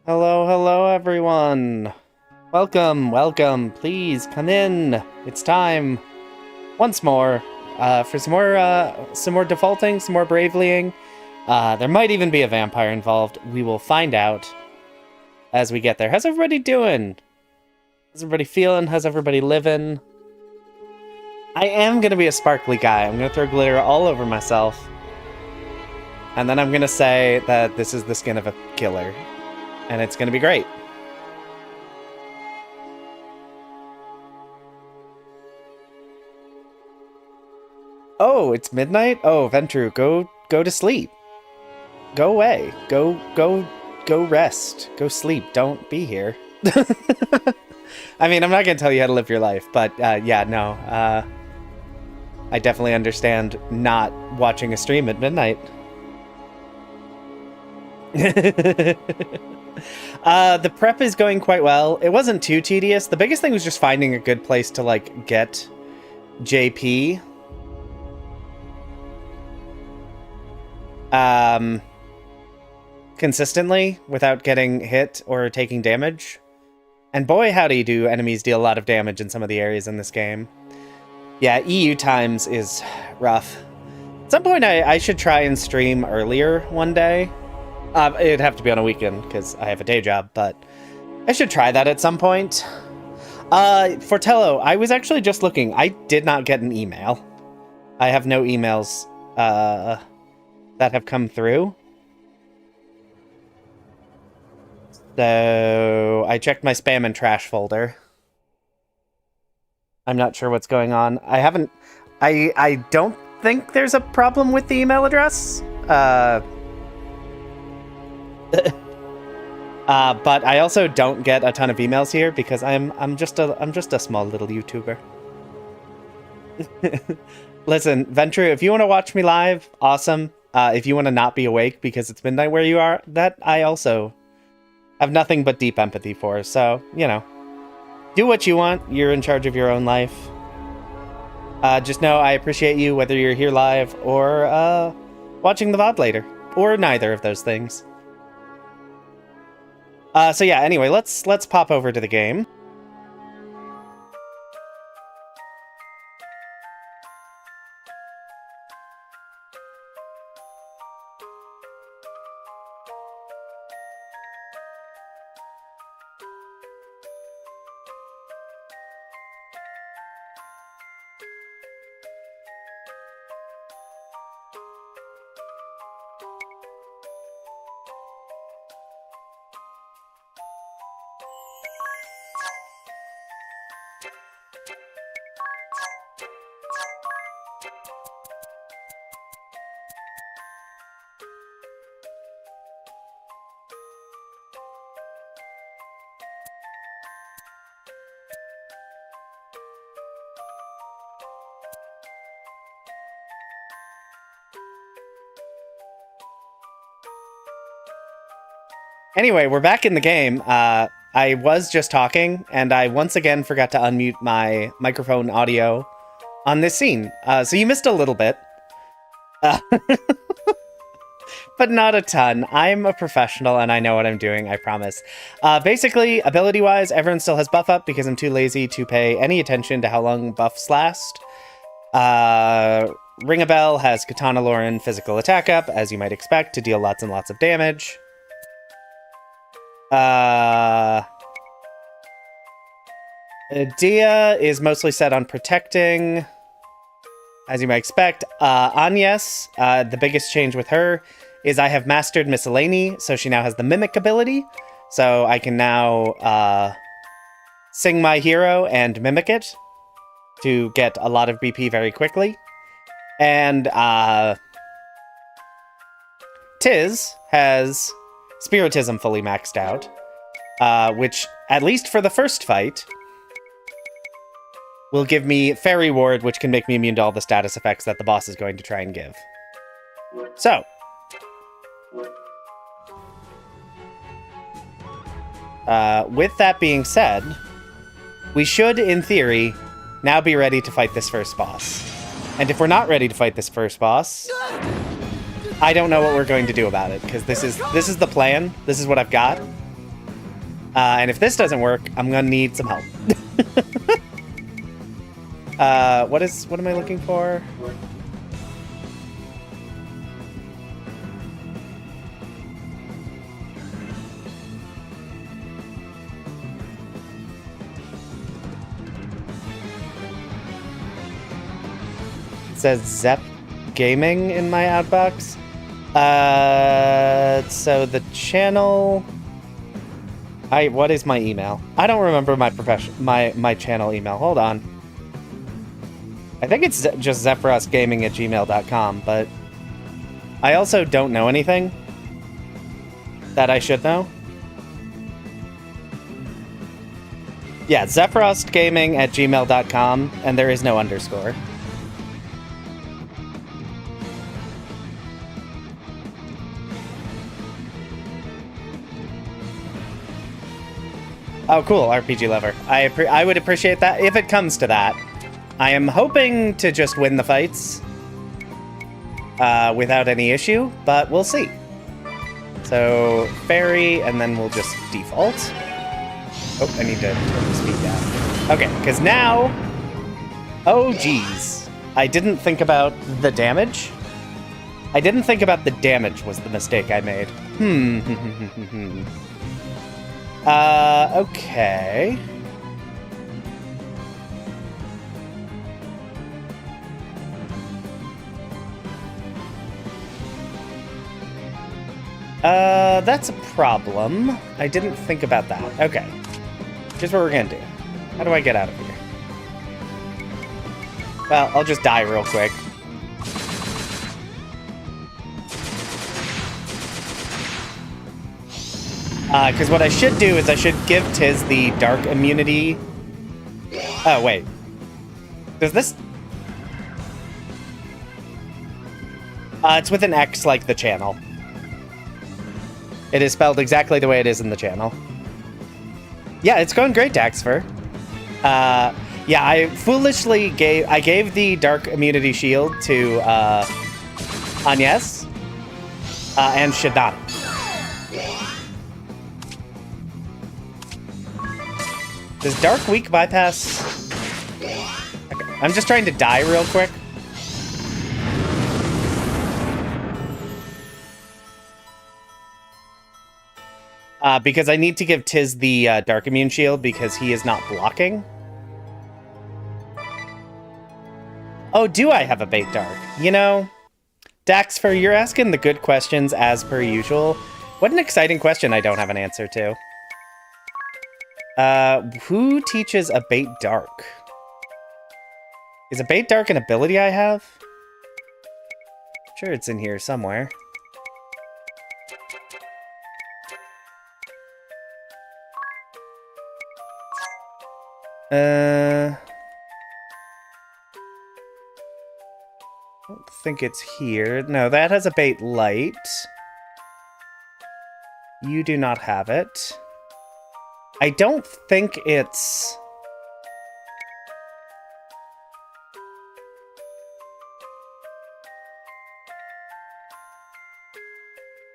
Hello, hello, everyone. Welcome, welcome. Please come in. It's time once more for some more defaulting, some more bravelying. There might even be a vampire involved. We will find out as we get there. How's everybody doing? How's everybody feeling? How's everybody living? I am gonna be a sparkly guy. I'm gonna throw glitter all over myself, and then I'm gonna say that this is the skin of a killer. And it's gonna be great. Oh, it's midnight? Oh, Ventru, go to sleep. Go away. Go rest. Go sleep. Don't be here. I mean, I'm not gonna tell you how to live your life, but yeah, no. I definitely understand not watching a stream at midnight. The prep is going quite well. It wasn't too tedious. The biggest thing was just finding a good place to, like, get JP. Consistently, without getting hit or taking damage. And boy, howdy do enemies deal a lot of damage in some of the areas in this game. Yeah, EU times is rough. At some point, I should try and stream earlier one day. It'd have to be on a weekend, because I have a day job, but I should try that at some point. Fortello, I was actually just looking. I did not get an email. I have no emails that have come through. So I checked my spam and trash folder. I'm not sure what's going on. I don't think there's a problem with the email address. But I also don't get a ton of emails here because I'm just a small little YouTuber. Listen, Ventru, if you want to watch me live, awesome. If you want to not be awake because it's midnight where you are, that I also have nothing but deep empathy for. So, you know, do what you want. You're in charge of your own life. Just know I appreciate you whether you're here live or watching the VOD later, or neither of those things. So yeah, anyway, let's pop over to the game. Anyway, we're back in the game. I was just talking, and I once again forgot to unmute my microphone audio on this scene. So you missed a little bit. But not a ton. I'm a professional, and I know what I'm doing, I promise. Basically, ability-wise, everyone still has buff up because I'm too lazy to pay any attention to how long buffs last. Ring a Bell has Katana Lauren physical attack up, as you might expect, to deal lots and lots of damage. Dia is mostly set on protecting, as you might expect. Agnes, the biggest change with her is I have mastered Miscellany, so she now has the Mimic ability. So I can now sing my hero and mimic it to get a lot of BP very quickly. And Tiz has Spiritism fully maxed out, which, at least for the first fight, will give me Fairy Ward, which can make me immune to all the status effects that the boss is going to try and give. So, with that being said, we should, in theory, now be ready to fight this first boss. And if we're not ready to fight this first boss, I don't know what we're going to do about it, because this is the plan. This is what I've got. And if this doesn't work, I'm gonna need some help. What am I looking for? It says Zep Gaming in my outbox. So the channel. What is my email? I don't remember my channel email. Hold on. I think it's just zephyrosgaming@gmail.com, but I also don't know anything that I should know. Yeah, zephyrosgaming@gmail.com, and there is no underscore. Oh, cool, RPG lover. I would appreciate that if it comes to that. I am hoping to just win the fights without any issue, but we'll see. So, fairy, and then we'll just default. Oh, I need to turn the speed down. Okay, because now... Oh, geez. I didn't think about the damage. I didn't think about the damage was the mistake I made. Okay. That's a problem. I didn't think about that. Okay. Here's what we're gonna do. How do I get out of here? Well, I'll just die real quick. Because what I should do is I should give Tiz the dark immunity. Oh, wait. Does this... it's with an X like the channel. It is spelled exactly the way it is in the channel. Yeah, it's going great, Daxfer. Yeah, I foolishly gave the dark immunity shield to Agnes and Shadana. Does Dark Weak bypass? Okay. I'm just trying to die real quick. Because I need to give Tiz the Dark Immune Shield because he is not blocking. Oh, do I have a bait Dark? You know, Daxfer, you're asking the good questions as per usual. What an exciting question I don't have an answer to. Who teaches a bait Dark? Is a bait Dark an ability I have? Sure, it's in here somewhere. I don't think it's here. No, that has a bait light. You do not have it. I don't think it's...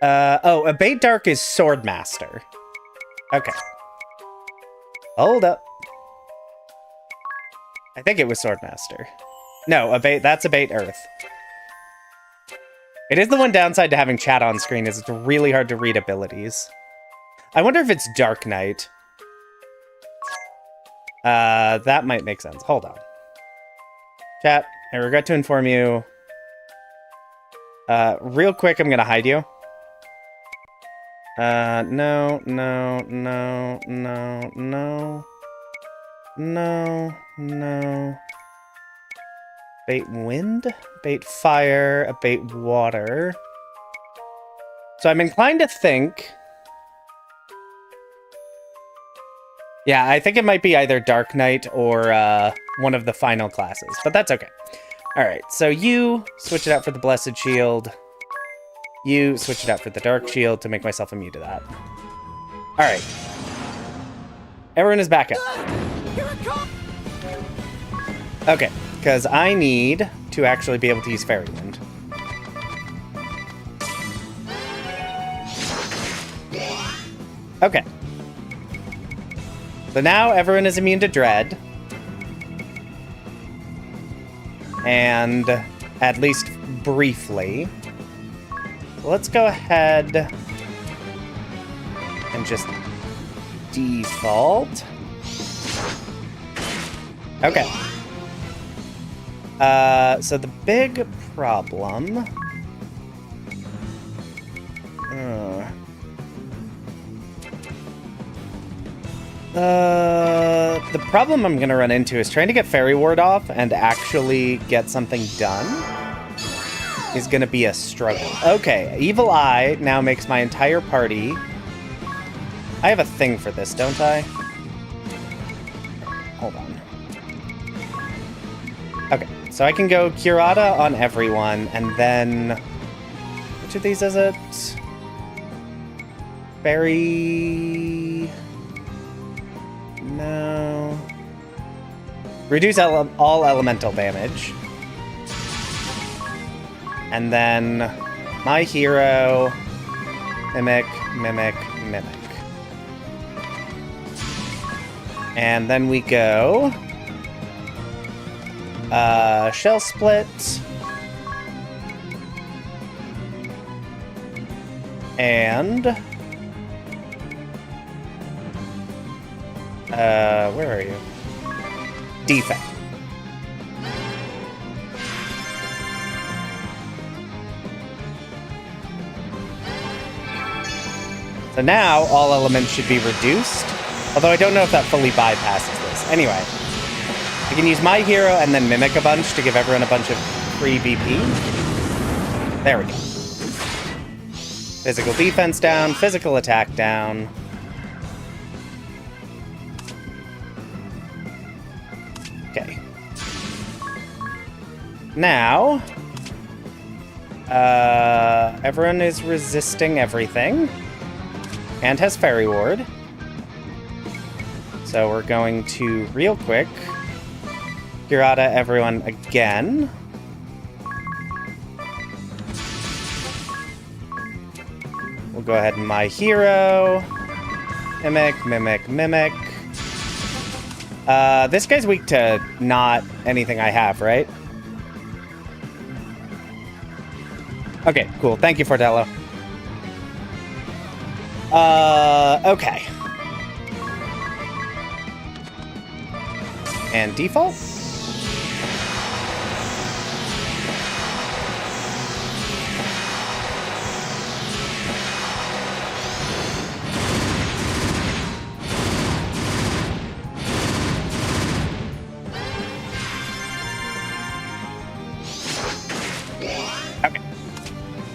oh, a bait Dark is Swordmaster. Okay. Hold up. I think it was Swordmaster. No, that's a bait Earth. It is the one downside to having chat on screen is it's really hard to read abilities. I wonder if it's Dark Knight. That might make sense. Hold on. Chat, I regret to inform you. Real quick, I'm gonna hide you. No. Bait wind, bait fire, a bait water. So I'm inclined to think... Yeah, I think it might be either Dark Knight or one of the final classes, but that's okay. Alright, so you switch it out for the Blessed Shield. You switch it out for the Dark Shield to make myself immune to that. Alright. Everyone is back up. Okay, because I need to actually be able to use Fairy Wind. Okay. So now everyone is immune to dread. And at least briefly. Let's go ahead and just default. Okay. So the big problem... the problem I'm gonna run into is trying to get Fairy Ward off and actually get something done is gonna be a struggle. Okay, Evil Eye now makes my entire party... I have a thing for this, don't I? Hold on. Okay, so I can go Curata on everyone, and then... Which of these is it? Fairy... No... Reduce all elemental damage. And then my hero... Mimic, Mimic, Mimic. And then we go... Shell Split. And... where are you? Defect. So now, all elements should be reduced. Although I don't know if that fully bypasses this. Anyway. I can use my hero and then Mimic a bunch to give everyone a bunch of free BP. There we go. Physical defense down, physical attack down. Okay. Now, everyone is resisting everything and has Fairy Ward. So we're going to, real quick, Curata everyone again. We'll go ahead and my hero. Mimic, Mimic, Mimic. This guy's weak to not anything I have, right? Okay, cool. Thank you, Fortello. Okay. And default?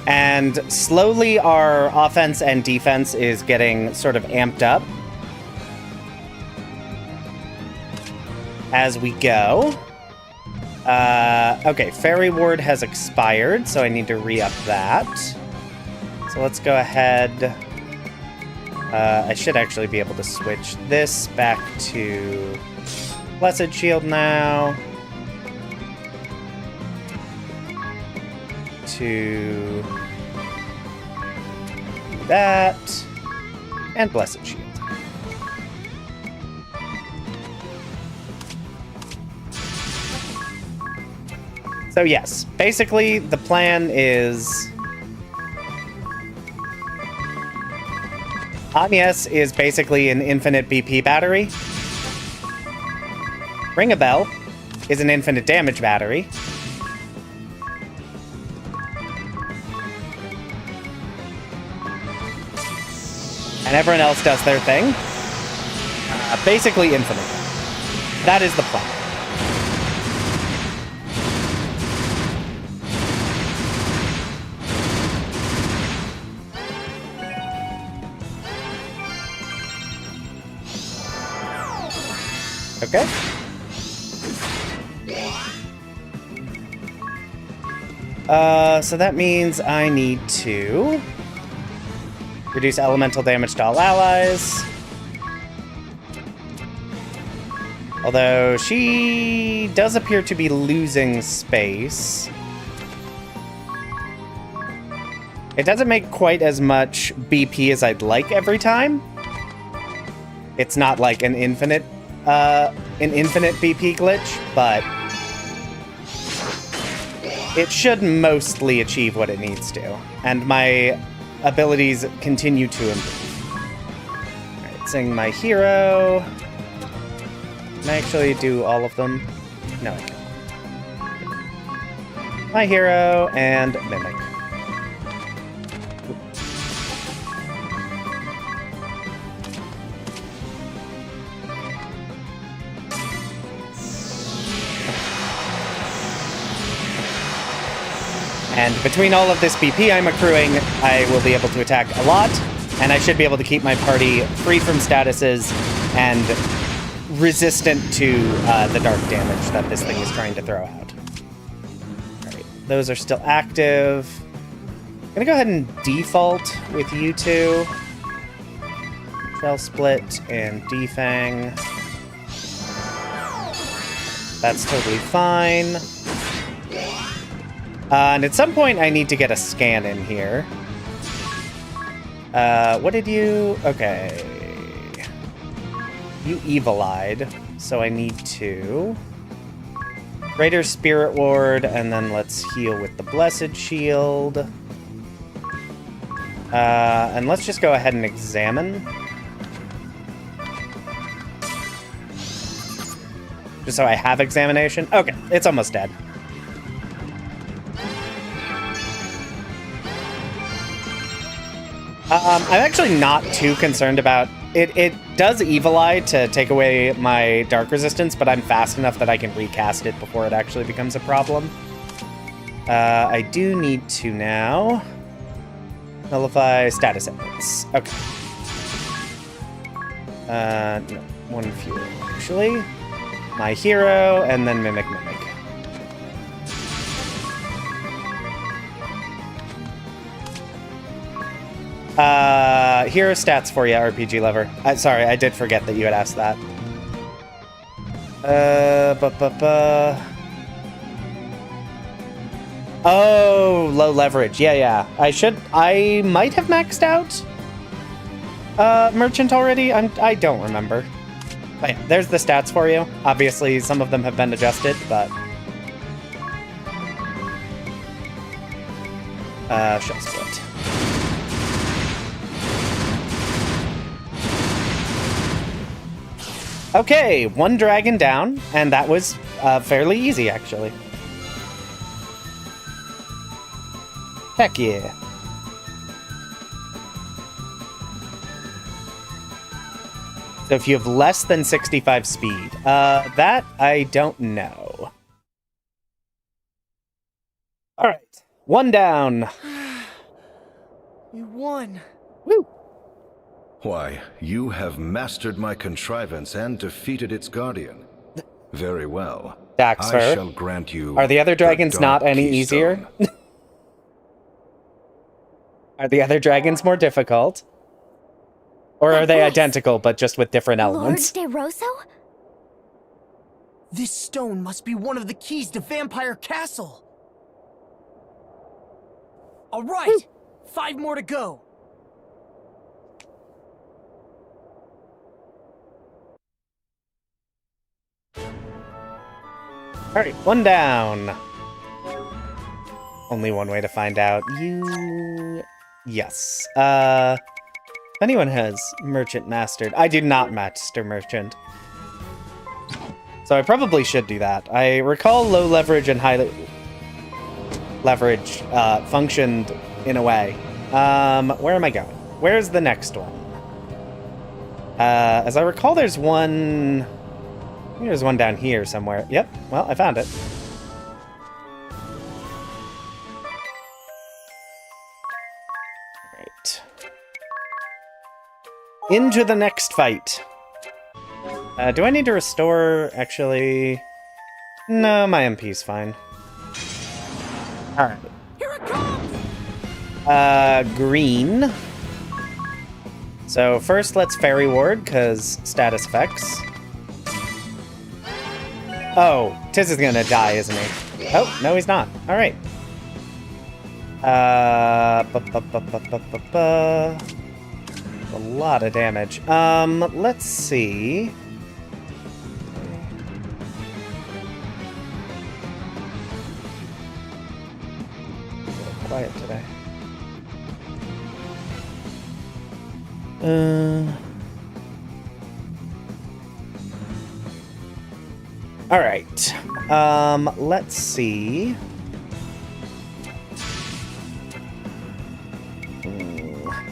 And slowly our offense and defense is getting sort of amped up as we go. Okay, Fairy Ward has expired, so I need to re-up that. So let's go ahead. I should actually be able to switch this back to Blessed Shield now. To that, and Blessed Shield. So yes, basically the plan is Agnes is basically an infinite BP battery. Ring a Bell is an infinite damage battery. And everyone else does their thing. Basically infinite. That is the plan. Okay. So that means I need to reduce elemental damage to all allies. Although she does appear to be losing space. It doesn't make quite as much BP as I'd like every time. It's not like an infinite BP glitch, but it should mostly achieve what it needs to. And my abilities continue to improve. Alright, sing my hero. Can I actually do all of them? No, I can't. My hero and Mimic. And between all of this BP I'm accruing, I will be able to attack a lot, and I should be able to keep my party free from statuses and resistant to the dark damage that this thing is trying to throw out. Alright, those are still active. I'm gonna go ahead and default with you two. Shell Split and Defang. That's totally fine. And at some point, I need to get a scan in here. What did you... Okay. You evil-eyed, so I need to... Greater Spirit Ward, and then let's heal with the Blessed Shield. And let's just go ahead and examine. Just so I have examination. Okay, it's almost dead. I'm actually not too concerned about it. It does Evil Eye to take away my dark resistance, but I'm fast enough that I can recast it before it actually becomes a problem. I do need to now nullify status evidence. Okay. No, one fewer actually. My hero, and then Mimic. Hero stats for you, RPG lover. Sorry, I did forget that you had asked that. Oh, low leverage. Yeah. I might have maxed out Merchant already. I don't remember. But yeah, there's the stats for you. Obviously, some of them have been adjusted, but... Shell Split. Okay, one dragon down, and that was fairly easy, actually. Heck yeah. So if you have less than 65 speed, that I don't know. All right, one down. You won. Woo. Why, you have mastered my contrivance and defeated its guardian. Very well. Daxfer, I shall grant you. Are the other dragons not any easier? Are the other dragons more difficult? Or are they identical, but just with different elements? Lord De Rosso? This stone must be one of the keys to Vampire Castle. All right, 5 more to go. Alright, one down. Only one way to find out. Yes. If anyone has Merchant mastered. I do not master Merchant. So I probably should do that. I recall low leverage and high leverage functioned in a way. Where am I going? Where's the next one? As I recall, there's one... I think there's one down here somewhere. Yep, well, I found it. Alright. Into the next fight. Do I need to restore, actually? No, my MP's fine. Alright. Here it comes! Green. So first let's Fairy Ward, because status effects. Oh, Tiz is gonna die, isn't he? Oh, no, he's not. All right. A lot of damage. Let's see. A little quiet today. All right. Let's see.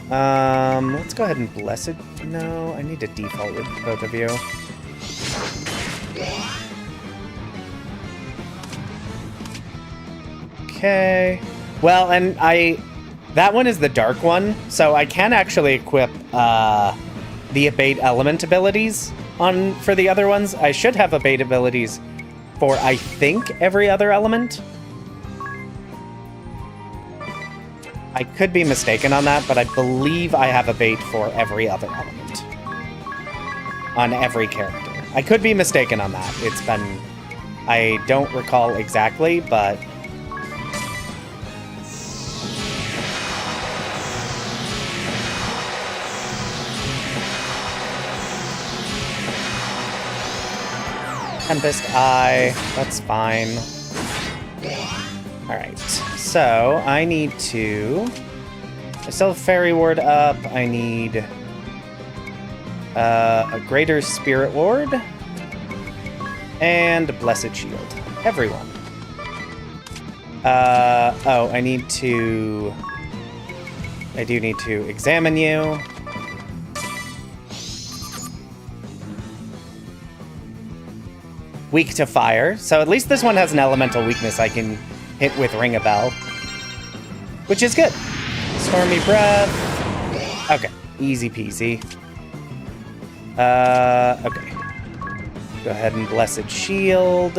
Let's go ahead and bless it. No, I need to default with both of you. Okay. Well, and that one is the dark one, so I can actually equip the abate element abilities for the other ones. I should have abate abilities for, I think, every other element. I could be mistaken on that, but I believe I have abate for every other element on every character. I could be mistaken on that. It's been, I don't recall exactly, but Tempest Eye, that's fine. Alright, so I need to... I still have Fairy Ward up. I need a Greater Spirit Ward and a Blessed Shield. Everyone. Oh, I do need to examine you. Weak to fire, so at least this one has an elemental weakness I can hit with Ring a Bell, which is good. Stormy Breath. Okay, easy peasy. Okay. Go ahead and Blessed Shield.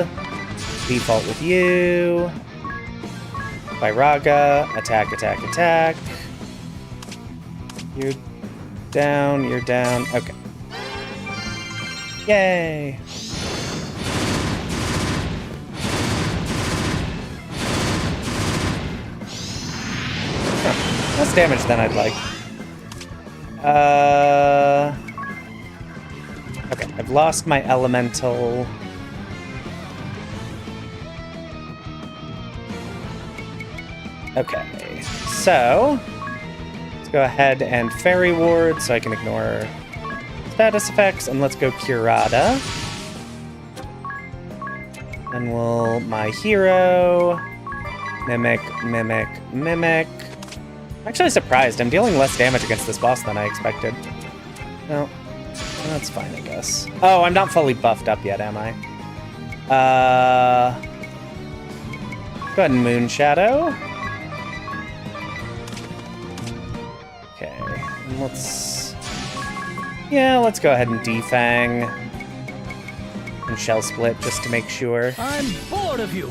Default with you. Vairaga. Attack, attack, attack. You're down, you're down. Okay. Yay! Less damage than I'd like. Okay, I've lost my elemental. Okay, so let's go ahead and Fairy Ward so I can ignore status effects, and let's go Curada. And we'll my hero mimic, mimic, mimic. I'm actually surprised. I'm dealing less damage against this boss than I expected. No, that's fine, I guess. Oh, I'm not fully buffed up yet, am I? Go ahead and Moon Shadow. Okay, and let's go ahead and Defang and Shell Split just to make sure. I'm bored of you.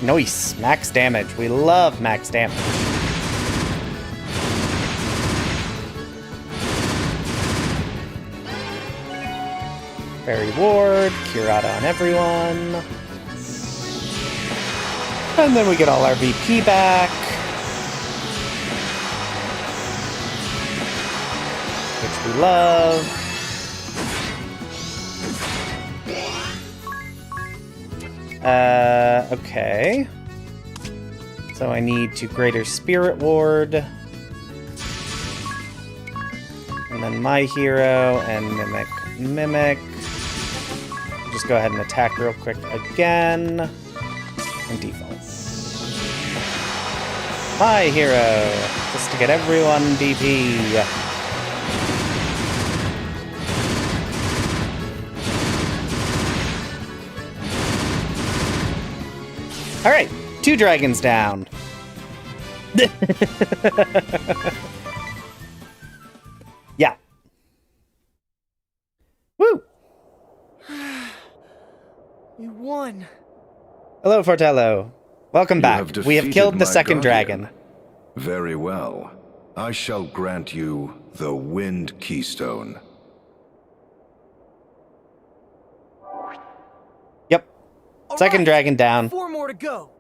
Nice, max damage. We love max damage. Fairy Ward, Curada on everyone. And then we get all our VP back. Which we love. Okay. So I need to Greater Spirit Ward. And then my hero and Mimic. Mimic. Just go ahead and attack real quick again. And default. My hero. Just to get everyone DP. All right, 2 dragons down. Yeah. Woo! You won. Hello, Fortello. Welcome back. We have killed the second dragon. Very well. I shall grant you the Wind Keystone. Yep. Second dragon down. 4 more to go.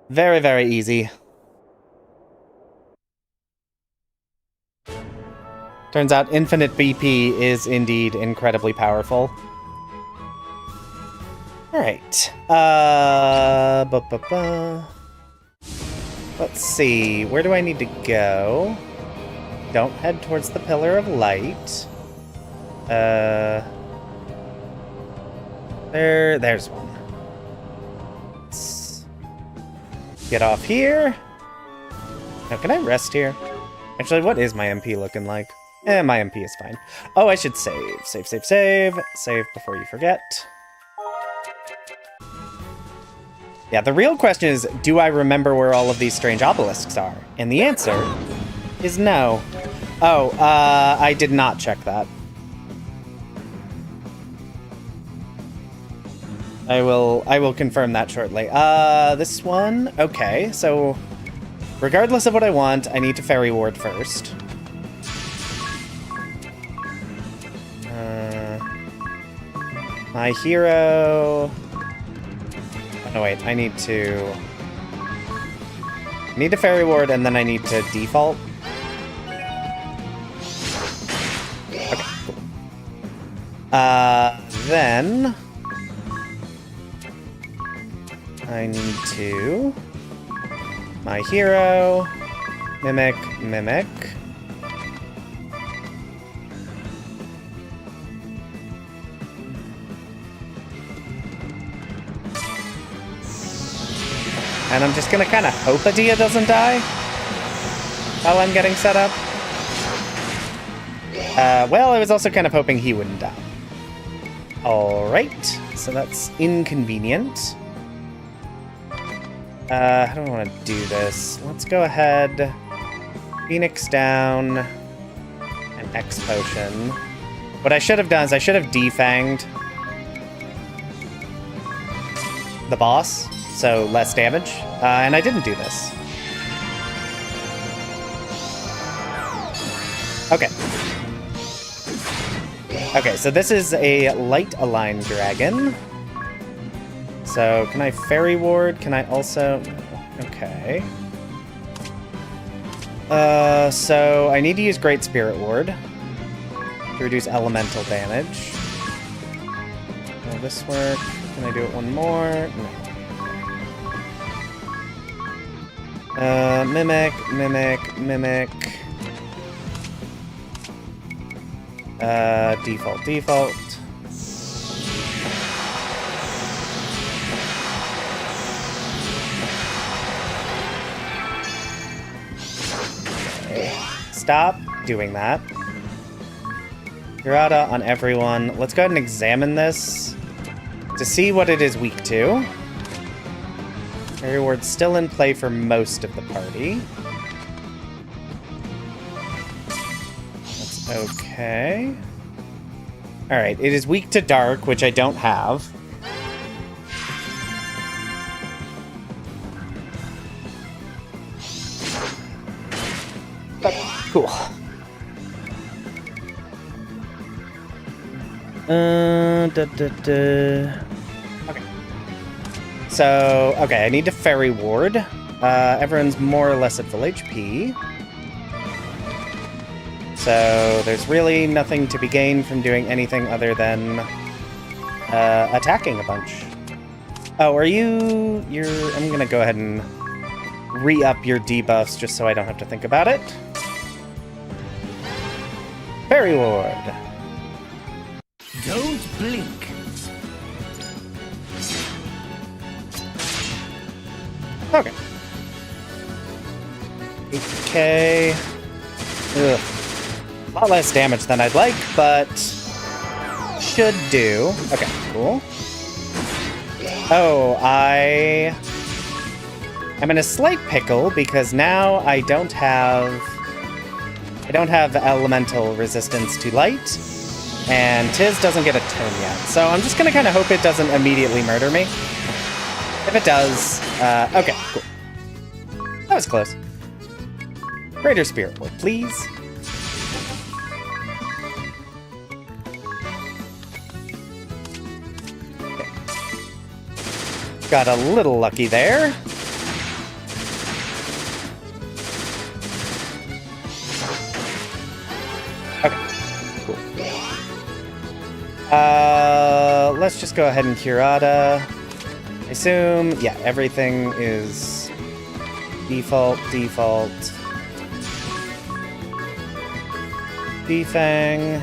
Very, very easy. Turns out infinite BP is indeed incredibly powerful. Alright. Let's see. Where do I need to go? Don't head towards the Pillar of Light. There's one. Let's get off here. Now, can I rest here? Actually, what is my MP looking like? My MP is fine. Oh, I should save. Save before you forget. Yeah, the real question is, do I remember where all of these strange obelisks are? And the answer is no. Oh, I did not check that. I will confirm that shortly. This one? Okay, so regardless of what I want, I need to Fairy Ward first. My hero... Oh, no, wait, I need to Fairy Ward, and then I need to default. Okay, cool. Then... I need to... My hero... Mimic. And I'm just gonna kind of hope Adia doesn't die while I'm getting set up. Well, I was also kind of hoping he wouldn't die. Alright, so that's inconvenient. How do I want to do this? Let's go ahead. Phoenix down. And X potion. What I should have done is I should have defanged the boss, so less damage. And I didn't do this. Okay. Okay, so this is a light aligned dragon. So, can I Fairy Ward? Can I also... Okay. So I need to use Great Spirit Ward to reduce elemental damage. Will this work? Can I do it one more? No. Mimic. Default. Stop doing that. Hirata on everyone. Let's go ahead and examine this to see what it is weak to. Fairy Ward's still in play for most of the party. That's okay. Alright, it is weak to dark, which I don't have. Cool. Okay. So, okay, I need to Fairy Ward. Everyone's more or less at full HP. So, there's really nothing to be gained from doing anything other than attacking a bunch. Oh, are you... I'm gonna go ahead and re-up your debuffs just so I don't have to think about it. Fairy Ward. Don't blink. Okay. 8k. Ugh. A lot less damage than I'd like, but should do. Okay, cool. Oh, I'm in a slight pickle because now I don't have elemental resistance to light, and Tiz doesn't get a turn yet. So I'm just gonna kind of hope it doesn't immediately murder me. If it does, okay, cool. That was close. Greater Spirit Ward, please. Okay. Got a little lucky there. Okay. Let's just go ahead and Curata. I assume, yeah, everything is default. Defang.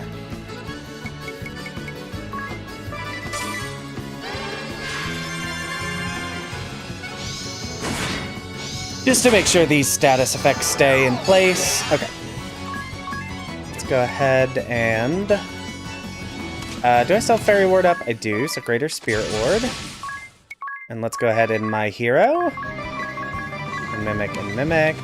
Just to make sure these status effects stay in place. Okay. Let's go ahead and... do I still have Fairy Ward up? I do, so Greater Spirit Ward. And let's go ahead and my hero. And Mimic.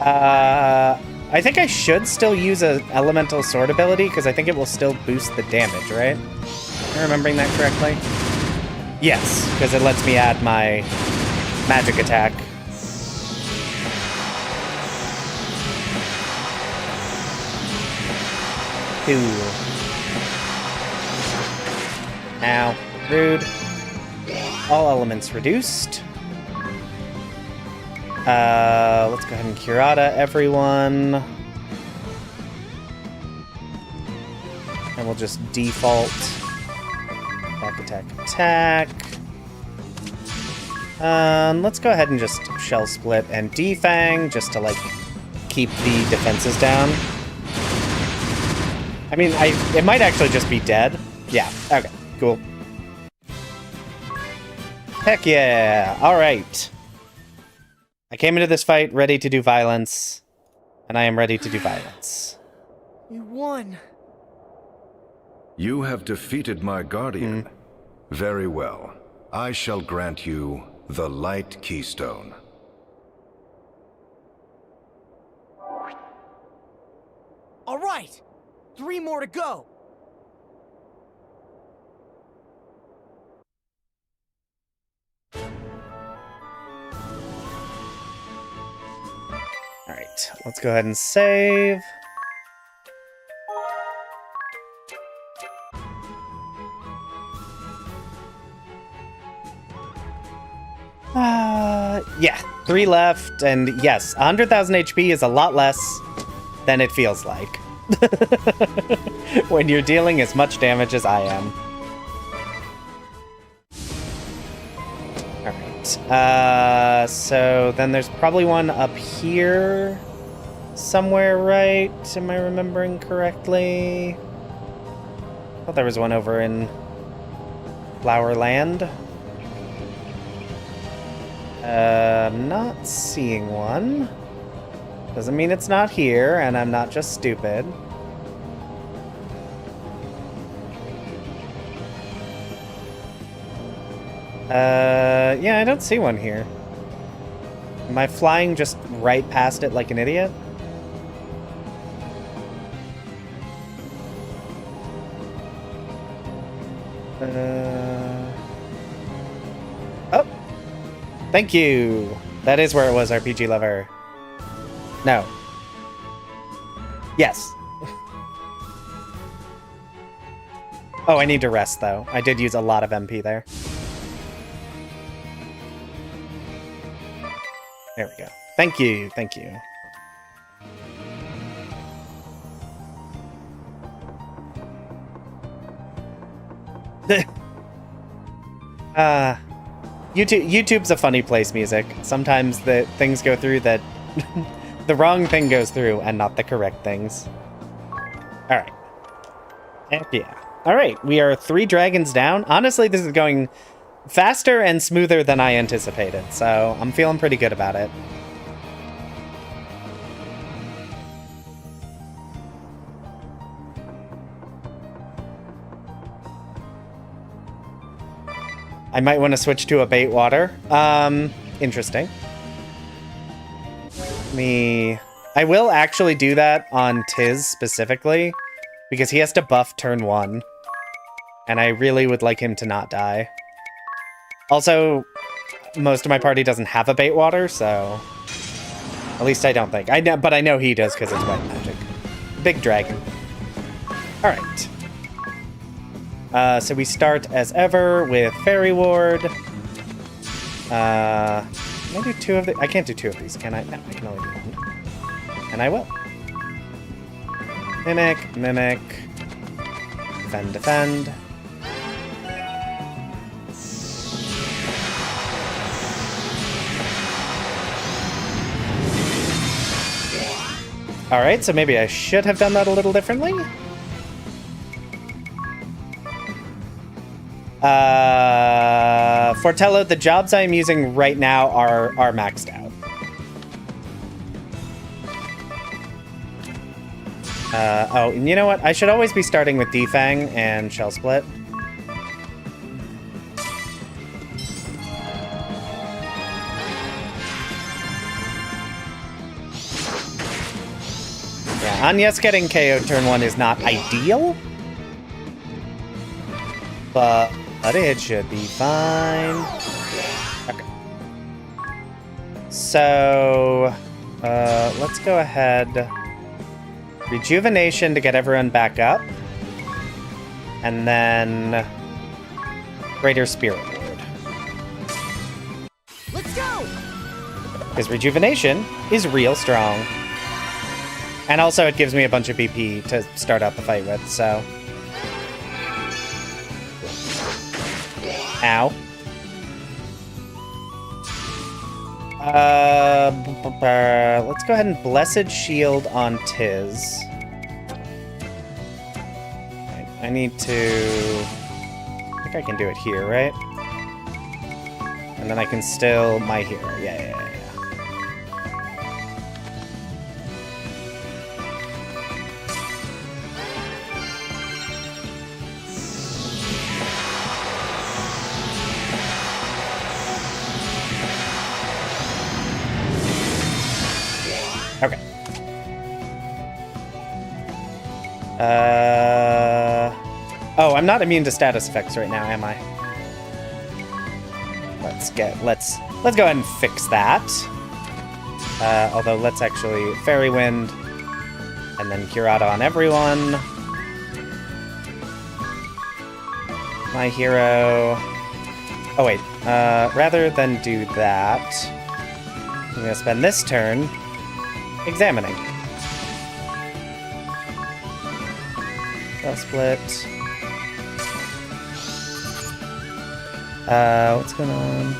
I think I should still use a Elemental Sword ability, because I think it will still boost the damage, right? Am I remembering that correctly? Yes, because it lets me add my magic attack. Cool. Ow. Rude. All elements reduced. Let's go ahead and Curata everyone. And we'll just default attack. Let's go ahead and just Shell Split and Defang, just to, like, keep the defenses down. I mean, it might actually just be dead. Yeah, okay, cool. Heck yeah, alright. I came into this fight ready to do violence, and I am ready to do violence. You won. You have defeated my guardian. Very well. I shall grant you the Light Keystone. All right, 3 more to go. All right, let's go ahead and save. Yeah, 3 left, and yes, 100,000 HP is a lot less than it feels like. When you're dealing as much damage as I am. Alright, so then there's probably one up here somewhere, right? Am I remembering correctly? I thought there was one over in Flowerland. Not seeing one. Doesn't mean it's not here, and I'm not just stupid. Yeah, I don't see one here. Am I flying just right past it like an idiot? Oh! Thank you! That is where it was, RPG Lover. No. Yes. Oh, I need to rest, though. I did use a lot of MP there. There we go. Thank you, thank you. YouTube's a funny place, music. Sometimes the things go through that the wrong thing goes through and not the correct things. Alright. Heck yeah. Alright, we are 3 dragons down. Honestly, this is going faster and smoother than I anticipated, so I'm feeling pretty good about it. I might want to switch to a bait water. Interesting. I will actually do that on Tiz specifically, because he has to buff turn 1. And I really would like him to not die. Also, most of my party doesn't have a bait water, so... At least I don't think. But I know he does because it's wet magic. Big dragon. Alright. So we start as ever with Fairy Ward. Can I do 2 of these? I can't do 2 of these, can I? No, I can only do 1. And I will. Mimic. Defend, defend. Alright, so maybe I should have done that a little differently. Fortello, the jobs I'm using right now are maxed out. Oh, and you know what? I should always be starting with Defang and Shell Split. Yeah, Anya's getting KO'd turn 1 is not ideal. But it should be fine. Okay. So, let's go ahead. Rejuvenation to get everyone back up. And then Greater Spirit Ward. Let's go! Because Rejuvenation is real strong. And also it gives me a bunch of BP to start out the fight with, so... Ow. Let's go ahead and Blessed Shield on Tiz. I need to... I think I can do it here, right? And then I can still my hero. Yeah. Okay. Oh, I'm not immune to status effects right now, am I? Let's go ahead and fix that. Although let's actually Fairy Wind and then Curata on everyone. My hero. Oh wait, rather than do that, I'm gonna spend this turn examining. Spell split. What's going on?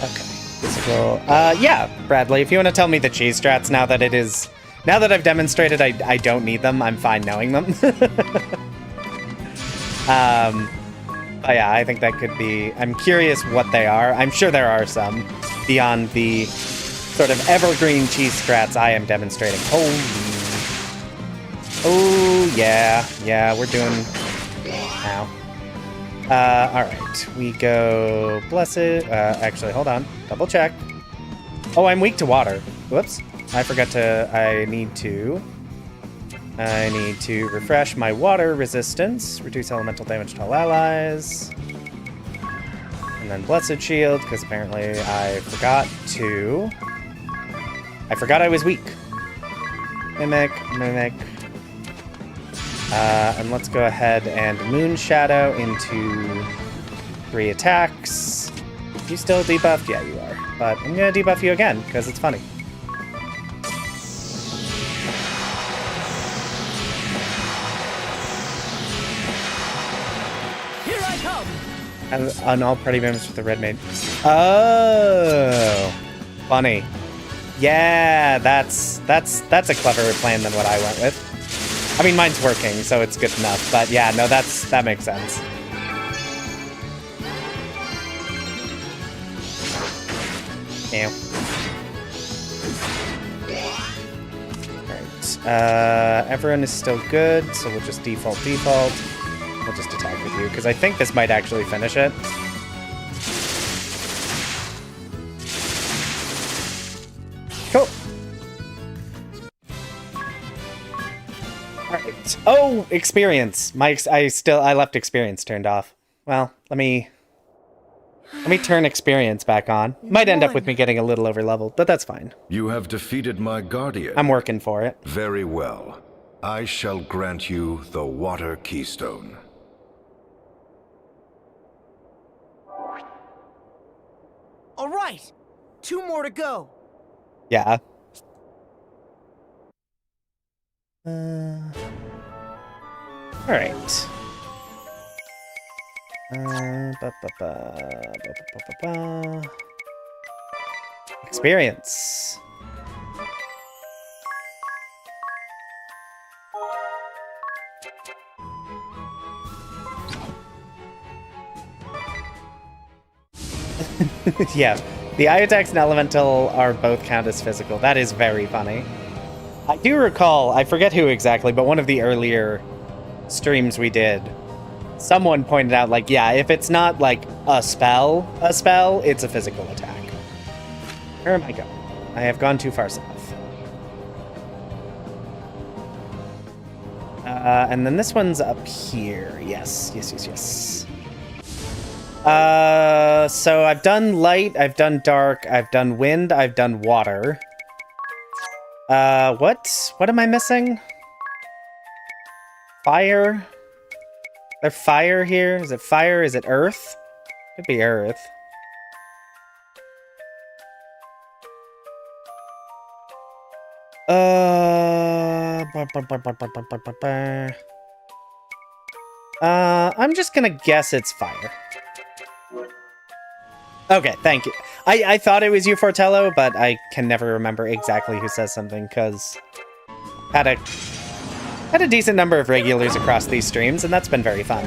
Okay. Physical. Yeah, Bradley, if you want to tell me the cheese strats now that I've demonstrated I don't need them, I'm fine knowing them. Oh yeah, I think that could be... I'm curious what they are. I'm sure there are some beyond the sort of evergreen cheese strats I am demonstrating. Holy... Oh, yeah. Yeah, we're doing... Ow. Alright. We go... Blessed... actually, hold on. Double check. Oh, I'm weak to water. Whoops. I forgot to... I need to refresh my water resistance, reduce elemental damage to all allies, and then Blessed Shield, because apparently I forgot I was weak. Mimic. And let's go ahead and Moon Shadow into 3 attacks. You still debuffed? Yeah, you are. But I'm going to debuff you again, because it's funny. And all party members with the red maid. Oh, funny. Yeah, that's a cleverer plan than what I went with. I mean, mine's working, so it's good enough. But yeah, no, that makes sense. Ew. Alright. Everyone is still good, so we'll just default. We'll just attack with you, because I think this might actually finish it. Cool. Alright. Oh, experience. I left experience turned off. Well, let me turn experience back on. Might end up with me getting a little over leveled, but that's fine. You have defeated my guardian. I'm working for it. Very well. I shall grant you the Water Keystone. All right! 2 more to go. Yeah. All right. Experience. Yeah, the Iotax and Elemental are both count as physical. That is very funny. I do recall, I forget who exactly, but one of the earlier streams we did, someone pointed out, like, yeah, if it's not like a spell, it's a physical attack. Where am I going? I have gone too far south. And then this one's up here. Yes. So I've done light, I've done dark, I've done wind, I've done water. What am I missing? Fire? Is there fire here? Is it fire? Is it earth? Could be earth. I'm just gonna guess it's fire. Okay, thank you. I thought it was you, Fortello, but I can never remember exactly who says something, because had a decent number of regulars across these streams, and that's been very fun.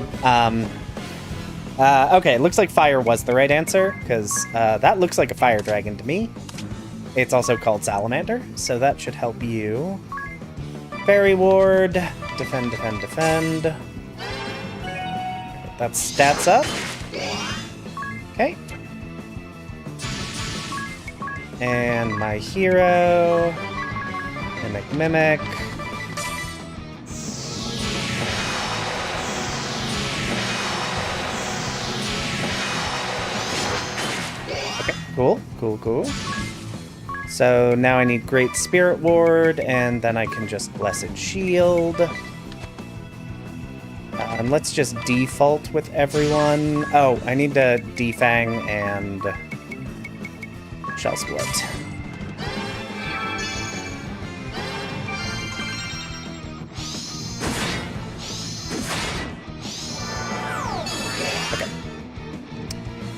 Okay, it looks like fire was the right answer, because that looks like a fire dragon to me. It's also called Salamander, so that should help you. Fairy Ward, defend. That's stats up. Okay. And my hero, Mimic. Okay, cool. So now I need Great Spirit Ward, and then I can just Blessed Shield. And let's just default with everyone. Oh, I need to defang and Shell Split. Okay.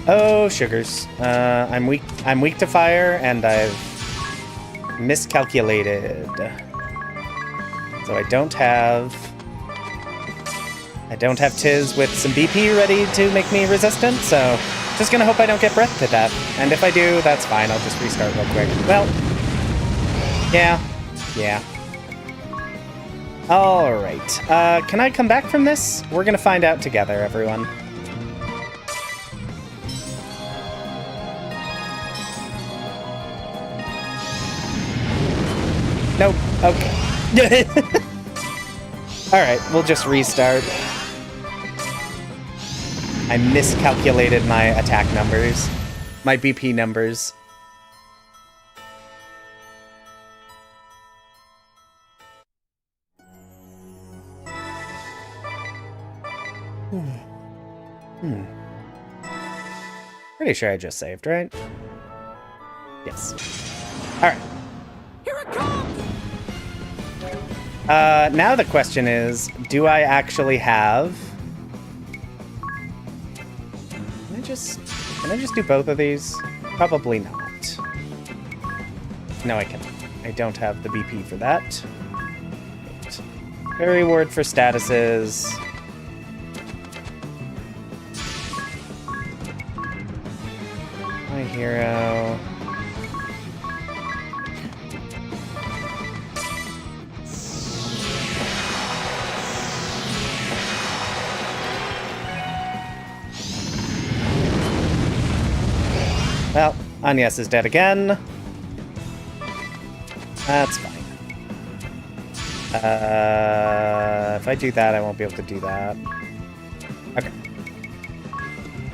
Oh, sugars. I'm weak to fire, and I've miscalculated. So I don't have Tiz with some BP ready to make me resistant, so just gonna hope I don't get breath to death. And if I do, that's fine, I'll just restart real quick. Well, yeah. Alright, can I come back from this? We're gonna find out together, everyone. Nope, okay. Alright, we'll just restart. I miscalculated my attack numbers. My BP numbers. Pretty sure I just saved, right? Yes. Alright. Here it comes! Now the question is, do I actually have... Can I just do both of these? Probably not. No, I can't. I don't have the BP for that. Right. Fairy Ward for statuses. My hero. Well, Agnes is dead again. That's fine. If I do that, I won't be able to do that. Okay.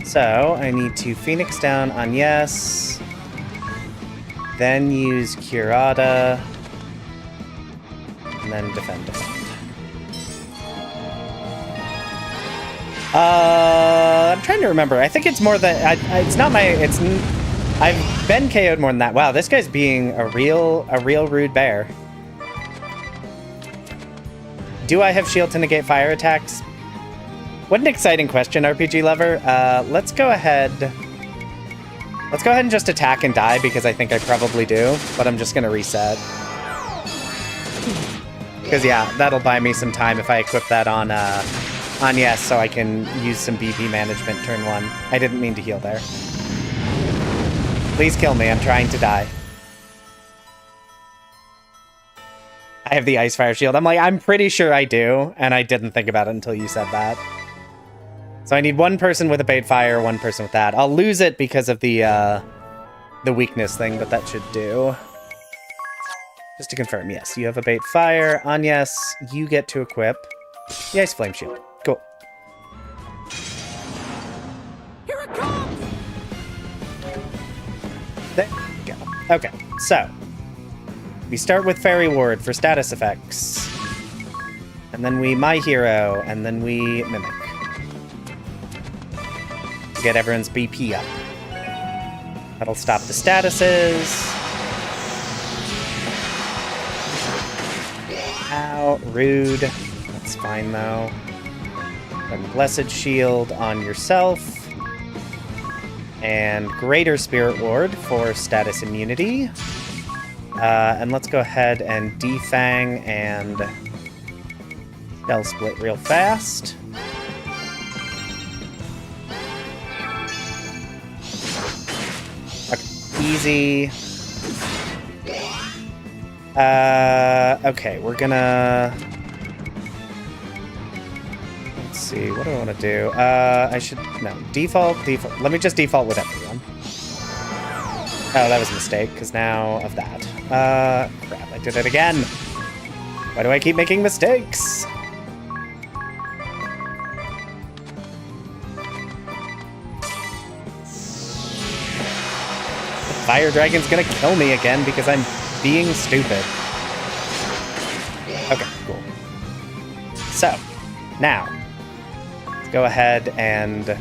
So, I need to Phoenix down Agnes. Then use Curada. And then defend. I'm trying to remember. I think it's more than... it's not my... been KO'd more than that. Wow, this guy's being a real rude bear. Do I have shield to negate fire attacks? What an exciting question, RPG lover. Let's go ahead and just attack and die, because I think I probably do, but I'm just gonna reset. Because yeah, that'll buy me some time if I equip that on yes, so I can use some BP management turn 1. I didn't mean to heal there. Please kill me, I'm trying to die. I have the ice fire shield. I'm like, I'm pretty sure I do, and I didn't think about it until you said that. So I need one person with a bait fire, one person with that. I'll lose it because of the weakness thing, but that should do. Just to confirm, yes, you have a bait fire. On yes, you get to equip the ice flame shield. Cool. Here it comes! There we go. Okay, so we start with Fairy Ward for status effects. And then we My Hero, and then we Mimic. To get everyone's BP up. That'll stop the statuses. Ow, rude. That's fine, though. And Blessed Shield on yourself. And Greater Spirit Ward for status immunity. And let's go ahead and defang and spell split real fast. Okay, easy. Okay, we're gonna... Let's see, what do I want to do? I should... No, default. Let me just default with everyone. Oh, that was a mistake, because now of that. Crap, I did it again. Why do I keep making mistakes? The fire dragon's gonna kill me again because I'm being stupid. Okay, cool. So, now, let's go ahead and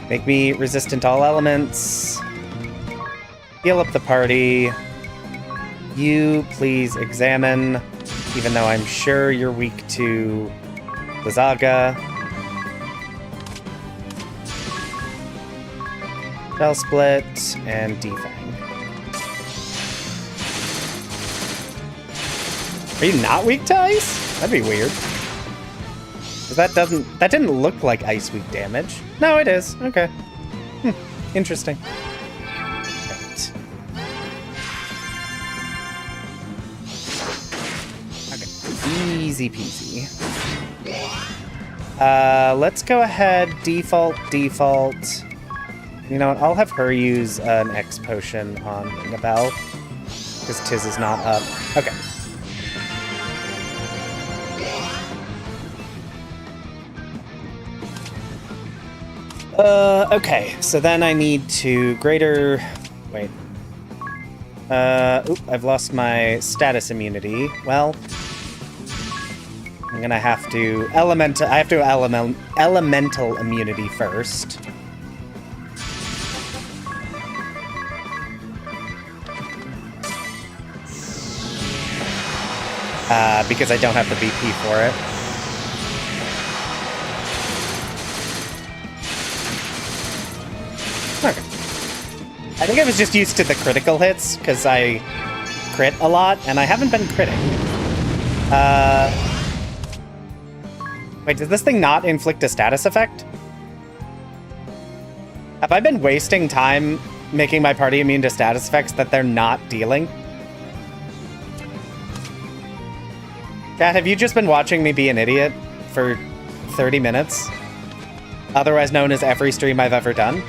make me resistant to all elements. Heal up the party. You, please examine, even though I'm sure you're weak to Blizzaga. Spell split and defang. Are you not weak to ice? That'd be weird. 'Cause that didn't look like ice weak damage. No, it is. Okay. Interesting. Right. Okay. Easy peasy. Let's go ahead. Default. You know what? I'll have her use an X potion on Nabel. Because Tiz is not up. Okay. Okay, so then I need to greater... Wait. I've lost my status immunity. Well, I'm gonna have to elemental immunity first. Because I don't have the BP for it. Okay. I think I was just used to the critical hits, because I crit a lot, and I haven't been critting. Wait, does this thing not inflict a status effect? Have I been wasting time making my party immune to status effects that they're not dealing? Chat, have you just been watching me be an idiot for 30 minutes? Otherwise known as every stream I've ever done?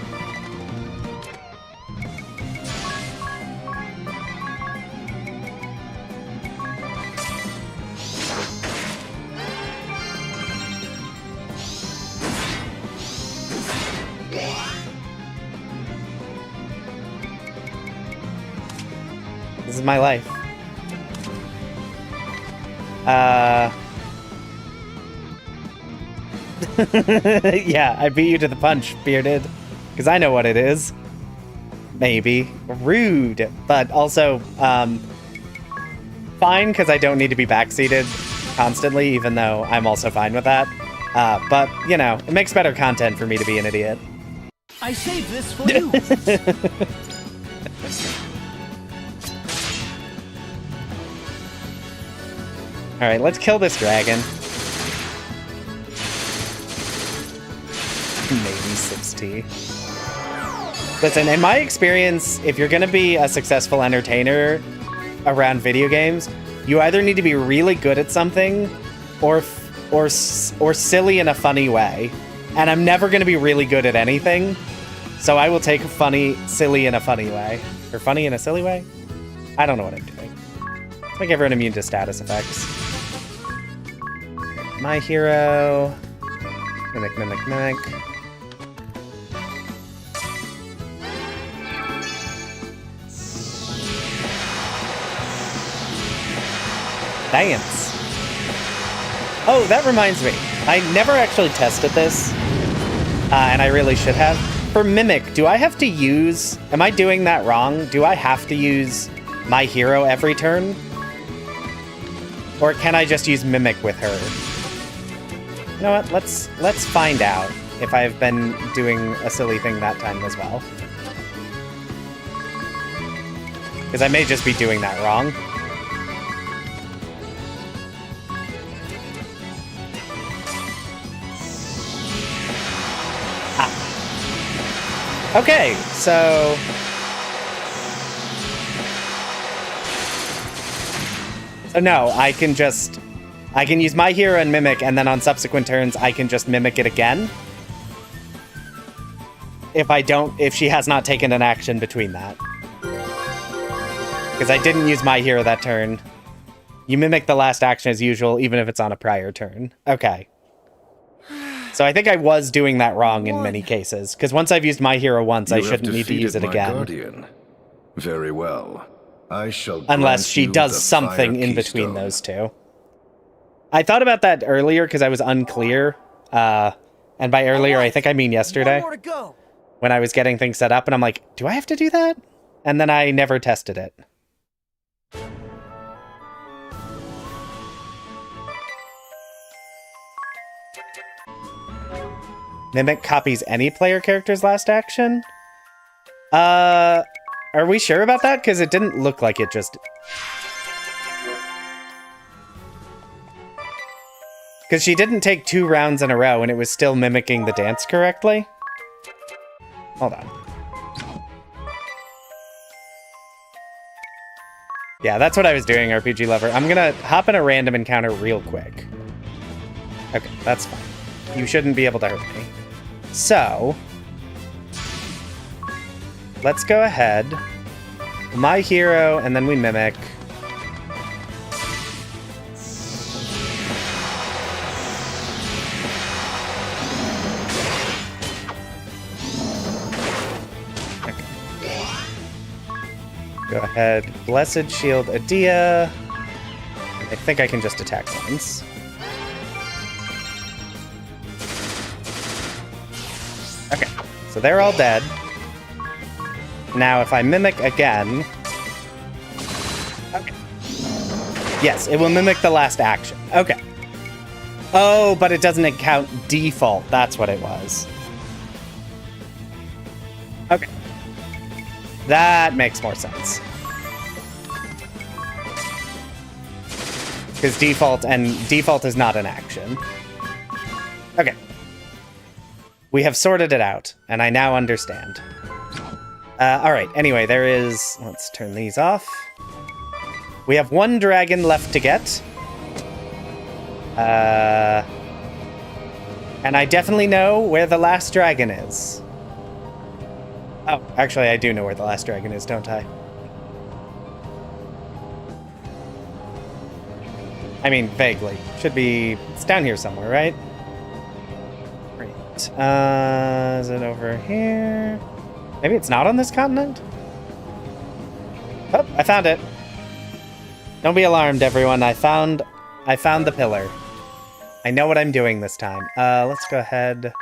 This is my life. Yeah, I beat you to the punch, Bearded. Because I know what it is. maybe. Rude. But also, fine, because I don't need to be backseated constantly, even though I'm also fine with that. But, you know, it makes better content for me to be an idiot. I saved this for you. Alright, let's kill this dragon. Maybe 6T. Listen, in my experience, if you're gonna be a successful entertainer around video games, you either need to be really good at something or silly in a funny way. And I'm never gonna be really good at anything, so I will take funny, silly in a funny way. Or funny in a silly way? I don't know what I'm doing. Let's make everyone immune to status effects. My hero. Mimic, mimic, mimic. Dance. Oh, that reminds me. I never actually tested this, and I really should have. For Mimic, do I have to use... Am I doing that wrong? Do I have to use my hero every turn? Or can I just use Mimic with her? You know what? Let's find out if I've been doing a silly thing that time as well. Because I may just be doing that wrong. Okay, so... So no, I can use my hero and Mimic, and then on subsequent turns, I can just Mimic it again. If she has not taken an action between that. Because I didn't use my hero that turn. You Mimic the last action as usual, even if it's on a prior turn. Okay. So I think I was doing that wrong in many cases, because once I've used my hero once, I shouldn't need to use it again. Guardian. Very well. I shall unless she does something in between those two. I thought about that earlier because I was unclear. And by earlier, I think I mean yesterday. One more to go. When I was getting things set up, and I'm like, do I have to do that? And then I never tested it. Mimic copies any player character's last action? Are we sure about that? Because it didn't look like it just... Because she didn't take 2 rounds in a row and it was still mimicking the dance correctly. Hold on. Yeah, that's what I was doing, RPG Lover. I'm gonna hop in a random encounter real quick. Okay, that's fine. You shouldn't be able to hurt me. So... let's go ahead. My hero, and then we Mimic. Okay. Go ahead. Blessed Shield Adia. I think I can just attack once. Okay, so they're all dead. Now, if I Mimic again... Okay. Yes, it will mimic the last action. Okay. Oh, but it doesn't count default. That's what it was. Okay. That makes more sense. Because default is not an action. Okay. We have sorted it out, and I now understand. Alright, anyway, there is... let's turn these off. We have 1 dragon left to get. And I definitely know where the last dragon is. Oh, actually, I do know where the last dragon is, don't I? I mean, vaguely. Should be... it's down here somewhere, right? Great. Is it over here? Maybe it's not on this continent? Oh, I found it. Don't be alarmed, everyone. I found the pillar. I know what I'm doing this time. Let's go ahead.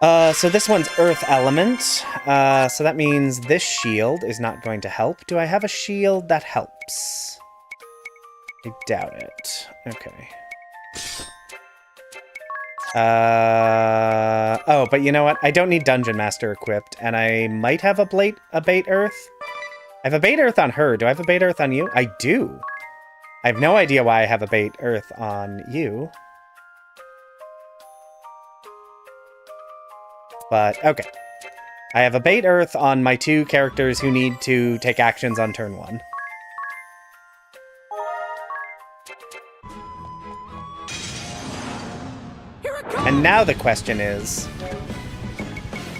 So this one's Earth Element. So that means this shield is not going to help. Do I have a shield that helps? I doubt it. Okay. Oh, but you know what? I don't need Dungeon Master equipped, and I might have a Bait Earth. I have a Bait Earth on her. Do I have a Bait Earth on you? I do. I have no idea why I have a Bait Earth on you. But, okay. I have a Bait Earth on my 2 characters who need to take actions on turn 1. And now the question is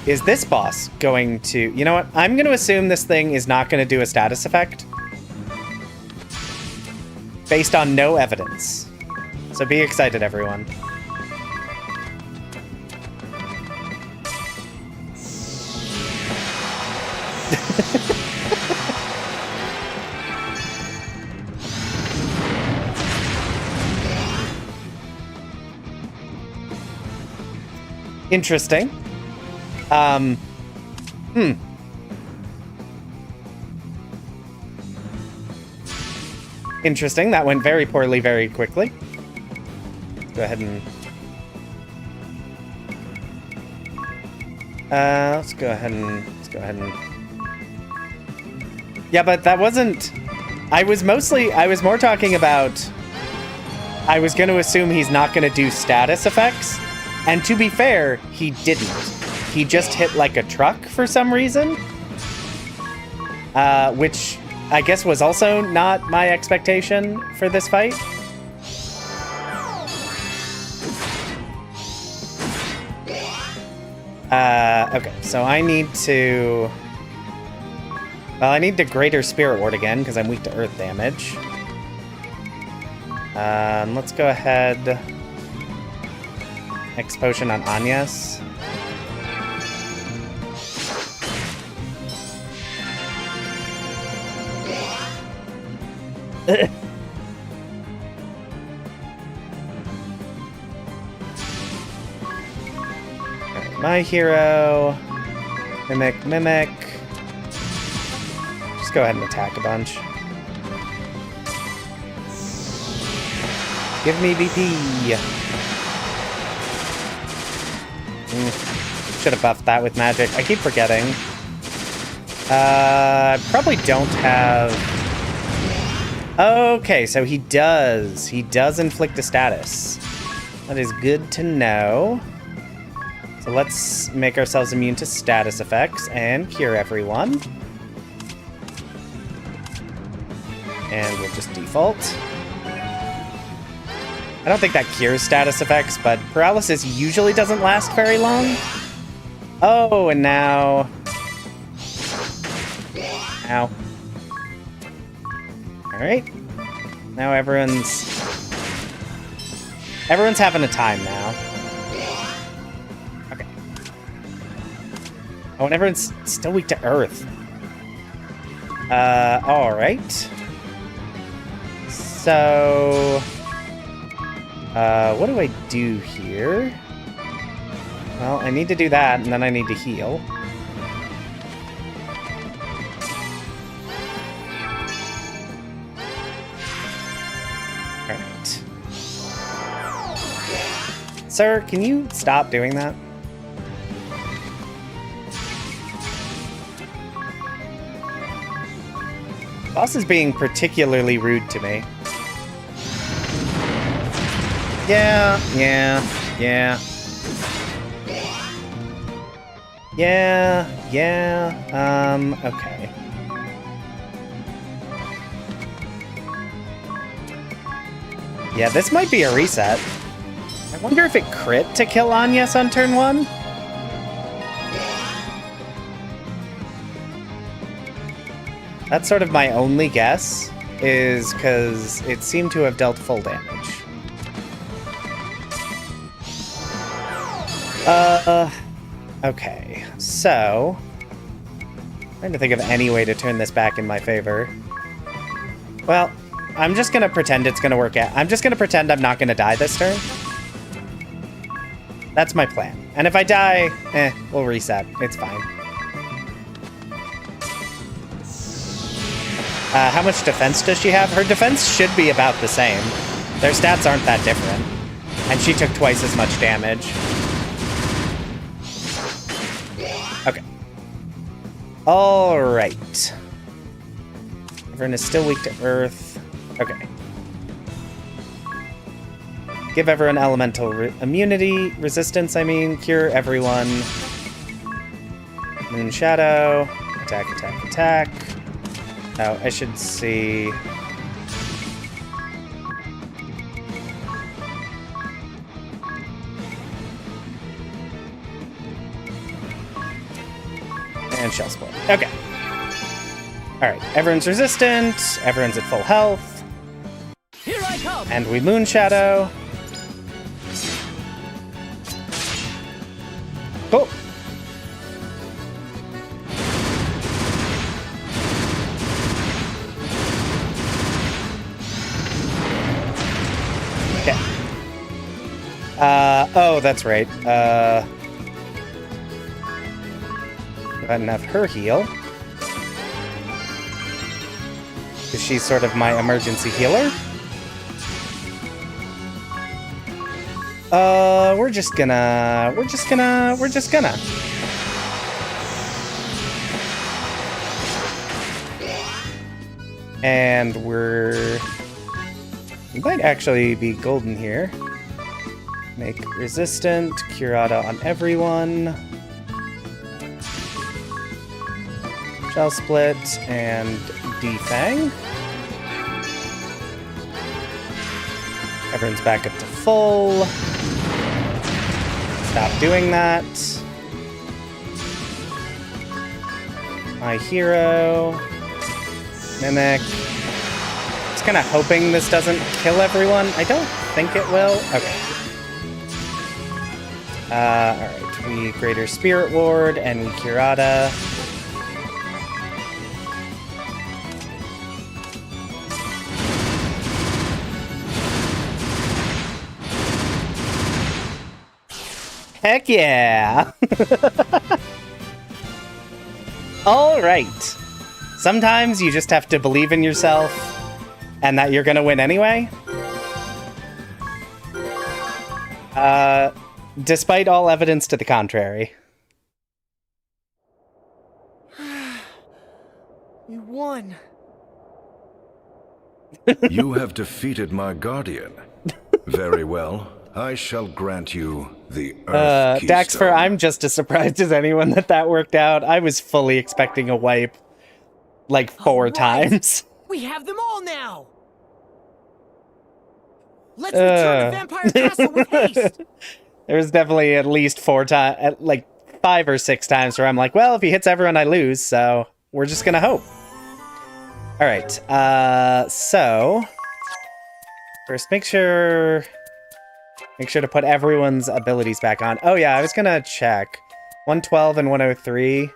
this boss going to... You know what? I'm going to assume this thing is not going to do a status effect. Based on no evidence. So be excited, everyone. Interesting. Interesting. That went very poorly, very quickly. Let's go ahead and... Let's go ahead and... Yeah, but that wasn't... I was more talking about... I was going to assume he's not going to do status effects. And to be fair, he didn't. He just hit like a truck for some reason. Which I guess was also not my expectation for this fight. Okay, so I need to... Well, I need the Greater Spirit Ward again, because I'm weak to earth damage. Let's go ahead... X Potion on Agnes. Right, my hero. Mimic. Just go ahead and attack a bunch. Give me BP. Should have buffed that with magic. I keep forgetting. I probably don't have... Okay, so he does. He does inflict a status. That is good to know. So let's make ourselves immune to status effects and cure everyone. And we'll just default. I don't think that cures status effects, but paralysis usually doesn't last very long. Oh, and now... Ow. Alright. Now everyone's having a time now. Okay. Oh, and everyone's still weak to earth. Alright. So... what do I do here? Well, I need to do that, and then I need to heal. Alright. Sir, can you stop doing that? Boss is being particularly rude to me. Yeah. Okay. Yeah, this might be a reset. I wonder if it crit to kill Agnes on turn 1? That's sort of my only guess, is because it seemed to have dealt full damage. Okay, so... I'm trying to think of any way to turn this back in my favor. Well, I'm just gonna pretend it's gonna work out. I'm just gonna pretend I'm not gonna die this turn. That's my plan. And if I die, we'll reset. It's fine. How much defense does she have? Her defense should be about the same. Their stats aren't that different. And she took twice as much damage. Okay. Alright. Everyone is still weak to earth. Okay. Give everyone elemental immunity, resistance, I mean. Cure everyone. Moon Shadow. Attack, attack, attack. Oh, I should see... And Shell Split. Okay. Alright, everyone's resistant. Everyone's at full health. Here I come. And we Moon Shadow. Cool. Okay. Oh, that's right. Go ahead and have her heal. Because she's sort of my emergency healer. We're just gonna. And we might actually be golden here. Make resistant, Curata on everyone. Shell Split and Defang. Everyone's back up to full. Stop doing that. My hero. Mimic. Just kind of hoping this doesn't kill everyone. I don't think it will. Okay. Alright. We Greater Spirit Ward and we Curata. Heck yeah! Alright. Sometimes you just have to believe in yourself and that you're gonna win anyway. Despite all evidence to the contrary. We won. You have defeated my guardian. Very well. I shall grant you the Earth Keystone. Daxfer, I'm just as surprised as anyone that worked out. I was fully expecting a wipe like 4 times. We have them all now. Let's return to Vampire Castle with haste. There was definitely at least 4 times, like 5 or 6 times where I'm like, well, if he hits everyone, I lose, so we're just gonna hope. All right, so first make sure to put everyone's abilities back on. Oh yeah, I was gonna check 112 and 103.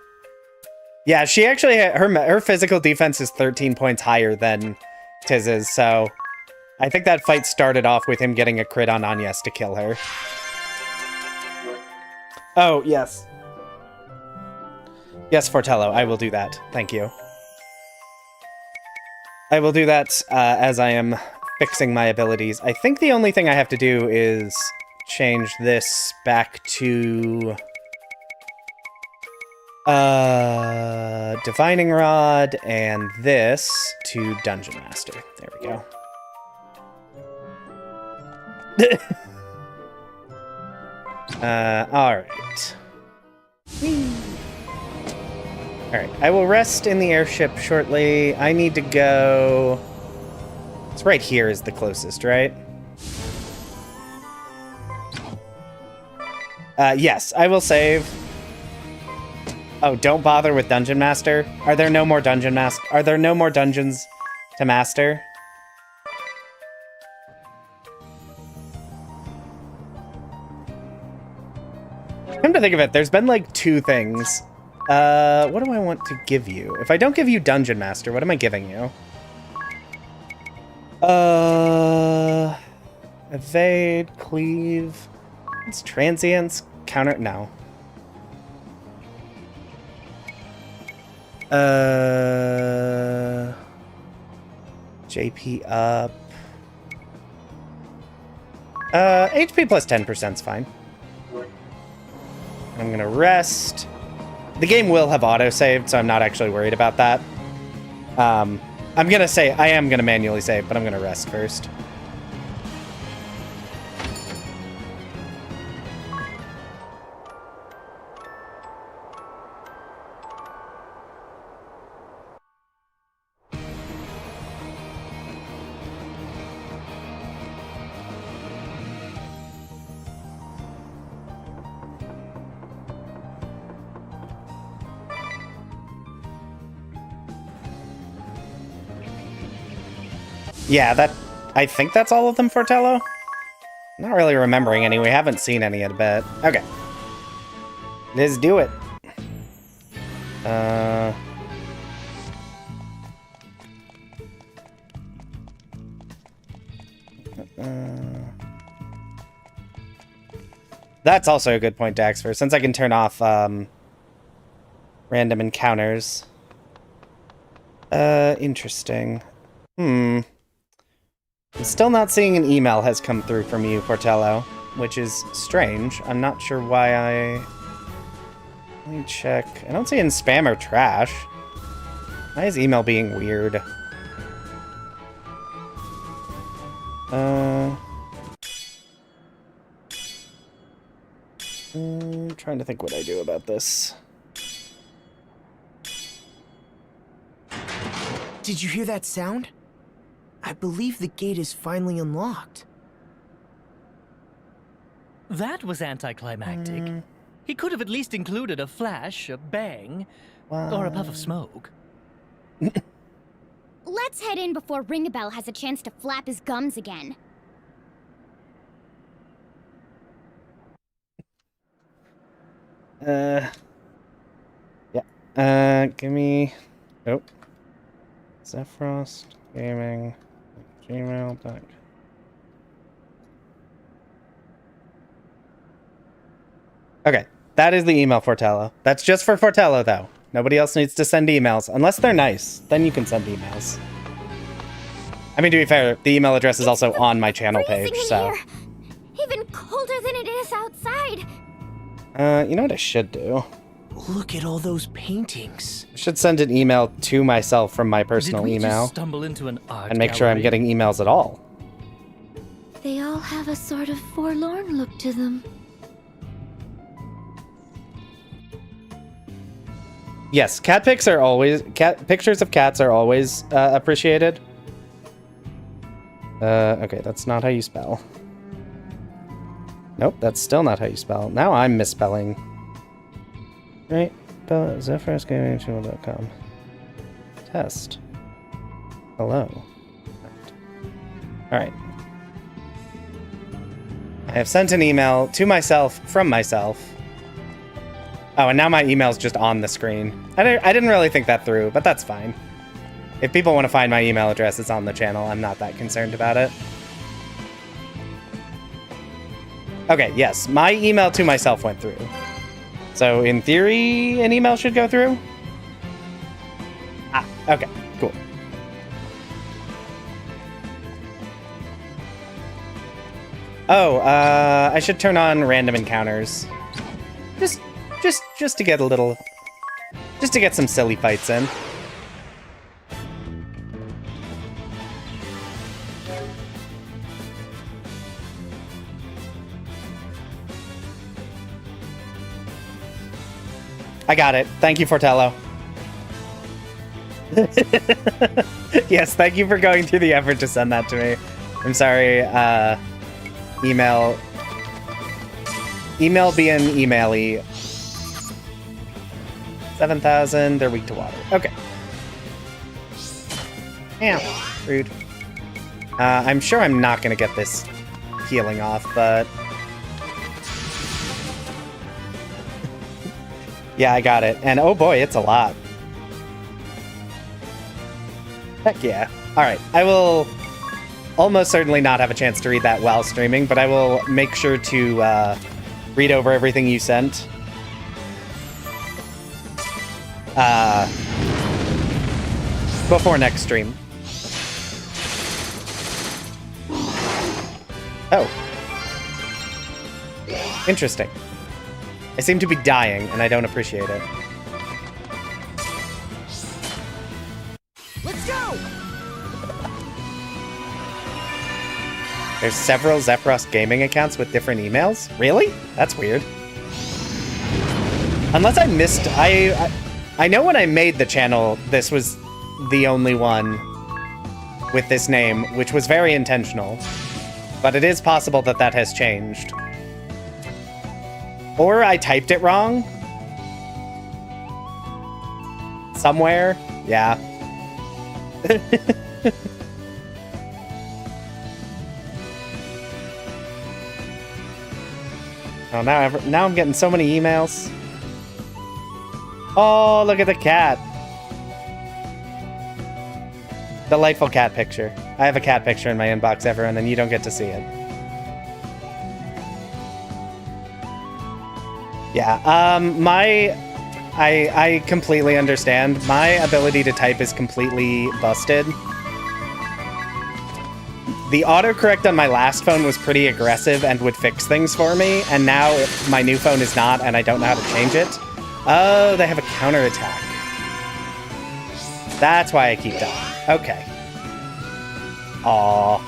Yeah, she actually her physical defense is 13 points higher than Tiz's, so I think that fight started off with him getting a crit on Agnes to kill her. Oh, yes. Yes, Fortello, I will do that. Thank you. I will do that as I am fixing my abilities. I think the only thing I have to do is change this back to Divining Rod and this to Dungeon Master. There we go. Alright. Alright, I will rest in the airship shortly. I need to go... It's right here is the closest, right? Yes, I will save. Oh, don't bother with Dungeon Master? Are there no more Dungeon Master? Are there no more dungeons to master? Come to think of it, there's been like 2 things. What do I want to give you? If I don't give you Dungeon Master, what am I giving you? Evade, cleave. It's transience. counter? No. JP up. HP plus 10% is fine. I'm gonna rest. The game will have auto-saved, so I'm not actually worried about that. I am gonna manually save, but I'm gonna rest first. Yeah, I think that's all of them for Tello. Not really remembering any. We haven't seen any in a bit. Okay. Let's do it. That's also a good point, Daxfer, since I can turn off random encounters. Interesting. I'm still not seeing an email has come through from you, Portello, which is strange. I'm not sure why Let me check. I don't see it in spam or trash. Why is email being weird? I'm trying to think what I do about this. Did you hear that sound? I believe the gate is finally unlocked. That was anticlimactic. He could have at least included a flash, a bang, or a puff of smoke. Let's head in before Ringabel has a chance to flap his gums again. Yeah. Give me... Oh. Zephyrost Gaming... Gmail. Okay, that is the email for Fortello. That's just for Fortello, though. Nobody else needs to send emails. Unless they're nice, then you can send emails. I mean, to be fair, the email address is also on my channel page, so... Here. Even colder than it is outside. You know what I should do? Look at all those paintings. I should send an email to myself from my personal Did we email. Just stumble into an art and make sure I'm getting emails at all. They all have a sort of forlorn look to them. Yes, pictures of cats are always appreciated. Okay, that's not how you spell. Nope, that's still not how you spell. Now I'm misspelling. Right, zephyrusgaming.com. Test. Hello. Alright. I have sent an email to myself from myself. Oh, and now my email's just on the screen. I didn't really think that through, but that's fine. If people want to find my email address, it's on the channel. I'm not that concerned about it. Okay, yes, my email to myself went through. So, in theory, an email should go through? Ah, okay, cool. Oh, I should turn on random encounters. Just to get a little... Just to get some silly fights in. I got it. Thank you, Fortello. Yes, thank you for going through the effort to send that to me. I'm sorry, email being emaily. 7,000, they're weak to water. Okay. Yeah, rude. I'm sure I'm not gonna get this healing off, but... Yeah, I got it. And oh boy, it's a lot. Heck yeah. Alright, I will almost certainly not have a chance to read that while streaming, but I will make sure to read over everything you sent. Before next stream. Oh. Interesting. I seem to be dying, and I don't appreciate it. Let's go! There's several Zephyros gaming accounts with different emails? Really? That's weird. Unless I missed... I know when I made the channel, this was the only one with this name, which was very intentional. But it is possible that that has changed. Or I typed it wrong. Somewhere. Yeah. Oh, now I'm getting so many emails. Oh, look at the cat. Delightful cat picture. I have a cat picture in my inbox, everyone, and you don't get to see it. Yeah, I completely understand. My ability to type is completely busted. The autocorrect on my last phone was pretty aggressive and would fix things for me, and now my new phone is not, and I don't know how to change it. Oh, they have a counterattack. That's why I keep dying. Okay. Aww.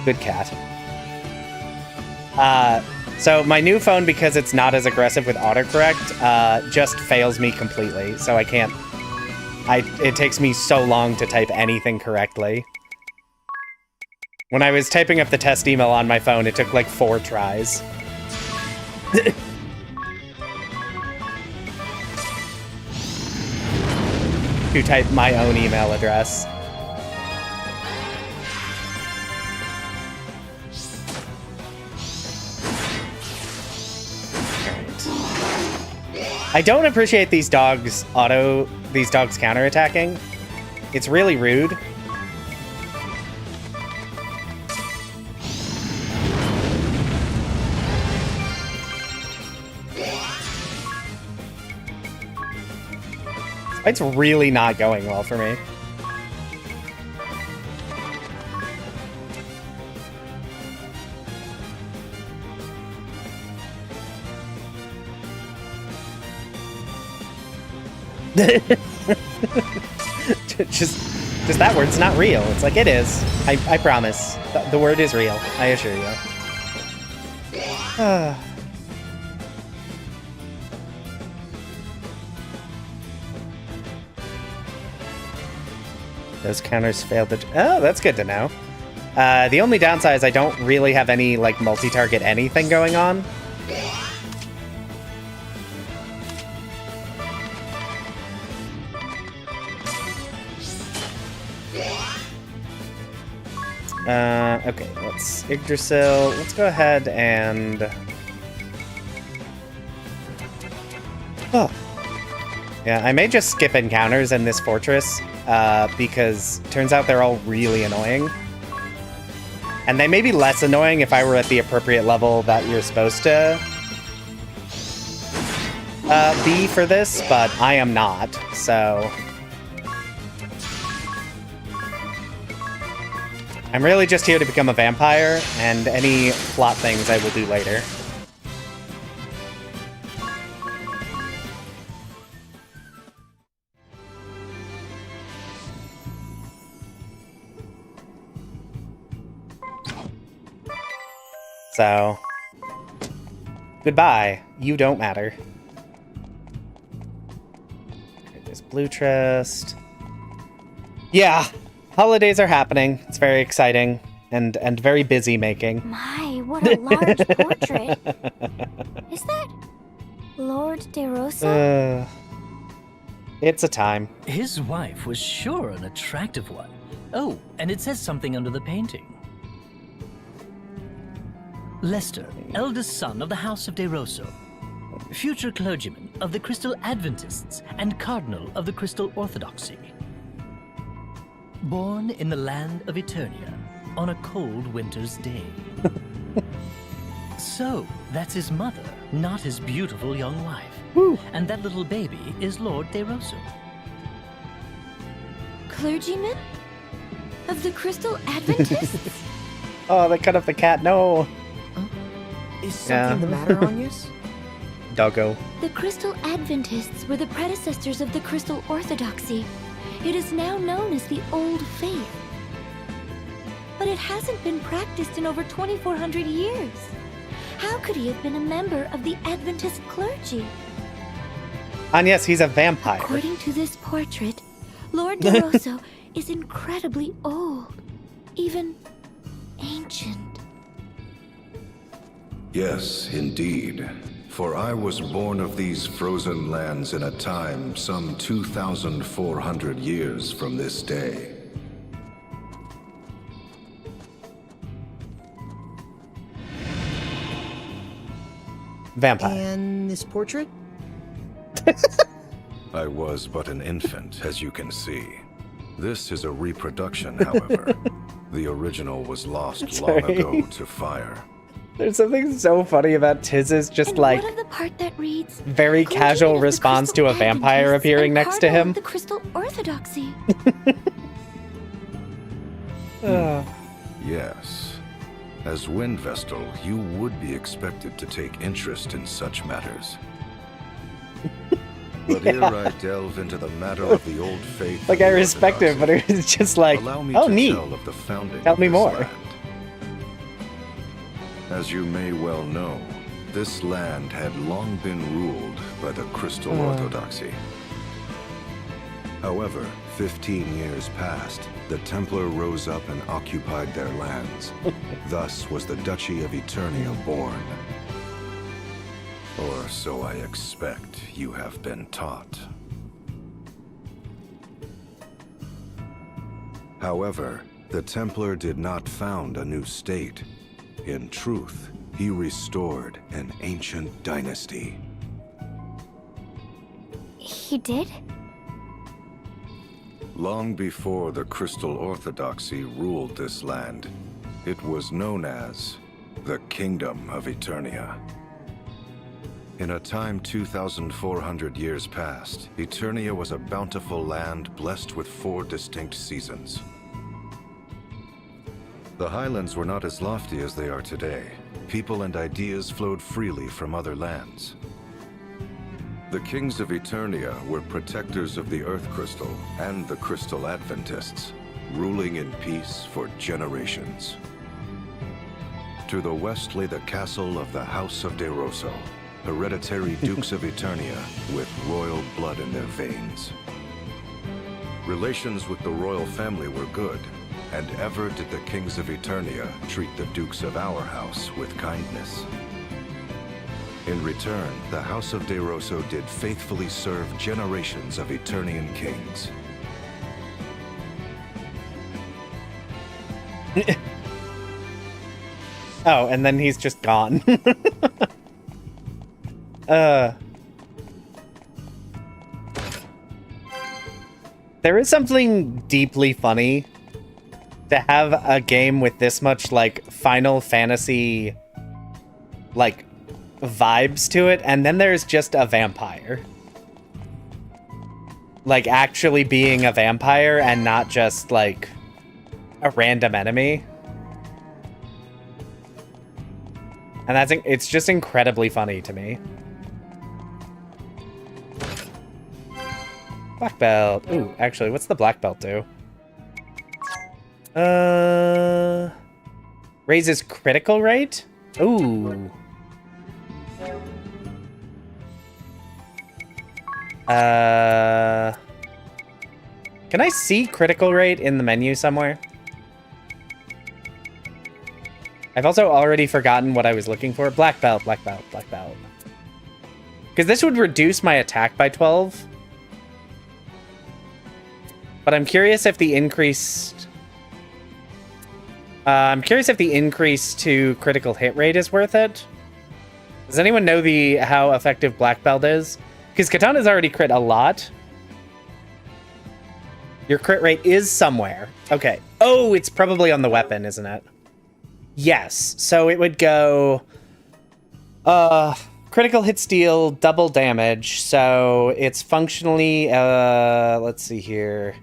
Good cat. So my new phone, because it's not as aggressive with autocorrect, just fails me completely. So I can't... It takes me so long to type anything correctly. When I was typing up the test email on my phone, it took like 4 tries. To type my own email address. I don't appreciate these dogs counterattacking. It's really rude. It's really not going well for me. just that word's not real. It's like, it is. I promise. The word is real. I assure you. Those counters failed to... Oh, that's good to know. The only downside is I don't really have any, like, multi-target anything going on. Okay, let's Yggdrasil. Let's go ahead and... Oh. Yeah, I may just skip encounters in this fortress, because turns out they're all really annoying. And they may be less annoying if I were at the appropriate level that you're supposed to be for this, but I am not, so... I'm really just here to become a vampire, and any plot things I will do later. So, goodbye. You don't matter. Okay, there's Blue Trust. Yeah, holidays are happening. It's very exciting and very busy making. My, what a large portrait. Is that Lord De Rosa? It's a time. His wife was sure an attractive one. Oh, and it says something under the painting. Lester, eldest son of the House of De Rosso, future clergyman of the Crystal Adventists and cardinal of the Crystal Orthodoxy. Born in the land of Eternia on a cold winter's day. So, that's his mother, not his beautiful young wife. Woo. And that little baby is Lord DeRosso. Clergyman? Of the Crystal Adventists? Oh, they cut off the cat. No. Is something the matter, Agnes? Doggo. The Crystal Adventists were the predecessors of the Crystal Orthodoxy. It is now known as the Old Faith. But it hasn't been practiced in over 2,400 years. How could he have been a member of the Adventist clergy? And yes, he's a vampire. According to this portrait, Lord DeRosso is incredibly old, even ancient. Yes, indeed. For I was born of these frozen lands in a time some 2,400 years from this day. Vampire. And this portrait? I was but an infant, as you can see. This is a reproduction, however. The original was lost long ago to fire. There's something so funny about Tiz's just And like what of the part that reads, very "Clergyman casual of the response to Crystal a vampire Adventists appearing and next to Cardinal him. of the Crystal Orthodoxy." Yes. As Wind Vestal, you would be expected to take interest in such matters. But here I delve into the matter of the old faith. Like, of I the respect it, but Orthodoxy. it's just like, Allow me oh, to neat. tell of the founding Tell of me this more. land. As you may well know, this land had long been ruled by the Crystal Orthodoxy. However, 15 years passed, the Templar rose up and occupied their lands. Thus was the Duchy of Eternia born. Or so I expect you have been taught. However, the Templar did not found a new state. In truth, he restored an ancient dynasty. He did? Long before the Crystal Orthodoxy ruled this land, it was known as the Kingdom of Eternia. In a time 2,400 years past, Eternia was a bountiful land blessed with 4 distinct seasons. The highlands were not as lofty as they are today. People and ideas flowed freely from other lands. The kings of Eternia were protectors of the Earth Crystal and the Crystal Adventists, ruling in peace for generations. To the west lay the castle of the House of DeRosso, hereditary dukes of Eternia with royal blood in their veins. Relations with the royal family were good, and ever did the kings of Eternia treat the dukes of our house with kindness. In return, the House of DeRosso did faithfully serve generations of Eternian kings. Oh, and then he's just gone. There is something deeply funny to have a game with this much, like, Final Fantasy, like, vibes to it, and then there's just a vampire. Like, actually being a vampire and not just, like, a random enemy. And it's just incredibly funny to me. Black belt. Ooh, actually, what's the black belt do? Raises critical rate? Ooh. Can I see critical rate in the menu somewhere? I've also already forgotten what I was looking for. Black belt, black belt, black belt. Because this would reduce my attack by 12. But I'm curious if the increase... I'm curious if the increase to critical hit rate is worth it. Does anyone know how effective black belt is? Because Katana's already crit a lot. Your crit rate is somewhere. Okay. Oh, it's probably on the weapon, isn't it? Yes. So it would go Critical hits deal double damage, so it's functionally, let's see here.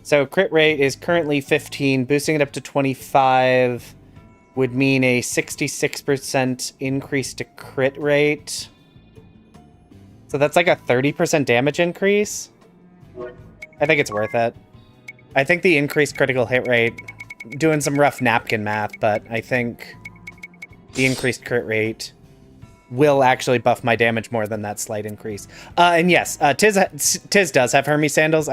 So crit rate is currently 15, boosting it up to 25 would mean a 66% increase to crit rate. So that's like a 30% damage increase. I think it's worth it. I think the increased critical hit rate, doing some rough napkin math, but I think the increased crit rate will actually buff my damage more than that slight increase. And yes, Tiz does have Hermes sandals.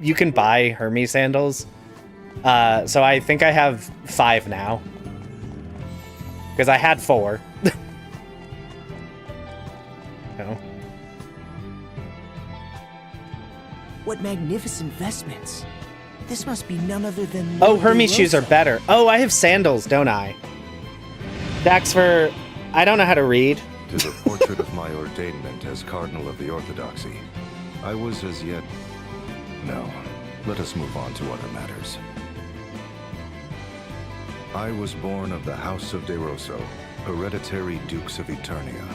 You can buy Hermes sandals. So I think I have 5 now. Because I had 4. No. What magnificent vestments. This must be none other than... Oh, Hermes shoes are better. Oh, I have sandals, don't I? Daxfer, I don't know how to read. To the portrait of my ordainment as Cardinal of the Orthodoxy, I was as yet... No, let us move on to other matters. I was born of the House of De Rosso, hereditary Dukes of Eternia.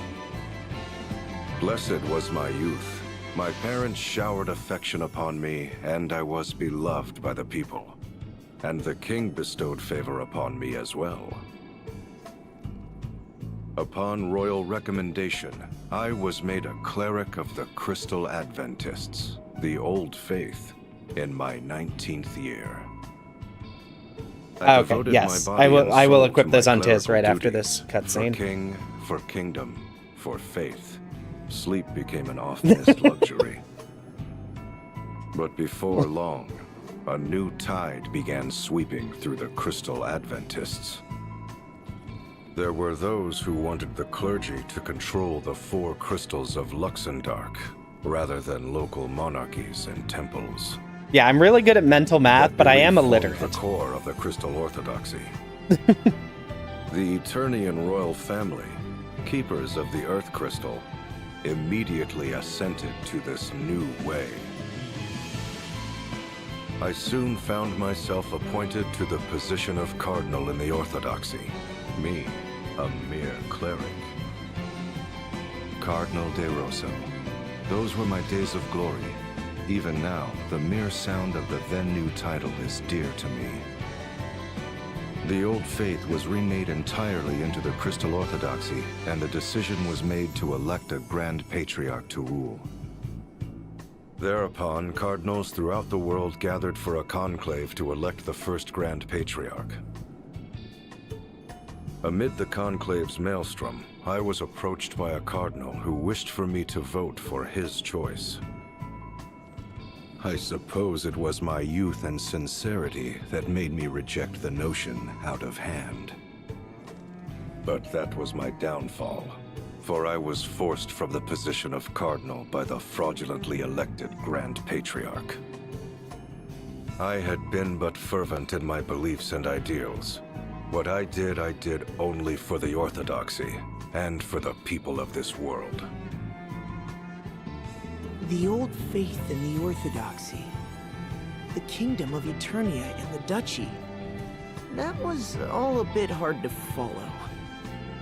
Blessed was my youth. My parents showered affection upon me, and I was beloved by the people. And the king bestowed favor upon me as well. Upon royal recommendation, I was made a cleric of the Crystal Adventists, the Old Faith, in my 19th year. Okay, yes. I will equip this on Tiz right after this cutscene. For king, for kingdom, for faith. Sleep became an oft-missed luxury. But before long, a new tide began sweeping through the Crystal Adventists. There were those who wanted the clergy to control the 4 crystals of Luxendark, rather than local monarchies and temples. Yeah, I'm really good at mental math, but I am illiterate. The core of the Crystal Orthodoxy. The Eternian royal family, keepers of the Earth Crystal, immediately assented to this new way. I soon found myself appointed to the position of Cardinal in the Orthodoxy. Me, a mere cleric. Cardinal De Rosso. Those were my days of glory. Even now, the mere sound of the then-new title is dear to me. The Old Faith was remade entirely into the Crystal Orthodoxy, and the decision was made to elect a Grand Patriarch to rule. Thereupon, cardinals throughout the world gathered for a conclave to elect the first Grand Patriarch. Amid the conclave's maelstrom, I was approached by a cardinal who wished for me to vote for his choice. I suppose it was my youth and sincerity that made me reject the notion out of hand. But that was my downfall, for I was forced from the position of cardinal by the fraudulently elected Grand Patriarch. I had been but fervent in my beliefs and ideals. What I did only for the Orthodoxy, and for the people of this world. The Old Faith and the Orthodoxy. The Kingdom of Eternia and the Duchy. That was all a bit hard to follow.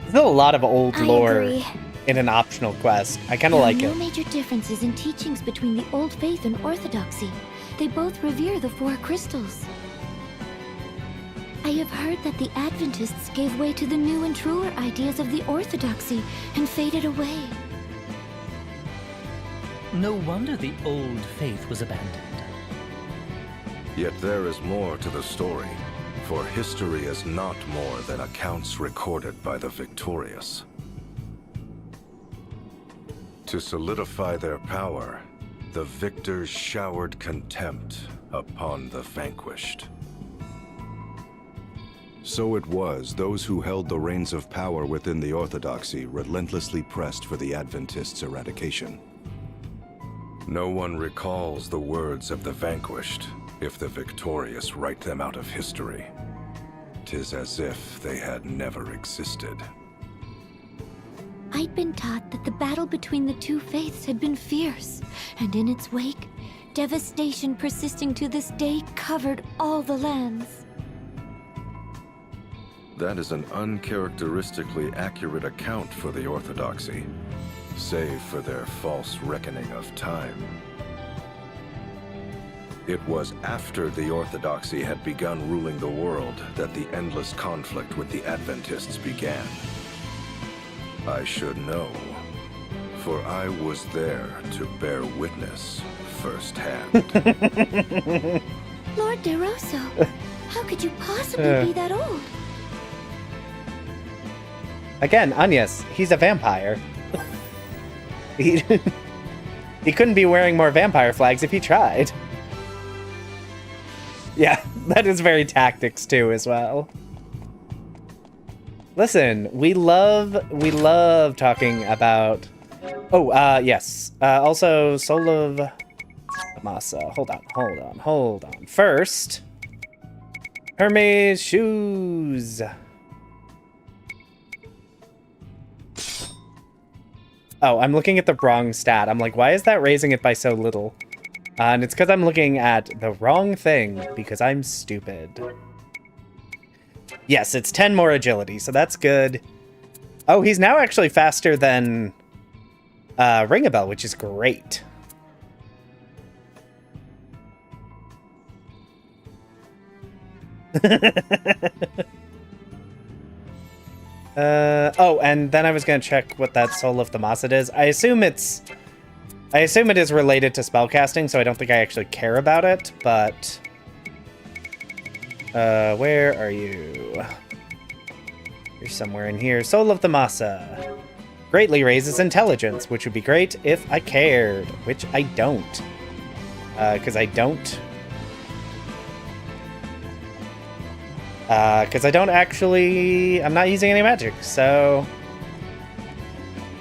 There's a lot of old lore agree. in an optional quest. I kind of like There it. are no major differences in teachings between the Old Faith and Orthodoxy. They both revere the 4 crystals. I have heard that the Adventists gave way to the new and truer ideas of the Orthodoxy and faded away. No wonder the Old Faith was abandoned. Yet there is more to the story, for history is not more than accounts recorded by the victorious. To solidify their power, the victors showered contempt upon the vanquished. So it was those who held the reins of power within the Orthodoxy relentlessly pressed for the Adventists' eradication. No one recalls the words of the vanquished if the victorious write them out of history. 'Tis as if they had never existed. I'd been taught that the battle between the 2 faiths had been fierce, and in its wake, devastation persisting to this day covered all the lands. That is an uncharacteristically accurate account for the Orthodoxy, save for their false reckoning of time. It was after the Orthodoxy had begun ruling the world that the endless conflict with the Adventists began. I should know, for I was there to bear witness firsthand. Lord DeRosso, how could you possibly be that old? Again, Agnes, he's a vampire. He couldn't be wearing more vampire flags if he tried. Yeah, that is very tactics too as well. Listen, we love talking about... Oh, yes. Also, Soul of Masa. Hold on. First, Hermes shoes. Oh, I'm looking at the wrong stat. I'm like, why is that raising it by so little? And it's because I'm looking at the wrong thing, because I'm stupid. Yes, it's 10 more agility, so that's good. Oh, he's now actually faster than Ring-a-Bell, which is great. Oh, and then I was gonna check what that Soul of Damasid is. I assume it is related to spellcasting, so I don't think I actually care about it, but... where are you? You're somewhere in here. Soul of the Masa. Greatly raises intelligence, which would be great if I cared, which I don't. Because I don't actually... I'm not using any magic, so...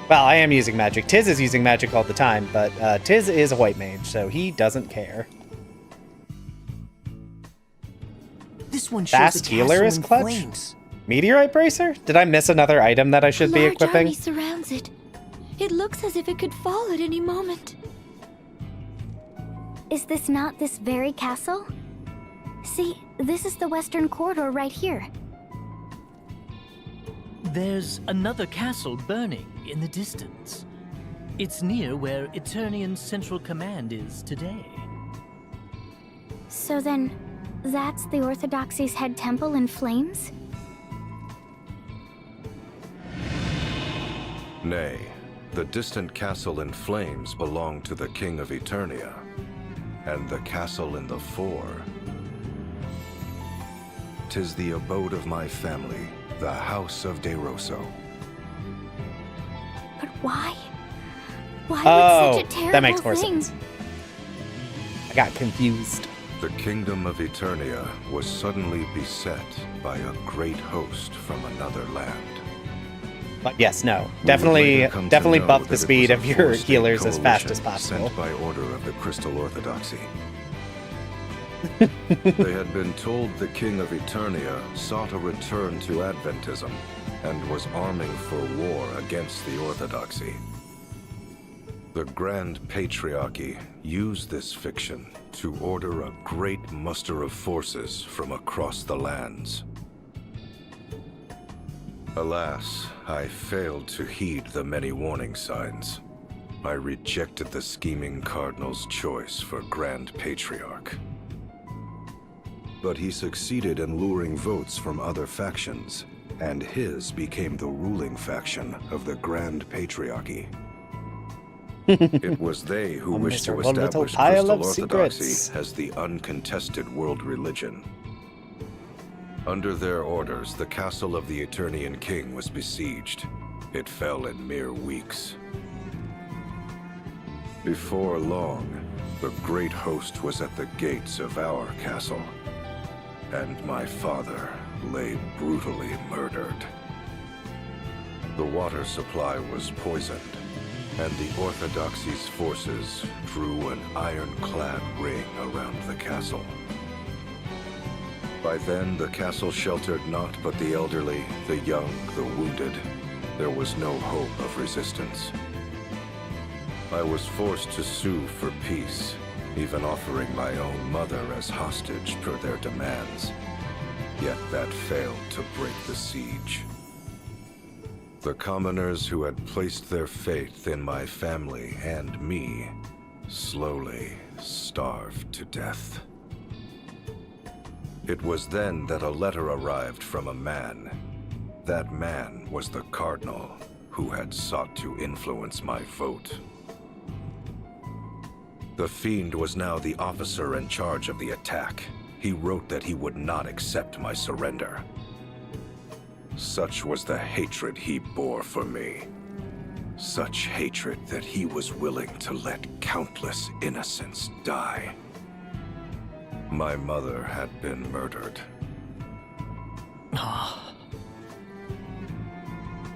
Well, I am using magic. Tiz is using magic all the time, but Tiz is a white mage, so he doesn't care. This one shows Fast the healer castle is in clutch? flames. Meteorite bracer? Did I miss another item that I should be large equipping? army surrounds it. It looks as if it could fall at any moment. Is this not this very castle? See, this is the western corridor right here. There's another castle burning in the distance. It's near where Eternian's central command is today. So then, that's the Orthodoxy's head temple in flames? Nay, the distant castle in flames belonged to the King of Eternia, and the castle in the fore. 'Tis the abode of my family, the House of DeRosso. But why? Why Oh, would such a terrible that makes more thing? sense. I got confused. The kingdom of Eternia was suddenly beset by a great host from another land. But yes, no. We would Definitely later come to definitely know buff that the it speed was of a your four-state healers as fast as coalition possible. Sent by order of the Crystal Orthodoxy. They had been told the King of Eternia sought a return to Adventism and was arming for war against the Orthodoxy. The Grand Patriarchy used this fiction to order a great muster of forces from across the lands. Alas, I failed to heed the many warning signs. I rejected the scheming Cardinal's choice for Grand Patriarch. But he succeeded in luring votes from other factions, and his became the ruling faction of the Grand Patriarchy. It was they who A wished to miserable little establish pile Crystal of Orthodoxy secrets. as the uncontested world religion. Under their orders, the castle of the Eternian King was besieged. It fell in mere weeks. Before long, the great host was at the gates of our castle, and my father lay brutally murdered. The water supply was poisoned, and the Orthodoxy's forces drew an ironclad ring around the castle. By then, the castle sheltered not but the elderly, the young, the wounded. There was no hope of resistance. I was forced to sue for peace, even offering my own mother as hostage per their demands. yet that failed to break the siege. The commoners who had placed their faith in my family and me slowly starved to death. It was then that a letter arrived from a man. That man was the cardinal who had sought to influence my vote. The fiend was now the officer in charge of the attack. He wrote that he would not accept my surrender. Such was the hatred he bore for me. Such hatred that he was willing to let countless innocents die. My mother had been murdered.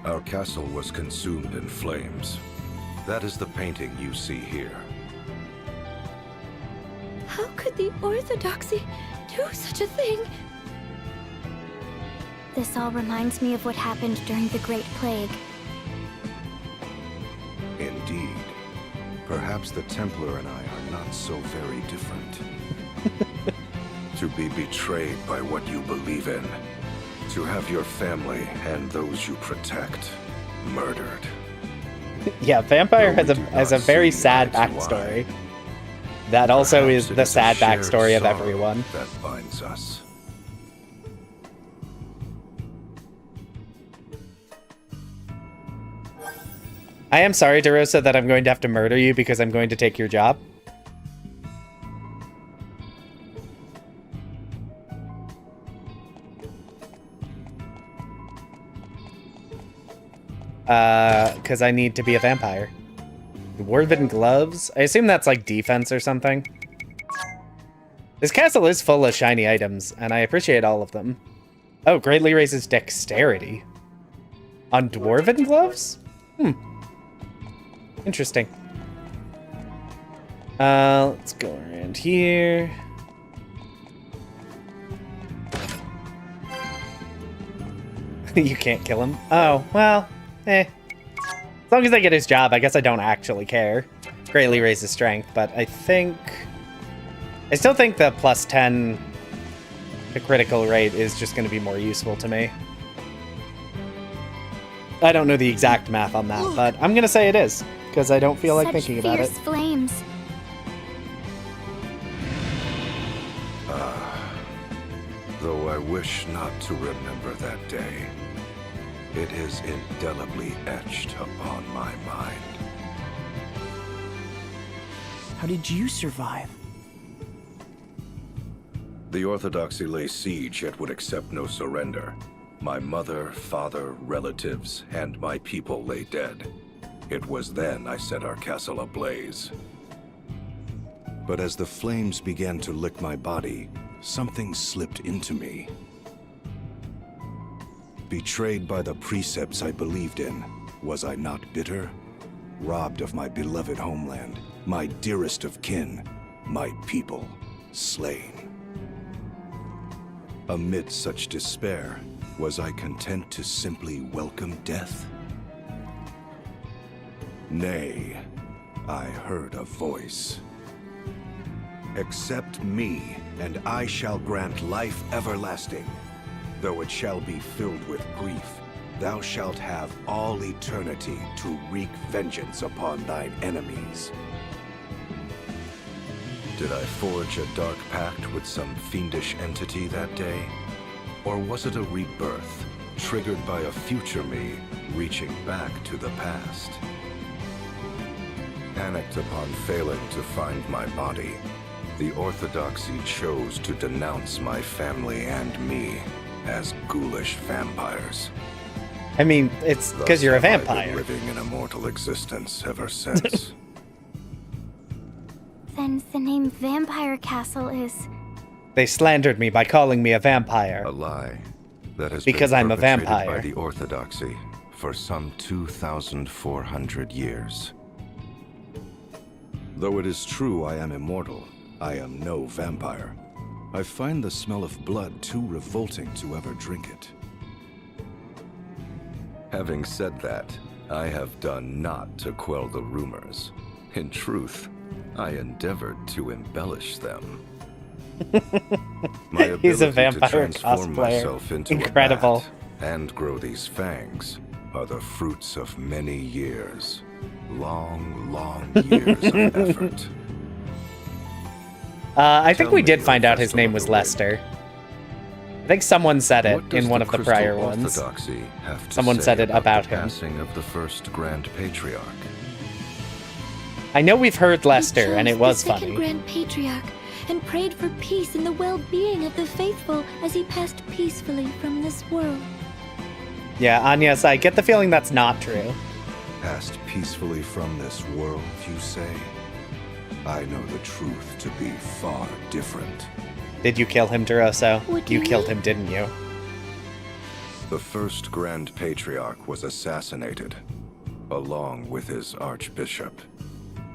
Our castle was consumed in flames. That is the painting you see here. How could the Orthodoxy do such a thing? This all reminds me of what happened during the Great Plague. Indeed. Perhaps the Templar and I are not so very different. To be betrayed by what you believe in. To have your family and those you protect murdered. Yeah, Vampire Though we has do a not very see sad eye to backstory. That also Perhaps is it the a sad shared backstory of sorrow everyone. that binds us. I am sorry, DeRosa, that I'm going to have to murder you because I'm going to take your job. Because I need to be a vampire. Dwarven gloves? I assume that's like defense or something. This castle is full of shiny items, and I appreciate all of them. Oh, greatly raises dexterity. On dwarven gloves? Interesting. Let's go around here. You can't kill him. Oh, well, As long as I get his job, I guess I don't actually care. Greatly raises strength, but I still think the plus 10 to critical rate is just going to be more useful to me. I don't know the exact math on that, but I'm going to say it is, because I don't feel like Such thinking about it. fierce flames. Though I wish not to remember that day, it is indelibly etched upon my mind. How did you survive? The Orthodoxy lay siege yet would accept no surrender. My mother, father, relatives, and my people lay dead. It was then I set our castle ablaze. But as the flames began to lick my body, something slipped into me. Betrayed by the precepts I believed in, was I not bitter? Robbed of my beloved homeland, my dearest of kin, my people, slain. Amid such despair, was I content to simply welcome death? Nay, I heard a voice. Accept me, and I shall grant life everlasting. Though it shall be filled with grief, thou shalt have all eternity to wreak vengeance upon thine enemies. Did I forge a dark pact with some fiendish entity that day? Or was it a rebirth, triggered by a future me, reaching back to the past? Panicked upon failing to find my body, the Orthodoxy chose to denounce my family and me as ghoulish vampires. I mean, it's because Thus you're a have I been vampire. living in a mortal existence ever since. Then the name Vampire Castle is... They slandered me by calling me a vampire. A lie that has Because been I'm a perpetrated vampire. by the Orthodoxy for some 2,400 years. Though it is true I am immortal, I am no vampire. I find the smell of blood too revolting to ever drink it. Having said that, I have done naught to quell the rumors. In truth, I endeavored to embellish them. My He's a ability vampire to transform cosplayer. myself into Incredible. a bat and grow these fangs are the fruits of many years. Long, long years of effort. I think Tell we me, did O find out his Vestal name of was the Wind. Lester. I think someone said it What does in one of the Crystal prior ones. Orthodoxy have to Someone say said it about the him. passing of the first Grand Patriarch? I know we've heard He Lester, and chose it was the second funny. Grand Patriarch and prayed for peace and the well-being of the faithful as he passed peacefully from this world. Yeah, Anya's, I get the feeling that's not true. Passed peacefully from this world, you say? I know the truth to be far different. Did you kill him, DeRosso? What do You you killed mean? him, didn't you? The first Grand Patriarch was assassinated, along with his Archbishop,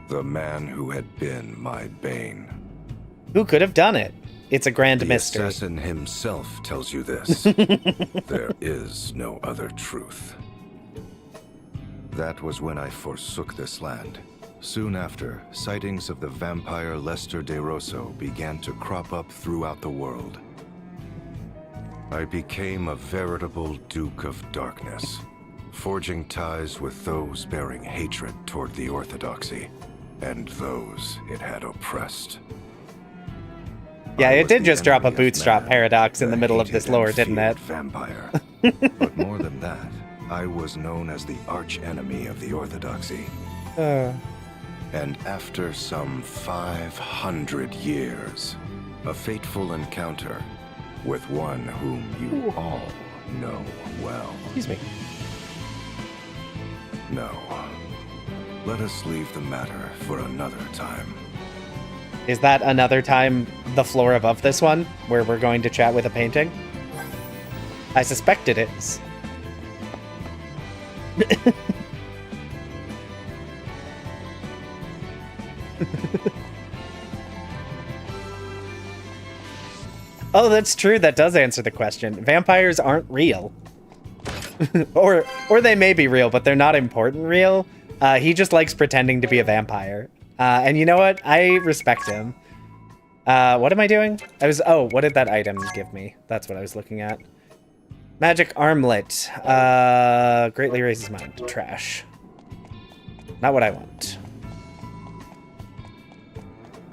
the man who had been my bane. Who could have done it? It's a grand The mystery. assassin himself tells you this. There is no other truth. That was when I forsook this land. Soon after, sightings of the vampire Lester DeRosso began to crop up throughout the world. I became a veritable Duke of Darkness, forging ties with those bearing hatred toward the Orthodoxy and those it had oppressed. Yeah, I it was did the just drop a enemy of bootstrap man, paradox in the the middle of hated this lore, and didn't it? feared vampire. But more than that, I was known as the arch-enemy of the Orthodoxy. And after some 500 years, a fateful encounter with one whom you all know well. Excuse me. No. Let us leave the matter for another time. Is that another time the floor above this one, where we're going to chat with a painting? I suspect it is. Oh, that's true. That does answer the question. Vampires aren't real. or they may be real, but they're not important real. He just likes pretending to be a vampire. And you know what? I respect him. What am I doing? What did that item give me? That's what I was looking at. Magic armlet. Greatly raises mind. Trash. Not what I want.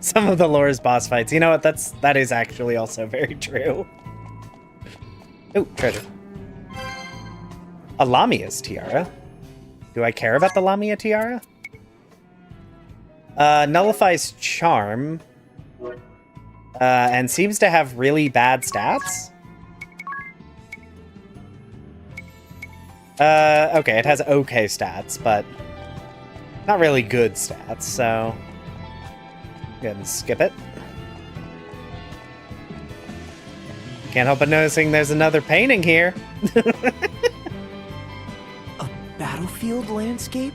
Some of the lore's boss fights. You know what? That is actually also very true. Oh, treasure. A Lamia's tiara. Do I care about the Lamia tiara? Nullifies charm. And seems to have really bad stats. Okay, it has okay stats, but not really good stats, so go ahead and skip it. Can't help but noticing there's another painting here. A battlefield landscape?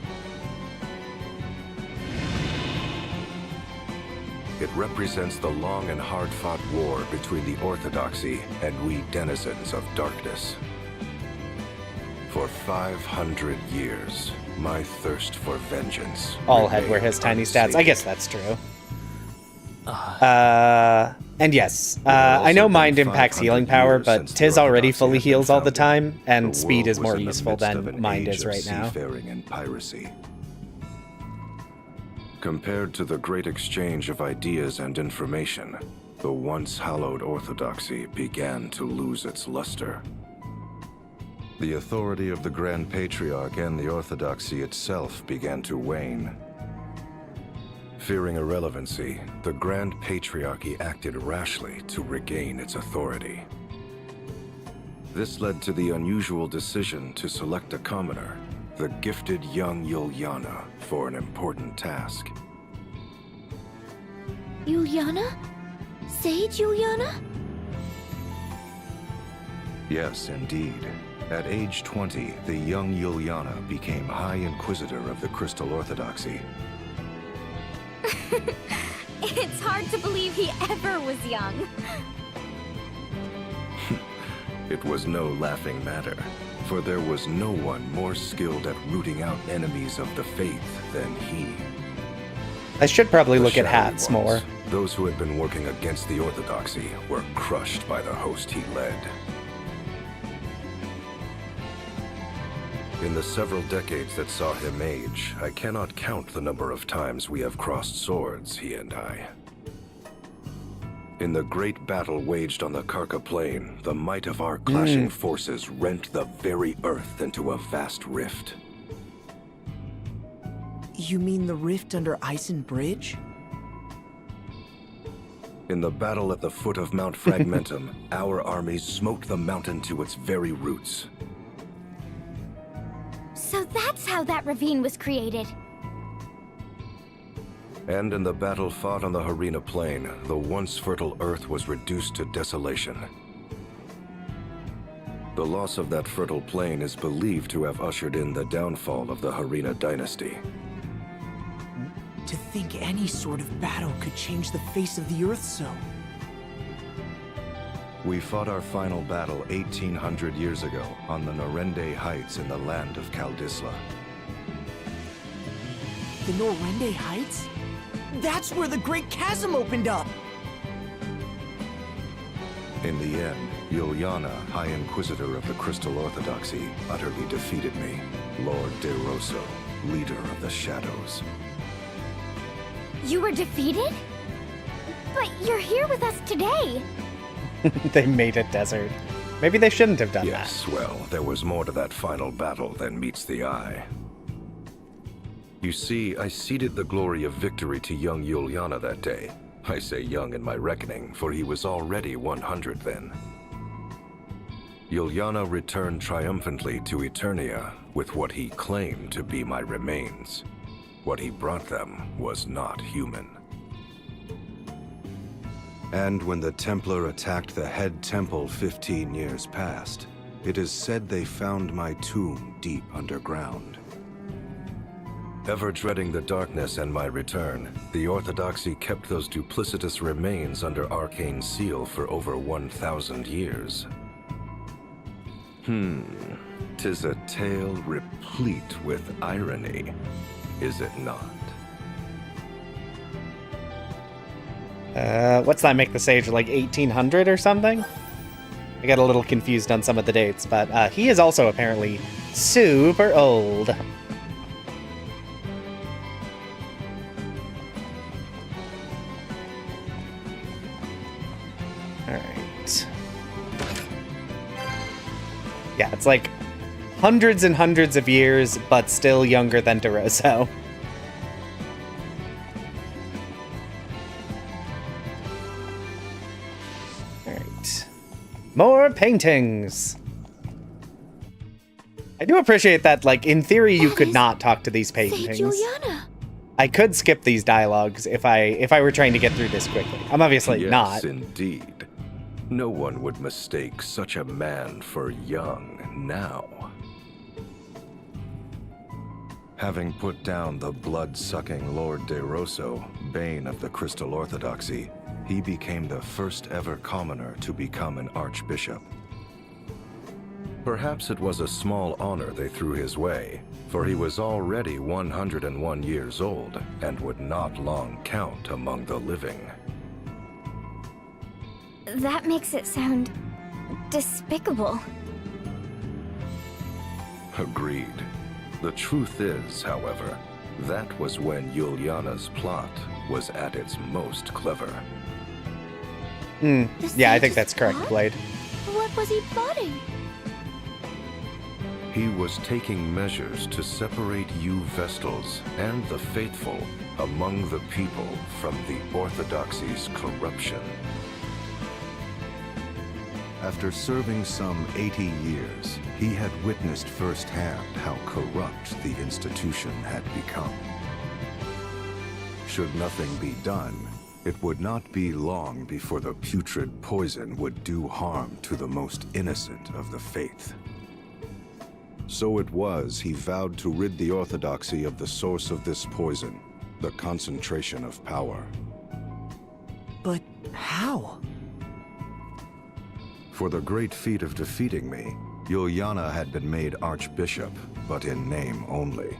It represents the long and hard-fought war between the Orthodoxy and we denizens of darkness. For 500 years, my thirst for vengeance. All head where his tiny stats. I guess that's true. And yes, I know mind impacts healing power, but Tiz already fully heals all the time, and speed is more useful than mind is right now. Seafaring and piracy. Compared to the great exchange of ideas and information, the once hallowed Orthodoxy began to lose its luster. The authority of the Grand Patriarch and the Orthodoxy itself began to wane. Fearing irrelevancy, the Grand Patriarchy acted rashly to regain its authority. This led to the unusual decision to select a commoner, the gifted young Yuliana, for an important task. Yuliana? Sage Yuliana? Yes, indeed. At age 20, the young Yuliana became High Inquisitor of the Crystal Orthodoxy. It's hard to believe he ever was young. It was no laughing matter, for there was no one more skilled at rooting out enemies of the faith than he. I should probably The look at shadowy hats more. ones, those who had been working against the Orthodoxy, were crushed by the host he led. In the several decades that saw him age, I cannot count the number of times we have crossed swords, he and I. In the great battle waged on the Karka Plain, the might of our clashing forces rent the very earth into a vast rift. You mean the rift under Isen Bridge? In the battle at the foot of Mount Fragmentum, our armies smote the mountain to its very roots. So that's how that ravine was created. And in the battle fought on the Harina Plain, the once fertile earth was reduced to desolation. The loss of that fertile plain is believed to have ushered in the downfall of the Harina dynasty. To think any sort of battle could change the face of the earth so. We fought our final battle 1800 years ago on the Norende Heights in the land of Kaldisla. The Norende Heights? That's where the Great Chasm opened up! In the end, Yuliana, High Inquisitor of the Crystal Orthodoxy, utterly defeated me, Lord De Rosso, leader of the Shadows. You were defeated? But you're here with us today. They made a desert. Maybe they shouldn't have done Yes, well, there was more to that final battle than meets the eye. You see, I ceded the glory of victory to young Yuliana that day. I say young in my reckoning, for he was already 100 then. Yuliana returned triumphantly to Eternia with what he claimed to be my remains. What he brought them was not human. And when the Templar attacked the head temple 15 years past, it is said they found my tomb deep underground. Ever dreading the darkness and my return, the Orthodoxy kept those duplicitous remains under arcane seal for over 1,000 years. 'Tis a tale replete with irony, is it not? What's that make the sage, like 1800 or something? I got a little confused on some of the dates, but he is also apparently super old. Alright. Yeah, it's like hundreds and hundreds of years, but still younger than DeRosso. More paintings! I do appreciate that, like, in theory you could not talk to these paintings. Juliana. I could skip these dialogues if I were trying to get through this quickly. I'm obviously Yes, not. indeed. No one would mistake such a man for young now. Having put down the blood-sucking Lord De Rosso, bane of the Crystal Orthodoxy, he became the first ever commoner to become an archbishop. Perhaps it was a small honor they threw his way, for he was already 101 years old and would not long count among the living. That makes it sound despicable. Agreed. The truth is, however, that was when Yuliana's plot was at its most clever. Yeah, I think that's correct, plot? Blade. What was he plotting? He was taking measures to separate you Vestals and the faithful among the people from the Orthodoxy's corruption. After serving some 80 years, he had witnessed firsthand how corrupt the institution had become. Should nothing be done, it would not be long before the putrid poison would do harm to the most innocent of the faith. So it was he vowed to rid the Orthodoxy of the source of this poison, the concentration of power. But how? For the great feat of defeating me, Yuliana had been made archbishop, but in name only.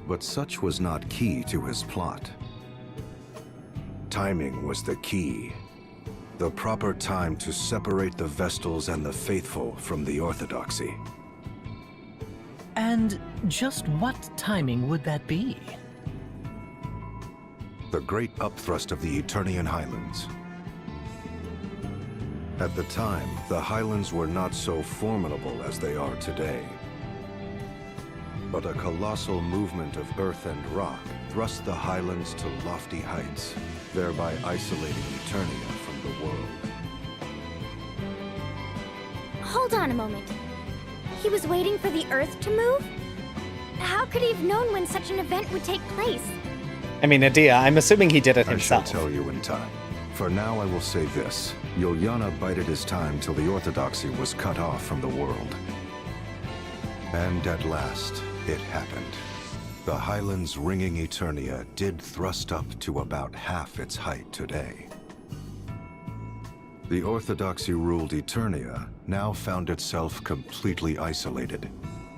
But such was not key to his plot. Timing was the key. The proper time to separate the Vestals and the faithful from the Orthodoxy. And just what timing would that be? The great upthrust of the Eternian Highlands. At the time, the Highlands were not so formidable as they are today. But a colossal movement of earth and rock thrust the Highlands to lofty heights, thereby isolating Eternia from the world. Hold on a moment. He was waiting for the Earth to move? How could he have known when such an event would take place? I mean, Adia, I'm assuming he did it I himself. shall tell you in time. For now I will say this. Yuliana bided his time till the Orthodoxy was cut off from the world. And at last, it happened. The Highlands ringing Eternia did thrust up to about half its height today. The Orthodoxy-ruled Eternia now found itself completely isolated,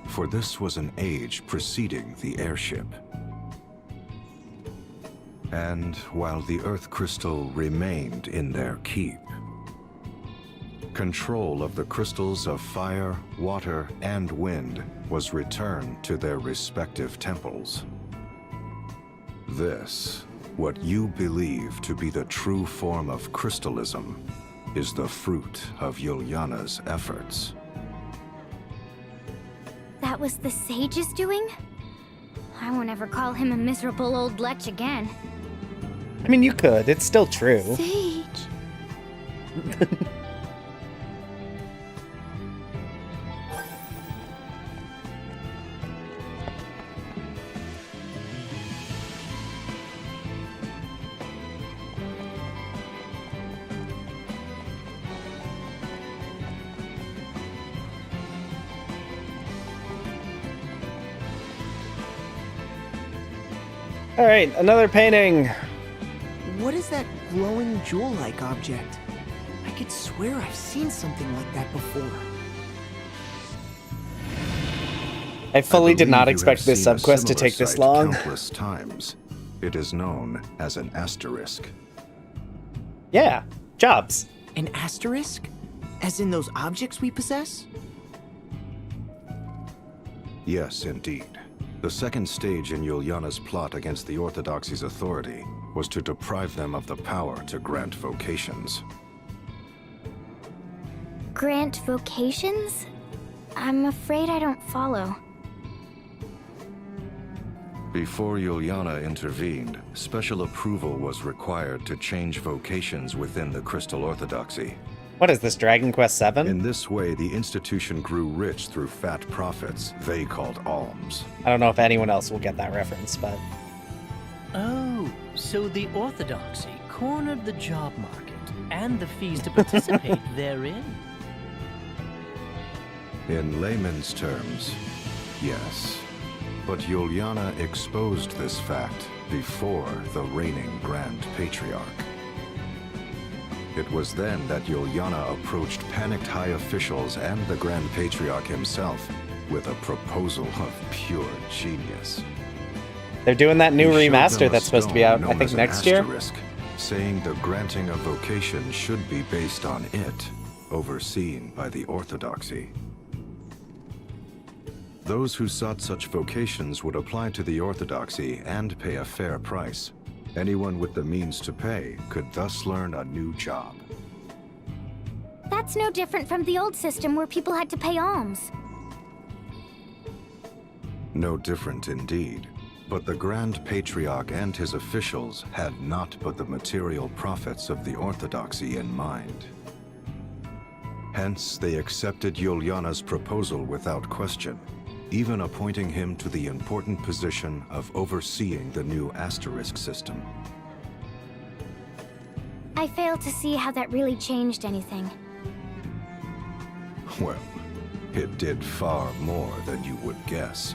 for this was an age preceding the airship. And while the Earth Crystal remained in their keep, control of the crystals of fire, water, and wind was returned to their respective temples. This, what you believe to be the true form of crystalism, is the fruit of Yuliana's efforts. That was the sage's doing? I won't ever call him a miserable old lech again. I mean, you could. It's still true. Sage. All right, another painting. What is that glowing jewel-like object? I could swear I've seen something like that before. I fully did believe not you expect have this seen a subquest to similar take this sight long. Countless times. It is known as an asterisk. Yeah, jobs. An asterisk? As in those objects we possess? Yes, indeed. The second stage in Yuliana's plot against the Orthodoxy's authority was to deprive them of the power to grant vocations. Grant vocations? I'm afraid I don't follow. Before Yuliana intervened, special approval was required to change vocations within the Crystal Orthodoxy. What is this, Dragon Quest VII? In this way, the institution grew rich through fat profits they called alms. I don't know if anyone else will get that reference, but... Oh, so the Orthodoxy cornered the job market and the fees to participate therein. In layman's terms, yes. But Yuliana exposed this fact before the reigning Grand Patriarch. It was then that Yuliana approached panicked high officials and the Grand Patriarch himself with a proposal of pure genius. They're doing that new He showed them remaster a that's supposed to be stone out, I known think, as an next year. asterisk, saying the granting of vocation should be based on it, overseen by the Orthodoxy. Those who sought such vocations would apply to the Orthodoxy and pay a fair price. Anyone with the means to pay could thus learn a new job. That's no different from the old system where people had to pay alms. No different indeed. But the Grand Patriarch and his officials had not but the material profits of the Orthodoxy in mind. Hence, they accepted Yuliana's proposal without question, even appointing him to the important position of overseeing the new asterisk system. I fail to see how that really changed anything. Well, it did far more than you would guess,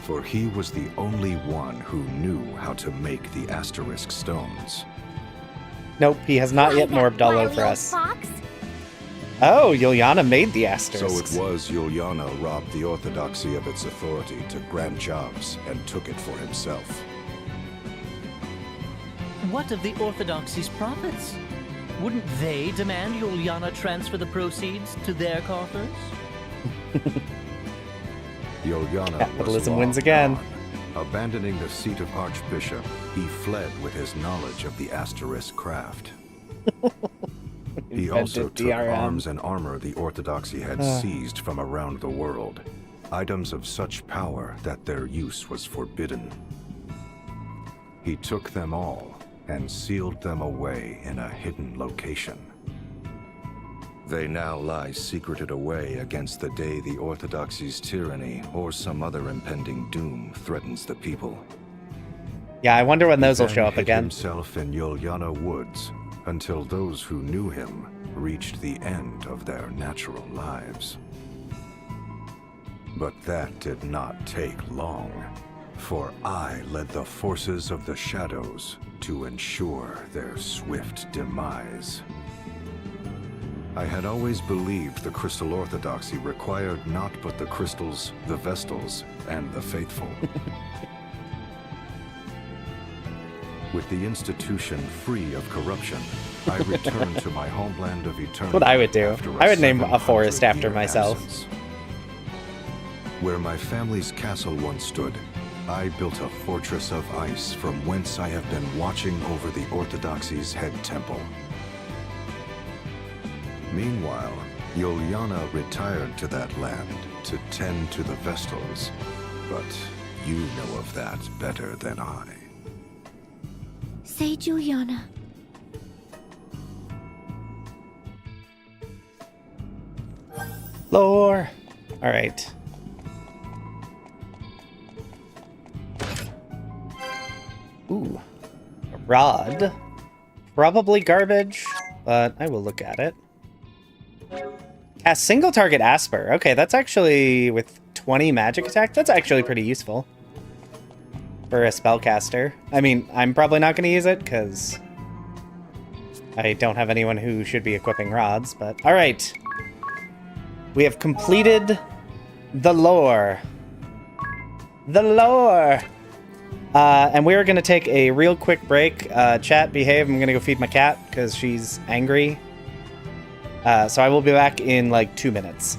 for he was the only one who knew how to make the asterisk stones. Nope, he has not Why, yet that more Abdullah wily for old us. Fox? Oh, Yuliana made the So asterisks. it was Yuliana robbed the Orthodoxy of its authority to grant jobs and took it for himself. what of the Orthodoxy's profits? Wouldn't they demand Juliana transfer the proceeds to their coffers? Juliana Capitalism was wins long again. gone. Abandoning the seat of Archbishop, he fled with his knowledge of the Asterisk craft. He also Invented took DRM. arms and armor the Orthodoxy had seized from around the world, items of such power that their use was forbidden. He took them all and sealed them away in a hidden location. They now lie secreted away against the day the Orthodoxy's tyranny or some other impending doom threatens the people. Yeah, I wonder when those He will show then up hid again. himself in Juliana Woods until those who knew him reached the end of their natural lives. But that did not take long, for I led the forces of the shadows to ensure their swift demise. I had always believed the Crystal Orthodoxy required not but the crystals, the Vestals, and the faithful. With the institution free of corruption, I returned to my homeland of Eternia. That's what I would do. after I would name a forest 700-year after myself. absence. Where my family's castle once stood, I built a fortress of ice from whence I have been watching over the Orthodoxy's head temple. Meanwhile, Juliana retired to that land to tend to the Vestals, but you know of that better than I. Say, Juliana. Lore. All right. Ooh, a rod. Probably garbage, but I will look at it. Cast single target Asper. Okay, that's actually with 20 magic attack. That's actually pretty useful for a spellcaster. I mean, I'm probably not going to use it because I don't have anyone who should be equipping rods, but all right. We have completed the lore. The lore! And we are going to take a real quick break. Chat, behave. I'm going to go feed my cat because she's angry. So I will be back in like 2 minutes.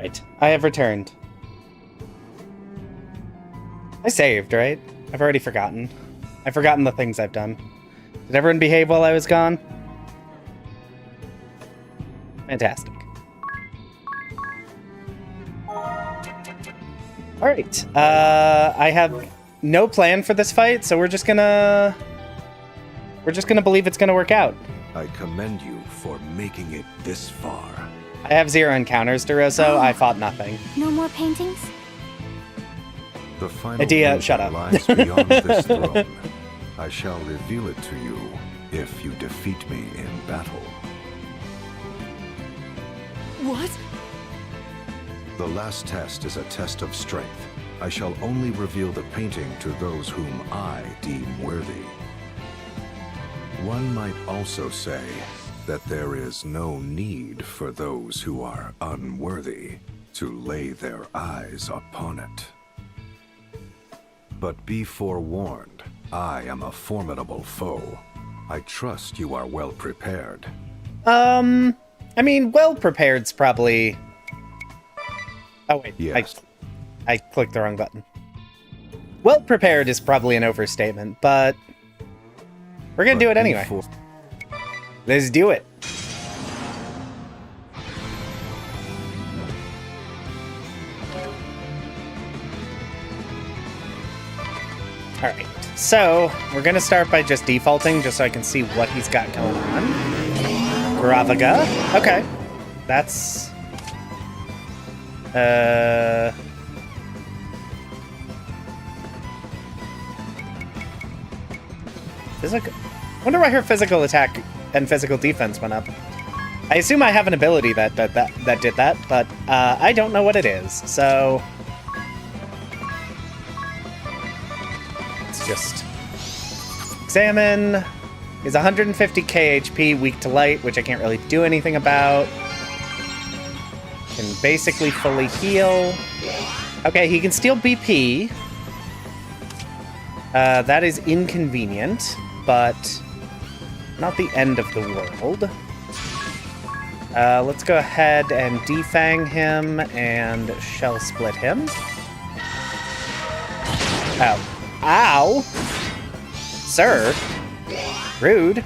Alright, I have returned. I saved, right? I've already forgotten. I've forgotten the things I've done. Did everyone behave while I was gone? Fantastic. Alright, I have no plan for this fight, so we're just gonna believe it's gonna work out. I commend you for making it this far. I have 0 encounters, DeRosso. I fought nothing. No more paintings? The final Adia, danger shut up. lies beyond this throne. I shall reveal it to you if you defeat me in battle. What? The last test is a test of strength. I shall only reveal the painting to those whom I deem worthy. One might also say that there is no need for those who are unworthy to lay their eyes upon it. But be forewarned, I am a formidable foe. I trust you are well prepared. I mean, well prepared's probably... Oh wait, Yes. I clicked the wrong button. Well prepared is probably an overstatement, but we're gonna do it anyway. Let's do it. Alright, so we're gonna start by just defaulting just so I can see what he's got going on. Gravaga. Okay. That's... Physical... wonder why her physical attack and physical defense went up. I assume I have an ability that did that, but I don't know what it is, so... Let's just examine. Is 150 KHP, weak to light, which I can't really do anything about. Can basically fully heal. Okay, he can steal BP. That is inconvenient, but not the end of the world. Let's go ahead and defang him and shell split him. Oh. Ow! Sir. Rude.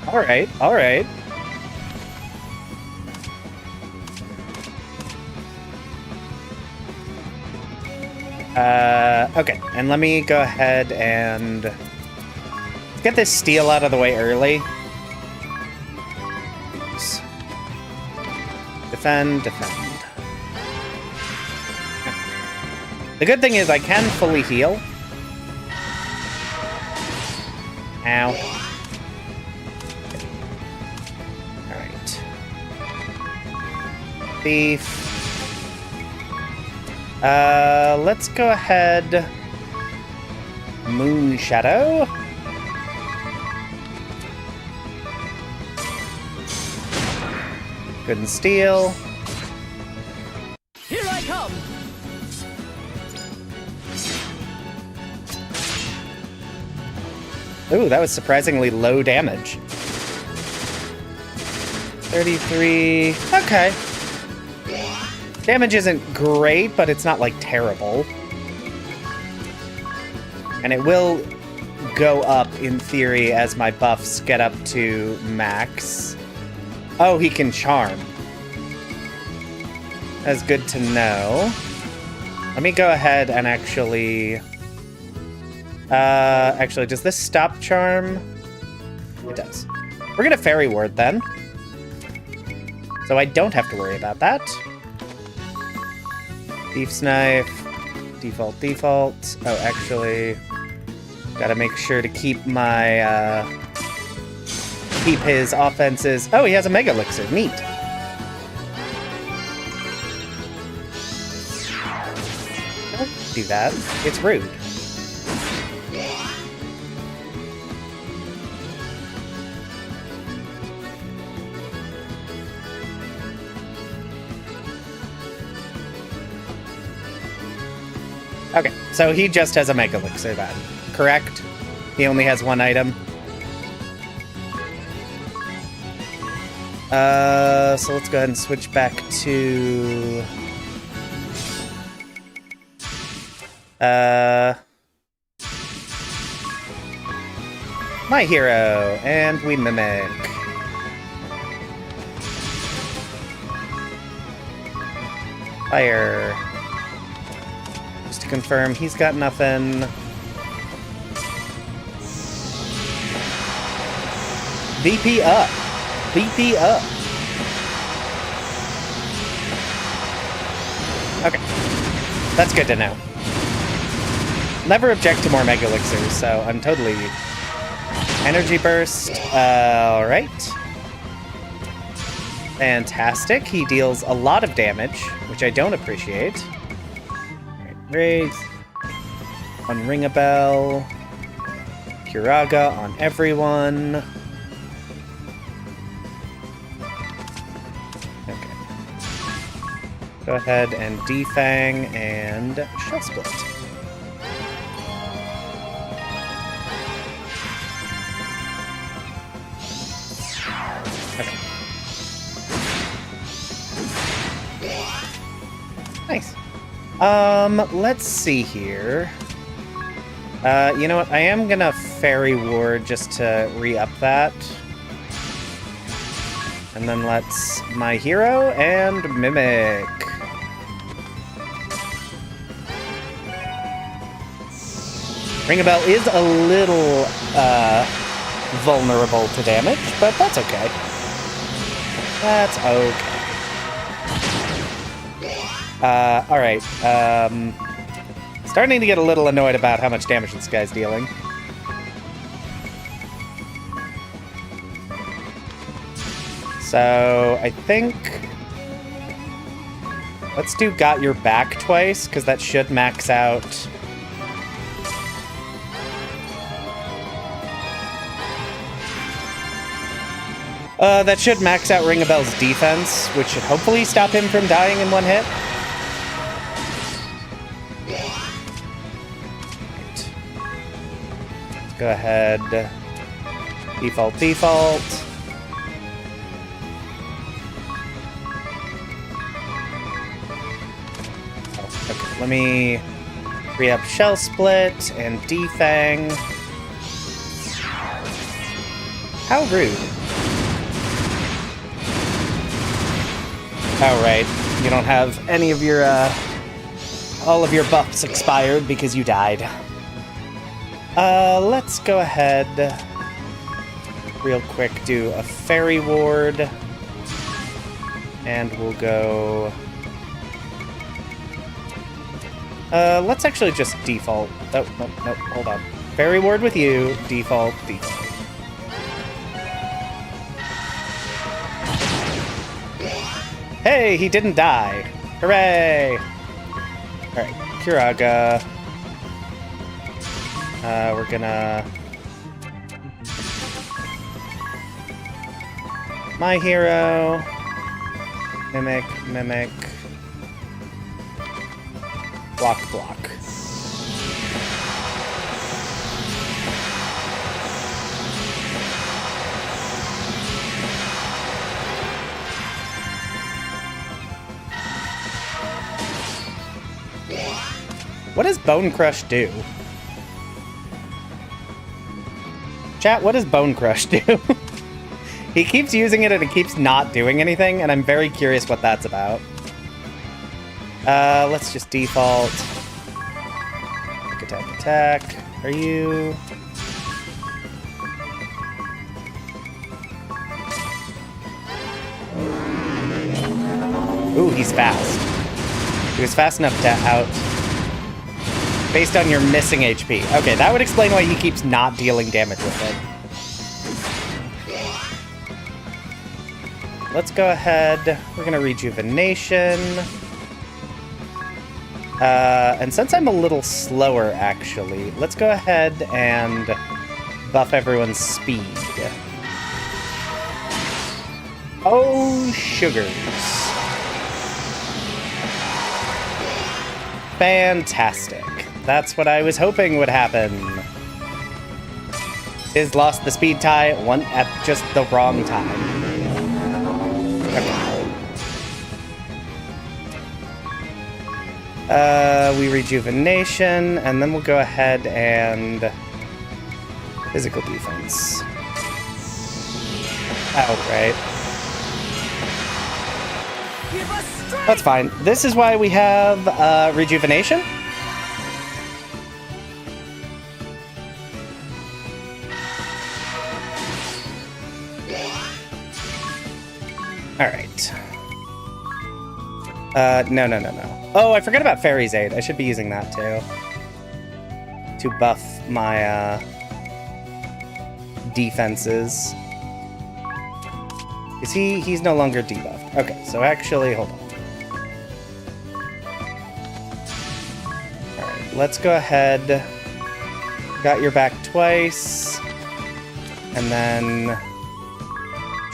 Alright, alright. Okay, and let me go ahead and get this steal out of the way early. Oops. Defend, defend. The good thing is I can fully heal. Ow. Alright. Thief. Let's go ahead. Moon Shadow. Couldn't steal. Here I come! Ooh, that was surprisingly low damage. 33. Okay. Damage isn't great, but it's not, like, terrible. And it will go up, in theory, as my buffs get up to max. Oh, he can charm. That's good to know. Let me go ahead and actually... actually, does this stop charm? It does. We're gonna Fairy Ward, then. So I don't have to worry about that. Thief's Knife. Default, default. Oh, actually... Gotta make sure to keep my, keep his offenses... Oh, he has a Mega Elixir. Neat. Don't do that. It's rude. Okay, so he just has a Mega Elixir then, correct? He only has one item. So let's go ahead and switch back to... My hero, and we mimic. Fire. Just to confirm, he's got nothing. VP up. VP up. Okay. That's good to know. Never object to more Mega Elixirs, so I'm totally... Energy Burst. Alright. Fantastic. He deals a lot of damage, which I don't appreciate. Right, Wraith. On Ring a Bell. Kiraga on everyone. Okay. Go ahead and Defang and Shell Split. Okay. Nice. Let's see here. You know what? I am gonna Fairy Ward just to re-up that. And then let's My Hero and Mimic. Ring a Bell is a little, vulnerable to damage, but that's okay. That's okay. Alright, starting to get a little annoyed about how much damage this guy's dealing. So, I think... Let's do Got Your Back twice, because that should max out... that should max out Ring a Bell's defense, which should hopefully stop him from dying in one hit. Right. Let's go ahead. Default. Oh, okay, let me re-up Shell Split and Defang. How rude. Oh, right. You don't have any of your, all of your buffs expired because you died. Let's go ahead, real quick, do a Fairy Ward. And we'll go... let's actually just default. Oh, nope, hold on. Fairy Ward with you, default. Hey, he didn't die. Hooray! Alright, Kiraga. We're gonna... My Hero. Mimic. Block. What does Bone Crush do? Chat, what does Bone Crush do? He keeps using it and it keeps not doing anything, and I'm very curious what that's about. Let's just default. Attack. Are you... Ooh, he's fast. He was fast enough to out... Based on your missing HP. Okay, that would explain why he keeps not dealing damage with it. Let's go ahead. We're gonna Rejuvenation. And since I'm a little slower, actually, let's go ahead and buff everyone's speed. Oh, sugars. Fantastic. That's what I was hoping would happen. Is lost the speed tie at just the wrong time. We rejuvenation, and then we'll go ahead and physical defense. Outright. That's fine. This is why we have rejuvenation. Alright. No. Oh, I forgot about Fairy's Aid. I should be using that too. To buff my defenses. Is he's no longer debuffed. Okay, so actually, hold on. Alright, let's go ahead. Got your back twice. And then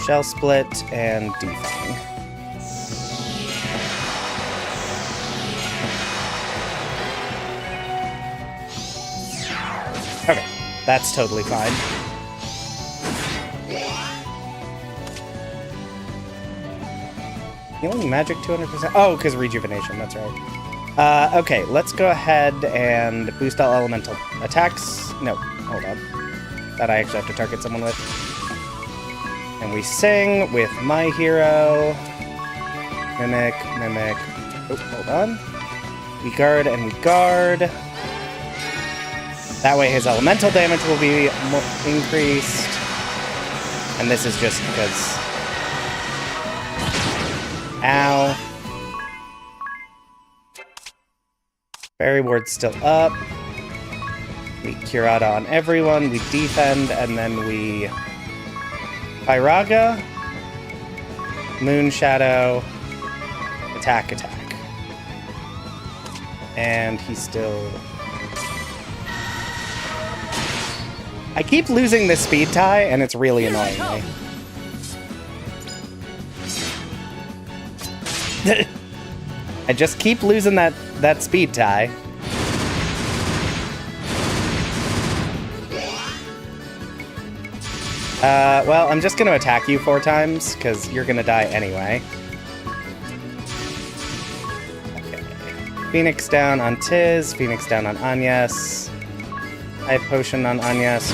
Shell Split and Defang. Okay, that's totally fine. Healing magic 200%. Oh, because rejuvenation, that's right. Okay, let's go ahead and boost all elemental attacks. No, hold on. That I actually have to target someone with. And we sing with my hero. Mimic. Oh, hold on. We guard and we guard. That way his elemental damage will be increased. And this is just because... Ow. Fairy Ward's still up. We Curata on everyone, we defend, and then we... Pyraga, Moon Shadow, attack. And he's still... I keep losing this speed tie, and it's really annoying me. I just keep losing that speed tie. Well, I'm just gonna attack you 4 times, because you're gonna die anyway. Okay. Phoenix down on Tiz, Phoenix down on Agnes. I have Potion on Agnes.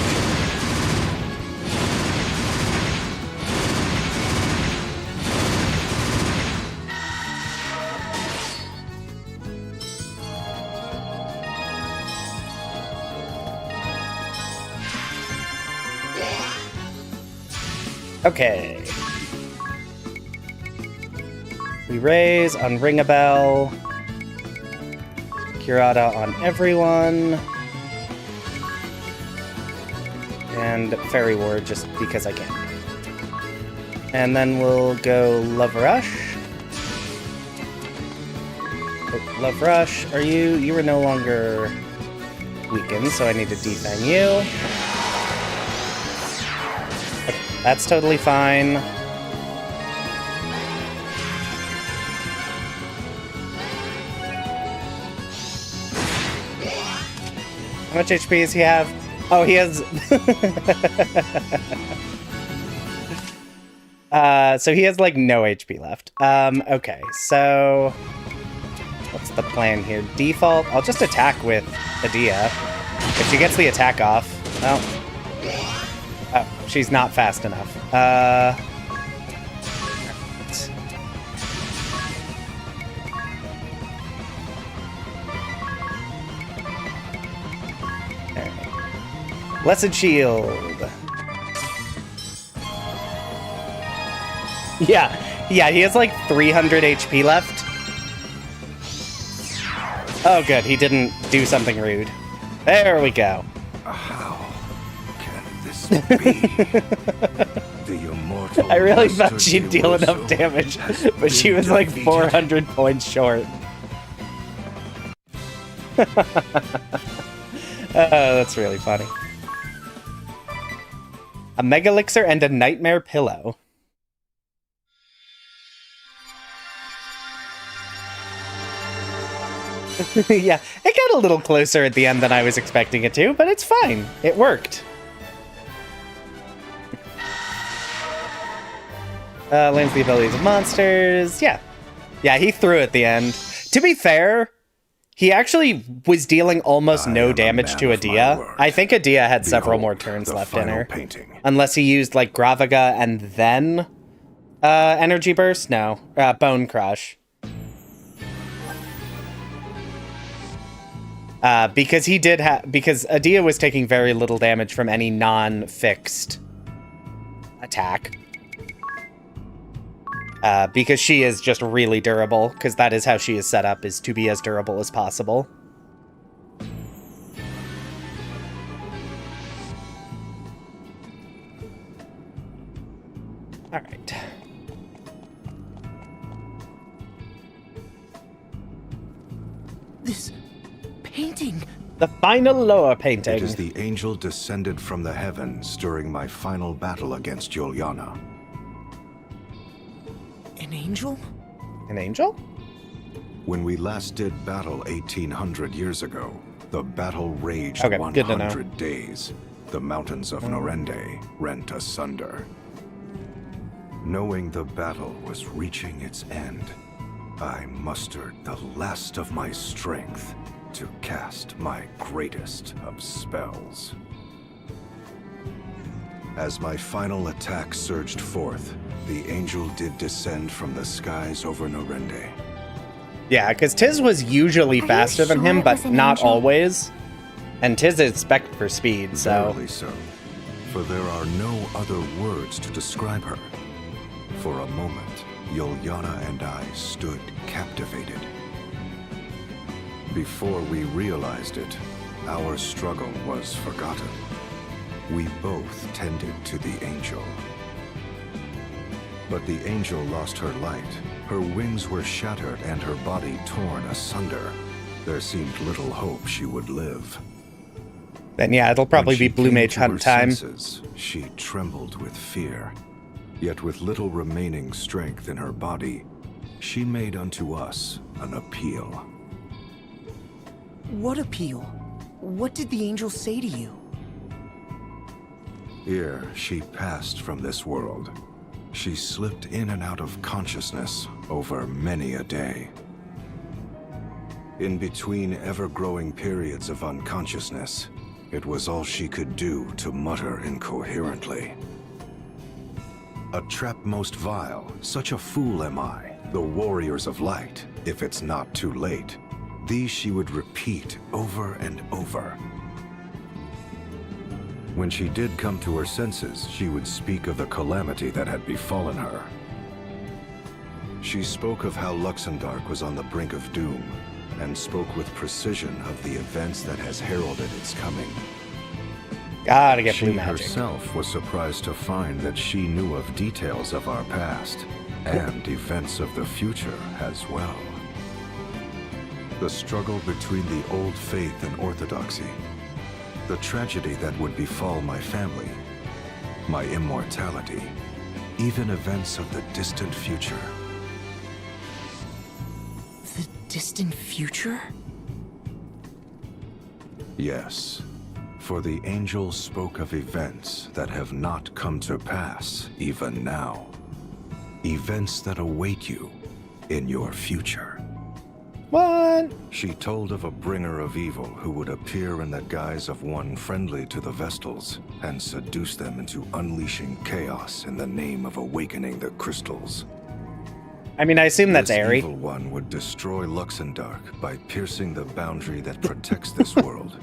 Okay. We raise on Ring a Bell. Curata on everyone. And Fairy Ward just because I can. And then we'll go Love Rush. Oh, Love Rush, are you? You were no longer weakened, so I need to defang you. That's totally fine. How much HP does he have? Oh, he has... so he has, like, no HP left. Okay, so... What's the plan here? Default? I'll just attack with Adia. If she gets the attack off... Oh. Oh, she's not fast enough. Blessed Shield. Yeah, he has like 300 HP left. Oh, good, he didn't do something rude. There we go. The immortal I really Master thought she'd deal enough damage, but she was like 400 points short. Oh, that's really funny. A Mega Elixir and a Nightmare Pillow. Yeah, it got a little closer at the end than I was expecting it to, but it's fine. It worked. Learns the abilities of monsters. Yeah. Yeah, he threw at the end. To be fair, He actually was dealing almost I no am a damage man to of my Adia. word. I think Adia had several more Behold, turns the left in final her. painting. Unless he used, like, Gravaga and then Energy Burst? No. Bone Crush. Because he did because Adia was taking very little damage from any non-fixed attack. Because she is just really durable, because that is how she is set up, is to be as durable as possible. Alright. This painting. The final lower painting. It is the angel descended from the heavens during my final battle against Juliana. An angel? An angel? When we last did battle 1800 years ago, the battle raged Okay, good to know. 100 days. The mountains of Norende rent asunder. Knowing the battle was reaching its end, I mustered the last of my strength to cast my greatest of spells. As my final attack surged forth, the angel did descend from the skies over Norende. Yeah, because Tiz was usually Are you faster than sure him, it but was an not angel? always. And Tiz is spec for speed, so... Verily so, for there are no other words to describe her. For a moment, Juliana and I stood captivated. Before we realized it, our struggle was forgotten. We both tended to the angel. But the angel lost her light. Her wings were shattered and her body torn asunder. There seemed little hope she would live. Then yeah, it'll probably When be she Blue came Mage to Hunt her time. senses, she trembled with fear. Yet with little remaining strength in her body, she made unto us an appeal. What appeal? What did the angel say to you? Ere she passed from this world, she slipped in and out of consciousness over many a day. In between ever-growing periods of unconsciousness, it was all she could do to mutter incoherently. A trap most vile, such a fool am I, the warriors of light, if it's not too late. These she would repeat over and over. When she did come to her senses, she would speak of the calamity that had befallen her. She spoke of how Luxemdark was on the brink of doom, and spoke with precision of the events that has heralded its coming. Gotta get She Blue Magic. herself was surprised to find that she knew of details of our past, and events of the future as well. The struggle between the old faith and orthodoxy, the tragedy that would befall my family, my immortality, even events of the distant future. The distant future? Yes, for the angel spoke of events that have not come to pass even now. Events that await you in your future. What? She told of a bringer of evil who would appear in the guise of one friendly to the Vestals and seduce them into unleashing chaos in the name of awakening the crystals. I mean, I assume that's This Aerie. evil one would destroy Luxemdark by piercing the boundary that protects this world.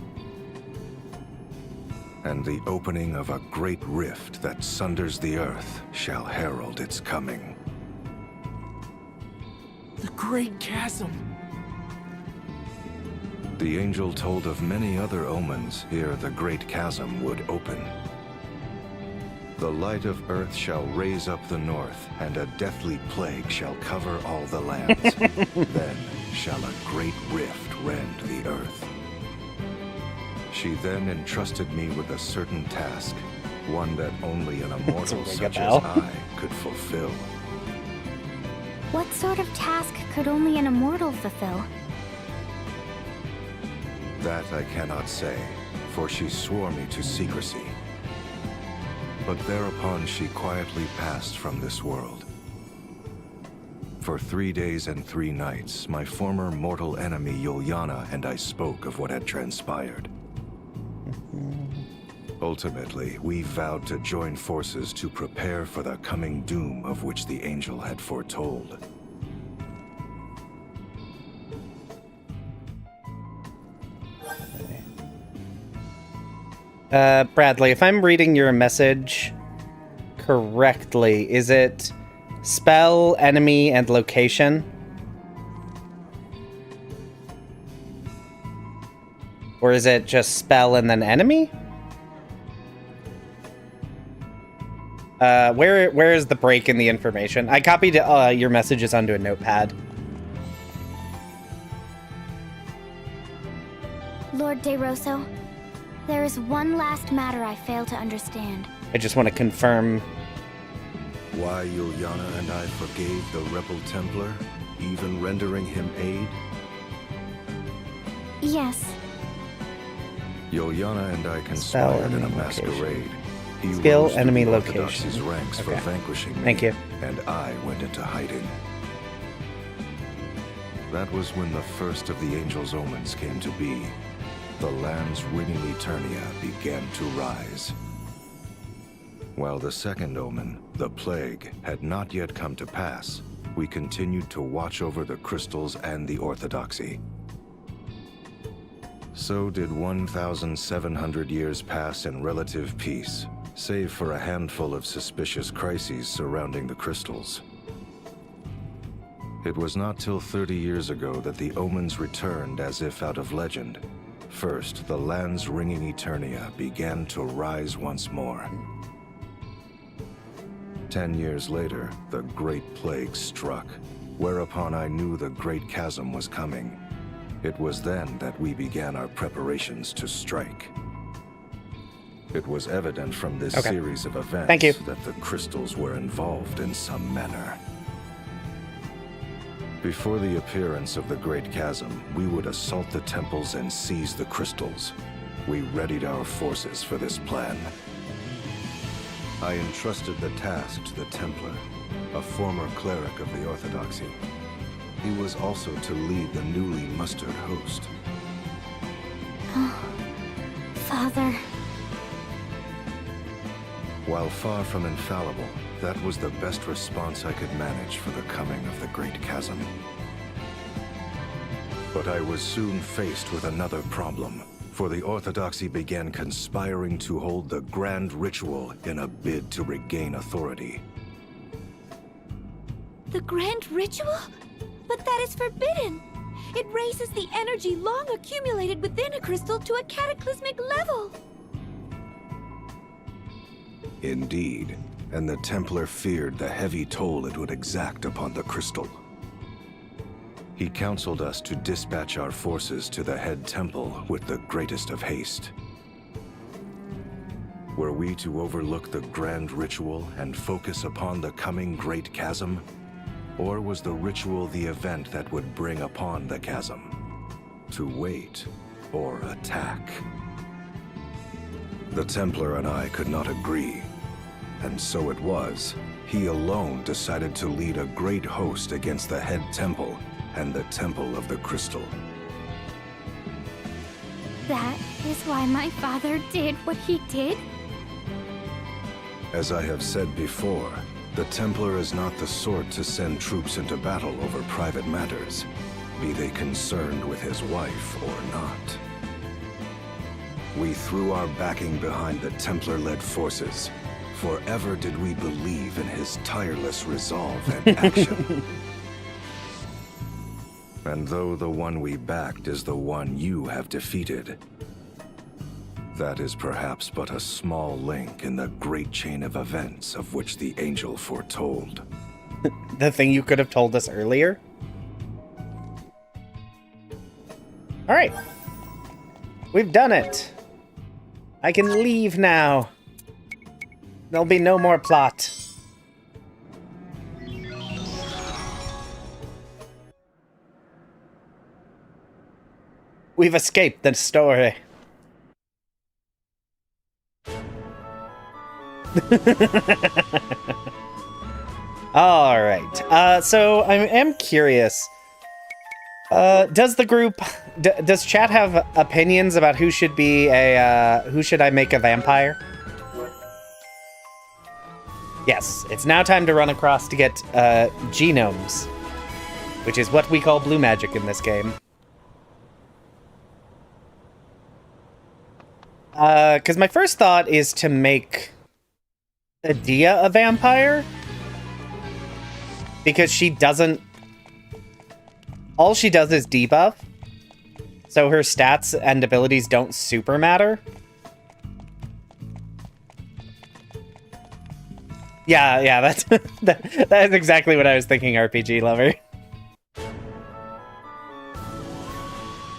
And the opening of a great rift that sunders the earth shall herald its coming. The Great Chasm. The angel told of many other omens ere the great chasm would open. The light of earth shall raise up the north, and a deathly plague shall cover all the lands. Then shall a great rift rend the earth. She then entrusted me with a certain task, one that only an immortal ring a such bell. as I could fulfill. What sort of task could only an immortal fulfill? That I cannot say, for she swore me to secrecy. But thereupon she quietly passed from this world. For 3 days and 3 nights, my former mortal enemy Yuliana and I spoke of what had transpired. Ultimately, we vowed to join forces to prepare for the coming doom of which the angel had foretold. Bradley, if I'm reading your message correctly, is it spell, enemy, and location? Or is it just spell and then enemy? Where is the break in the information? I copied your messages onto a notepad. Lord De Rosso, there is one last matter I fail to understand. I just want to confirm. Why Yuliana and I forgave the rebel Templar, even rendering him aid? Yes. Yuliana and I conspired in a enemy masquerade. He Skill, rose through enemy, the location. Orthodoxy's ranks for Okay. vanquishing me, Thank you. and I went into hiding. That was when the first of the Angel's omens came to be. The lands ringing Eternia began to rise. While the second omen, the plague, had not yet come to pass, we continued to watch over the crystals and the Orthodoxy. So did 1,700 years pass in relative peace, save for a handful of suspicious crises surrounding the crystals. It was not till 30 years ago that the omens returned as if out of legend. First, the lands ringing Eternia began to rise once more. 10 years later, the Great Plague struck, whereupon I knew the Great Chasm was coming. It was then that we began our preparations to strike. It was evident from this Okay. series of events Thank you. that the crystals were involved in some manner. Before the appearance of the Great Chasm, we would assault the temples and seize the crystals. We readied our forces for this plan. I entrusted the task to the Templar, a former cleric of the Orthodoxy. He was also to lead the newly mustered host. Father. While far from infallible, that was the best response I could manage for the coming of the Great Chasm. But I was soon faced with another problem, for the Orthodoxy began conspiring to hold the grand ritual in a bid to regain authority. The grand ritual? But that is forbidden! It raises the energy long accumulated within a crystal to a cataclysmic level! Indeed, and the Templar feared the heavy toll it would exact upon the crystal. He counseled us to dispatch our forces to the head temple with the greatest of haste. Were we to overlook the grand ritual and focus upon the coming Great Chasm? Or was the ritual the event that would bring upon the chasm? To wait or attack? The Templar and I could not agree, and so it was. He alone decided to lead a great host against the head temple and the Temple of the Crystal. That is why my father did what he did? As I have said before, the Templar is not the sort to send troops into battle over private matters, be they concerned with his wife or not. We threw our backing behind the Templar-led forces. Forever did we believe in his tireless resolve and action. And though the one we backed is the one you have defeated, that is perhaps but a small link in the great chain of events of which the angel foretold. The thing you could have told us earlier? Alright. We've done it. I can leave now. There'll be no more plot. We've escaped the story. All right. So I am curious. Does the group, does chat have opinions about who should be who should I make a vampire? Yes, it's now time to run across to get genomes, which is what we call blue magic in this game. Because my first thought is to make Adia a vampire, because she doesn't... All she does is debuff, so her stats and abilities don't super matter. Yeah, that's that is exactly what I was thinking, RPG lover.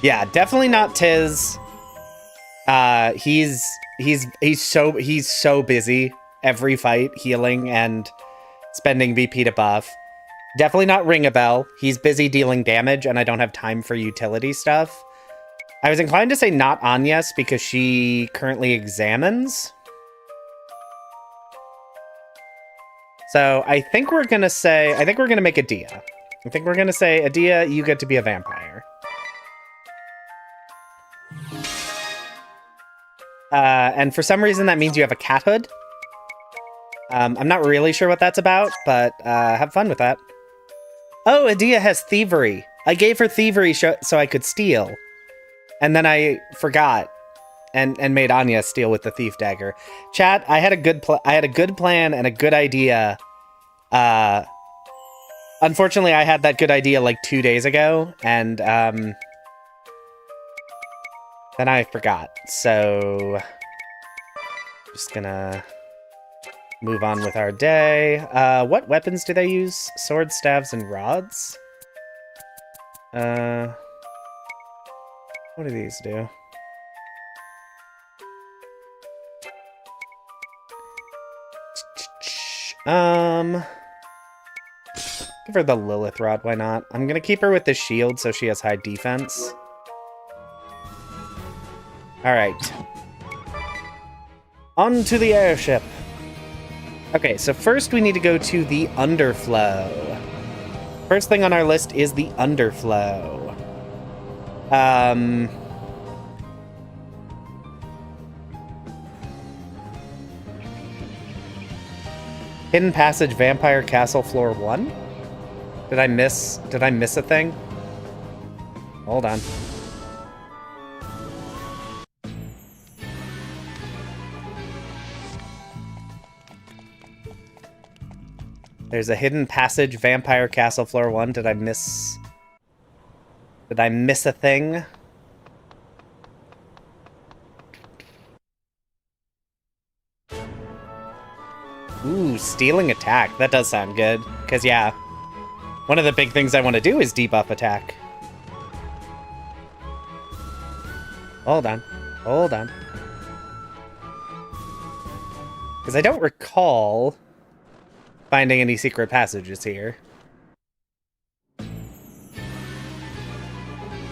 Yeah, definitely not Tiz. He's so busy every fight healing and spending BP to buff. Definitely not Ring a Bell. He's busy dealing damage, and I don't have time for utility stuff. I was inclined to say not Agnes because she currently examines. So I think we're gonna make Adia. I think we're gonna say, Adia, you get to be a vampire. And for some reason that means you have a cat hood. I'm not really sure what that's about, but have fun with that. Oh, Adia has thievery. I gave her thievery so I could steal. And then I forgot and made Anya steal with the thief dagger. Chat, I had a good plan and a good idea. Unfortunately, I had that good idea like 2 days ago, and then I forgot. So just gonna move on with our day. What weapons do they use? Swords, staves, and rods? What do these do? Give her the Lilith rod, why not? I'm gonna keep her with the shield so she has high defense. Alright. On to the airship. Okay, so first we need to go to the underflow. First thing on our list is the underflow. Hidden Passage Vampire Castle Floor 1? Did I miss a thing? Hold on. There's a Hidden Passage Vampire Castle Floor 1. Did I miss a thing? Ooh, stealing attack. That does sound good. Because, yeah, one of the big things I want to do is debuff attack. Hold on. Because I don't recall finding any secret passages here.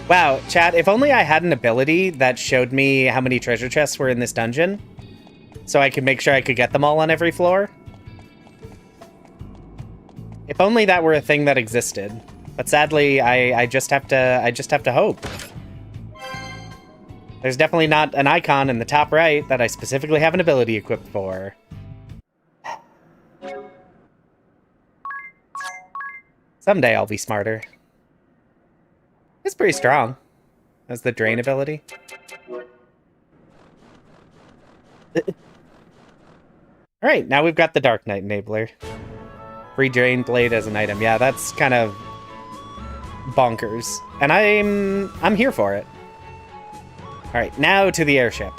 Wow, chat, if only I had an ability that showed me how many treasure chests were in this dungeon, so I could make sure I could get them all on every floor. If only that were a thing that existed. But sadly, I just have to hope. There's definitely not an icon in the top right that I specifically have an ability equipped for. Someday I'll be smarter. It's pretty strong. As the drain ability. Alright, now we've got the Dark Knight Enabler. Free Drain Blade as an item. Yeah, that's kind of bonkers. And I'm here for it. Alright, now to the airship.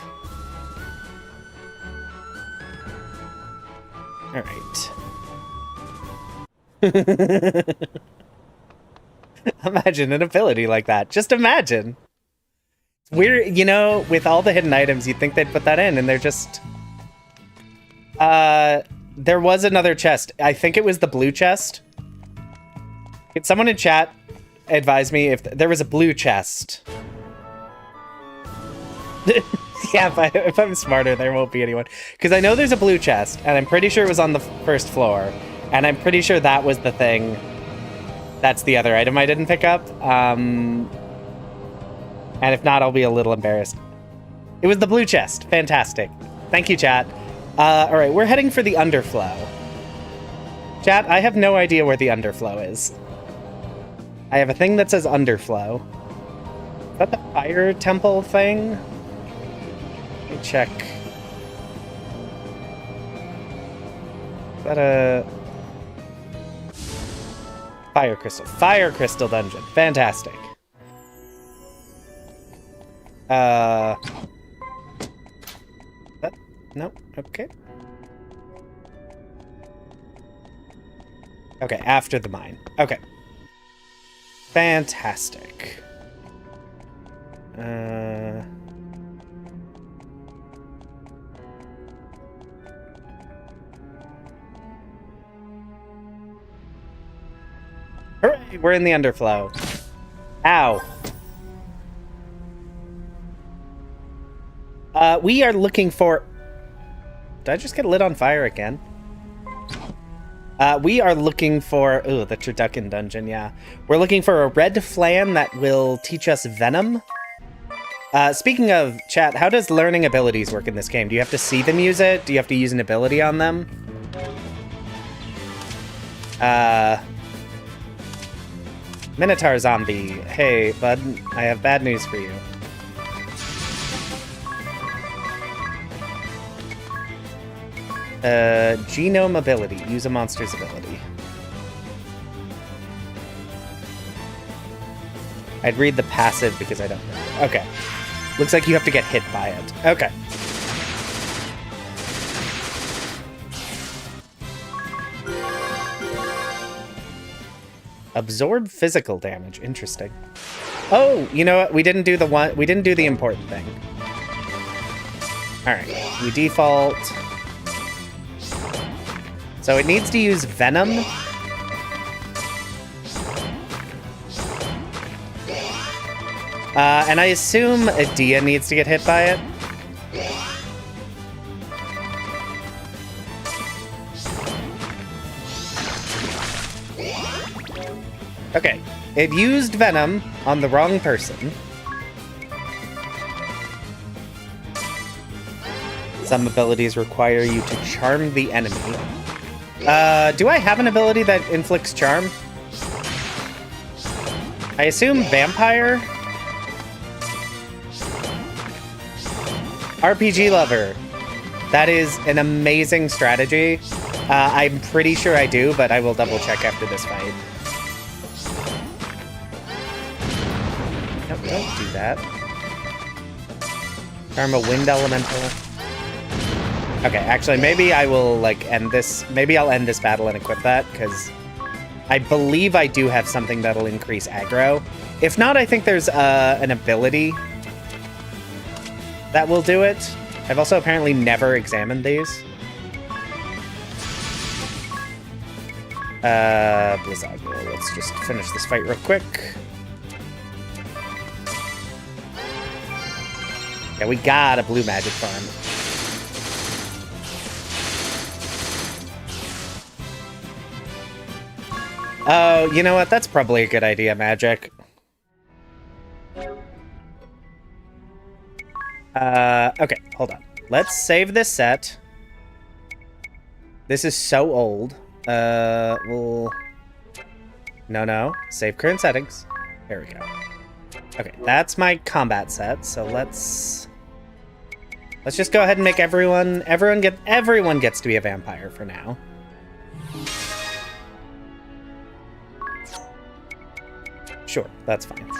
Alright. Imagine an ability like that. Just imagine. It's weird, you know, with all the hidden items, you'd think they'd put that in, and they're just... There was another chest. I think it was the blue chest. Could someone in chat advise me if there was a blue chest? Yeah, if I'm smarter, there won't be anyone. Because I know there's a blue chest, and I'm pretty sure it was on the first floor. And I'm pretty sure that was the thing. That's the other item I didn't pick up. And if not, I'll be a little embarrassed. It was the blue chest. Fantastic. Thank you, chat. All right, we're heading for the underflow. Chat, I have no idea where the underflow is. I have a thing that says underflow. Is that the fire temple thing? Let me check. Is that a... Fire crystal. Fire crystal dungeon. Fantastic. No, okay. Okay, after the mine. Okay. Fantastic. Hooray, we're in the underflow. Ow. We are looking for... Did I just get lit on fire again? We are looking for... Ooh, the Turducken dungeon, yeah. We're looking for a red flan that will teach us Venom. Speaking of, chat, how does learning abilities work in this game? Do you have to see them use it? Do you have to use an ability on them? Minotaur zombie. Hey, bud, I have bad news for you. Genome ability. Use a monster's ability. I'd read the passive because I don't know. Okay. Looks like you have to get hit by it. Okay. Absorb physical damage. Interesting. Oh, you know what? We didn't do the important thing. All right. We default. So it needs to use Venom. And I assume Adia needs to get hit by it. Okay, it used Venom on the wrong person. Some abilities require you to charm the enemy. Do I have an ability that inflicts charm? I assume vampire? RPG lover. That is an amazing strategy. I'm pretty sure I do, but I will double check after this fight. No, don't do that. Charm a wind elemental. Okay, actually, maybe I will, like, end this. Maybe I'll end this battle and equip that, because I believe I do have something that'll increase aggro. If not, I think there's an ability that will do it. I've also apparently never examined these. Blizzago, let's just finish this fight real quick. Yeah, we got a blue magic farm. Oh, you know what? That's probably a good idea, Magic. Okay, hold on. Let's save this set. This is so old. We'll... No. Save current settings. There we go. Okay, that's my combat set, so let's just go ahead and make everyone gets to be a vampire for now. Sure, that's fine.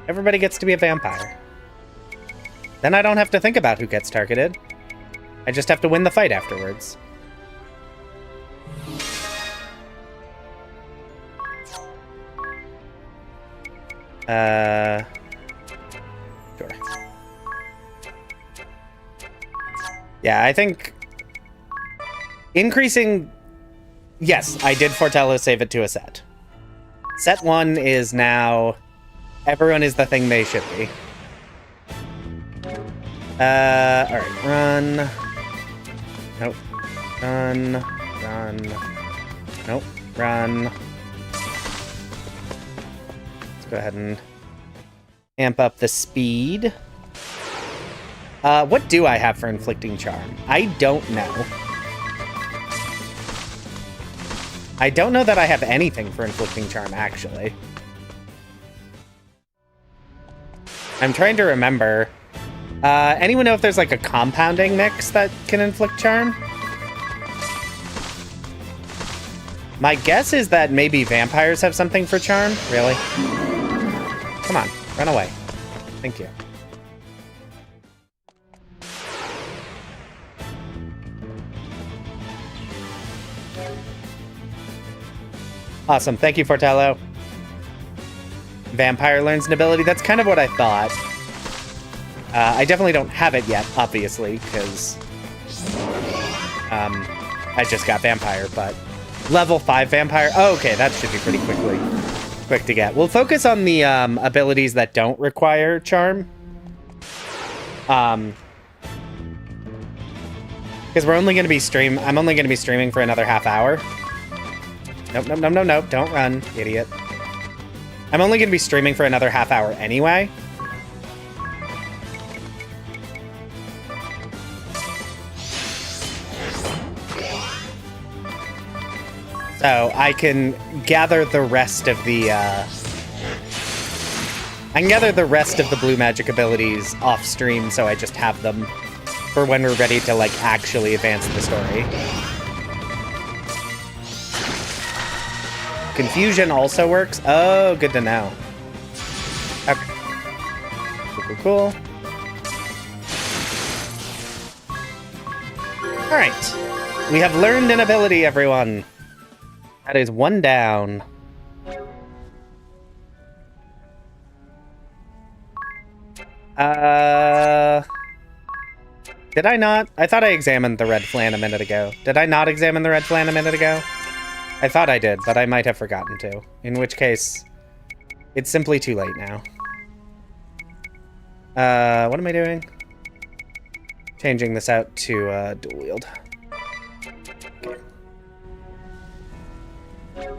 Everybody gets to be a vampire. Then I don't have to think about who gets targeted. I just have to win the fight afterwards. Sure. Yeah, I think increasing... Yes, I did Fortello save it to a set. Set 1 is now... Everyone is the thing they should be. Alright, run. Nope. Run. Run. Nope. Run. Let's go ahead and amp up the speed. What do I have for Inflicting Charm? I don't know. I don't know that I have anything for Inflicting Charm, actually. I'm trying to remember. Anyone know if there's like a compounding mix that can inflict charm? My guess is that maybe vampires have something for charm. Really? Come on, run away. Thank you. Awesome, thank you, Fortello. Vampire learns an ability. That's kind of what I thought. I definitely don't have it yet, obviously, because I just got Vampire, but level 5 Vampire. Oh, okay, that should be pretty quick to get. We'll focus on the abilities that don't require charm. Because we're only going to be I'm only going to be streaming for another half hour. Nope. Don't run, idiot. I'm only going to be streaming for another half hour anyway. So I can gather the rest of the blue magic abilities off stream, so I just have them for when we're ready to like actually advance the story. Confusion also works. Oh, good to know. Okay. Cool. All right. We have learned an ability, everyone. That is one down. Did I not? I thought I examined the red flan a minute ago. Did I not examine the red flan a minute ago? I thought I did, but I might have forgotten to. In which case, it's simply too late now. What am I doing? Changing this out to dual wield. Okay.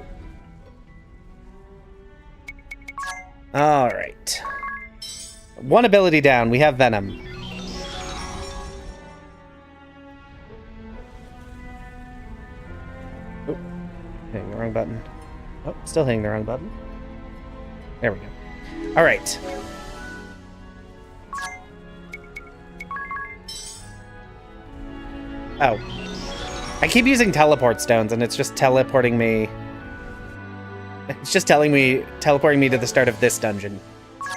All right. One ability down. We have Venom. Oh, hitting the wrong button. Oh, still hitting the wrong button. There we go. All right. Oh. I keep using teleport stones, and it's just teleporting me. It's just teleporting me to the start of this dungeon.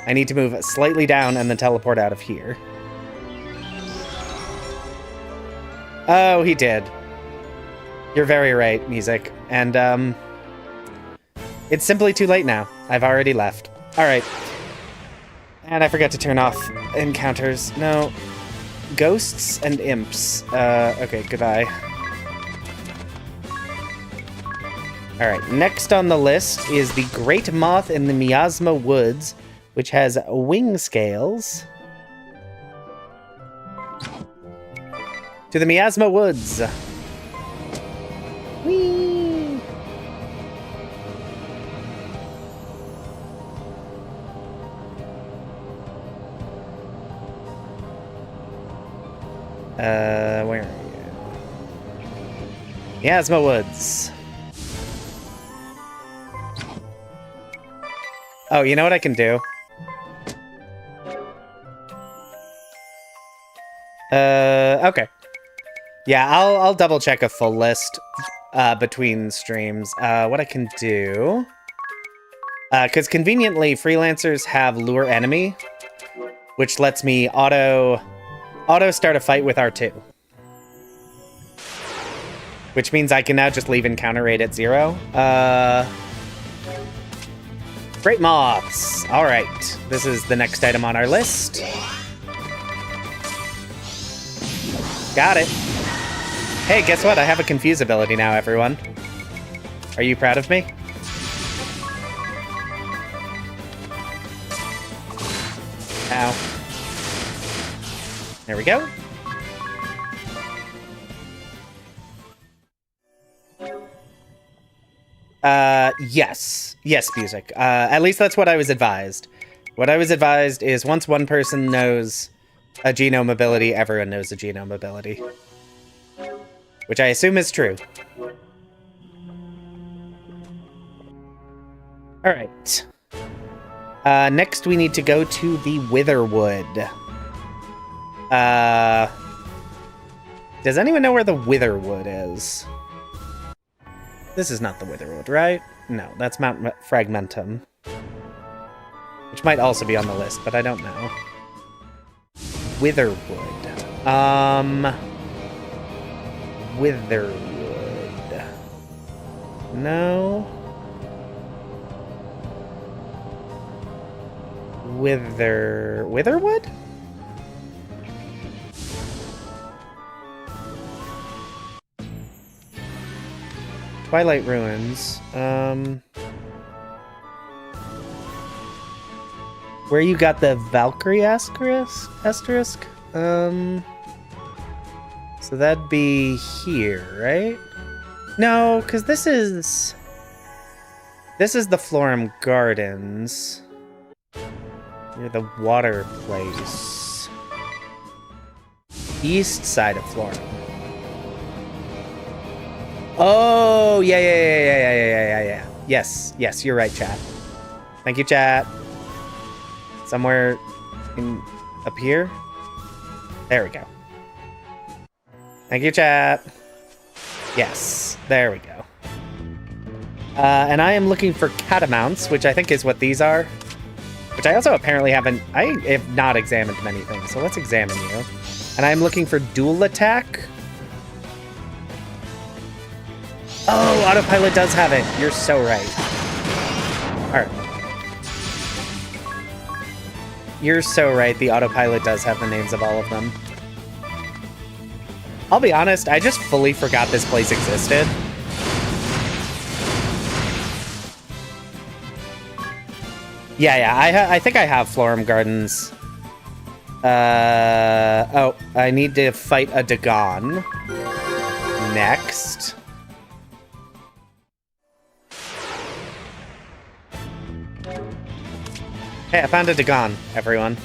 I need to move slightly down and then teleport out of here. Oh, he did. You're very right, music. And, it's simply too late now. I've already left. Alright. And I forgot to turn off encounters. No. Ghosts and imps. Okay, goodbye. Alright, next on the list is the Great Moth in the Miasma Woods, which has wing scales. To the Miasma Woods. Whee! Where are you? Miasma Woods. Oh, you know what I can do? Okay. Yeah, I'll double check a full list between streams. What I can do, because conveniently freelancers have lure enemy, which lets me auto start a fight with R2, which means I can now just leave encounter rate at 0. Great moths. All right, this is the next item on our list. Got it. Hey, guess what? I have a confuse ability now, everyone. Are you proud of me? Ow. There we go. Yes. Yes, music. At least that's what I was advised. What I was advised is once one person knows a genome ability, everyone knows a genome ability. Which I assume is true. Alright. Next we need to go to the Witherwood. Does anyone know where the Witherwood is? This is not the Witherwood, right? No, that's Mount Fragmentum. Which might also be on the list, but I don't know. Witherwood. Witherwood. No. Witherwood? Twilight Ruins. Where you got the Valkyrie asterisk? So that'd be here, right? No, because this is the Florum Gardens. Near the water place. East side of Florum. Oh, yeah. Yes, you're right, chat. Thank you, chat. Somewhere up here? There we go. Thank you, chat. Yes, there we go. And I am looking for catamounts, which I think is what these are. Which I also apparently haven't... I have not examined many things, so let's examine you. And I'm looking for dual attack. Oh, autopilot does have it. You're so right. Alright. You're so right. The autopilot does have the names of all of them. I'll be honest, I just fully forgot this place existed. Yeah, I think I have Florum Gardens. Oh, I need to fight a Dagon next. Hey, I found a Dagon, everyone.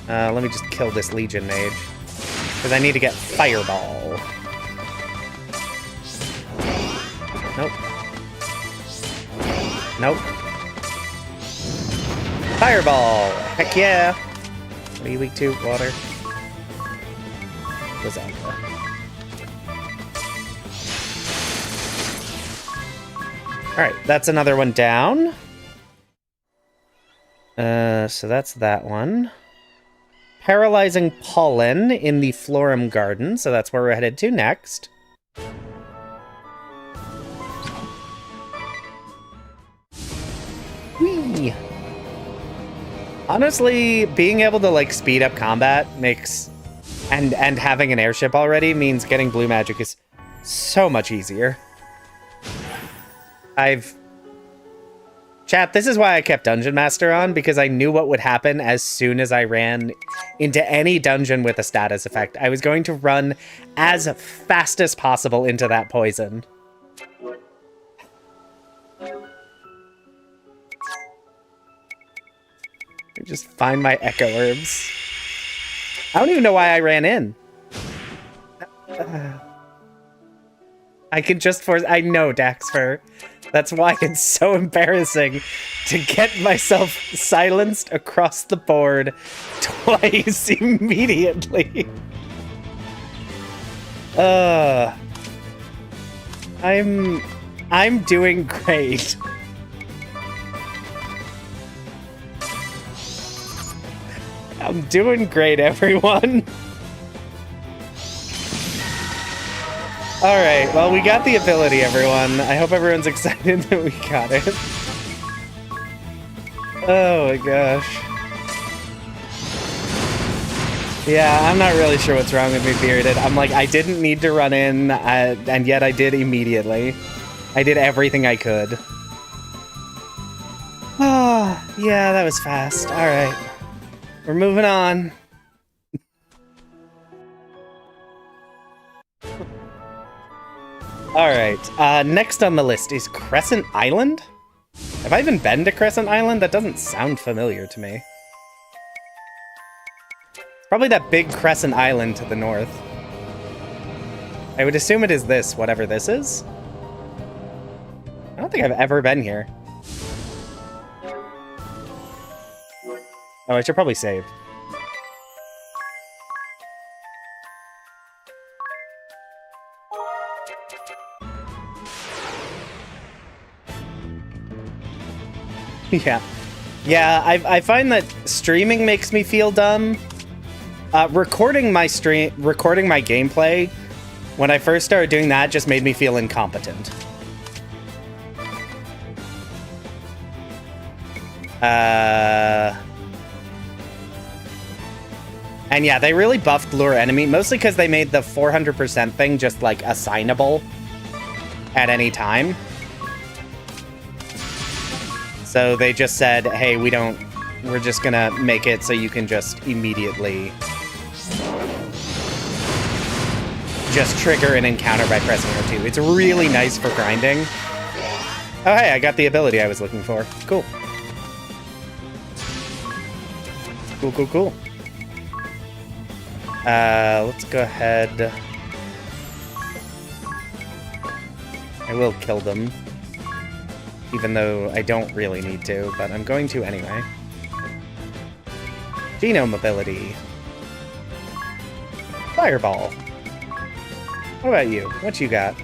Let me just kill this Legion Mage. Because I need to get Fireball. Nope. Nope. Fireball! Heck yeah! What are you weak to? Water? Lasagna. Alright, that's another one down. So that's that one. Paralyzing Pollen in the Florum Garden, so that's where we're headed to next. Whee! Honestly, being able to, like, speed up combat makes... And having an airship already means getting blue magic is so much easier. Chat, this is why I kept Dungeon Master on, because I knew what would happen as soon as I ran into any dungeon with a status effect. I was going to run as fast as possible into that poison. Just find my Echo Herbs. I don't even know why I ran in. I can just force... I know, Daxfer. That's why it's so embarrassing to get myself silenced across the board twice immediately. I'm doing great. I'm doing great, everyone. Alright, well, we got the ability, everyone. I hope everyone's excited that we got it. Oh my gosh. Yeah, I'm not really sure what's wrong with me, Bearded. I'm like, I didn't need to run in, and yet I did immediately. I did everything I could. Oh, yeah, that was fast. Alright. We're moving on. Alright, next on the list is Crescent Island? Have I even been to Crescent Island? That doesn't sound familiar to me. It's probably that big Crescent Island to the north. I would assume it is this, whatever this is. I don't think I've ever been here. Oh, I should probably save. Yeah. Yeah, I find that streaming makes me feel dumb. Recording my gameplay, when I first started doing that, just made me feel incompetent. And yeah, they really buffed Lure Enemy, mostly because they made the 400% thing just, like, assignable at any time. So they just said, hey, we're just gonna make it so you can just immediately just trigger an encounter by pressing R2. It's really nice for grinding. Oh, hey, I got the ability I was looking for. Cool. Cool. Let's go ahead. I will kill them. Even though I don't really need to, but I'm going to anyway. Genome ability. Fireball. What about you? What you got?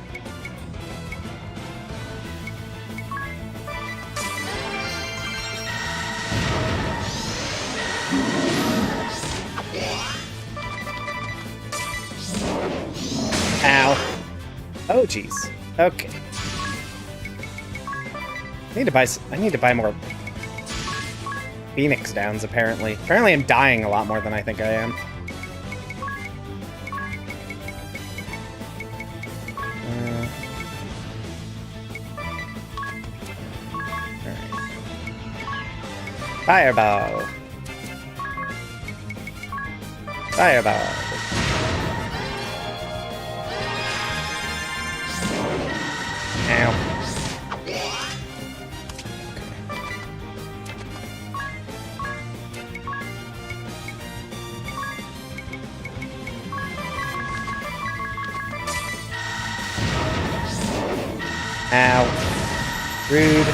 Ow. Oh, jeez. Okay. I need to buy more Phoenix Downs, apparently. Apparently I'm dying a lot more than I think I am. Alright. Fireball. Fireball. Ow. Ow. Rude.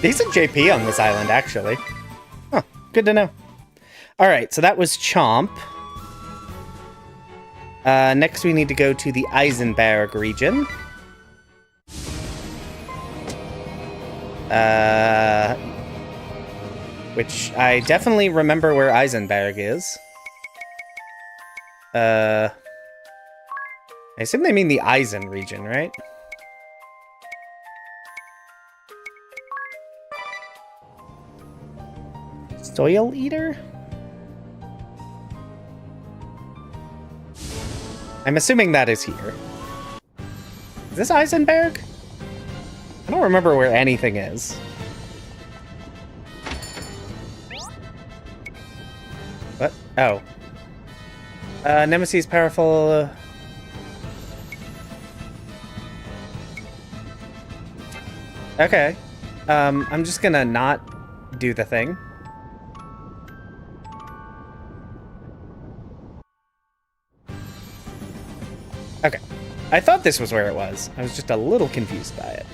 Decent JP on this island, actually. Huh, good to know. Alright, so that was Chomp. Next we need to go to the Eisenberg region. Which I definitely remember where Eisenberg is. I assume they mean the Eisen region, right? Soil Eater? I'm assuming that is here. Is this Eisenberg? I don't remember where anything is. What? Oh. Nemesis powerful. Okay. I'm just gonna not do the thing. Okay. I thought this was where it was. I was just a little confused by it.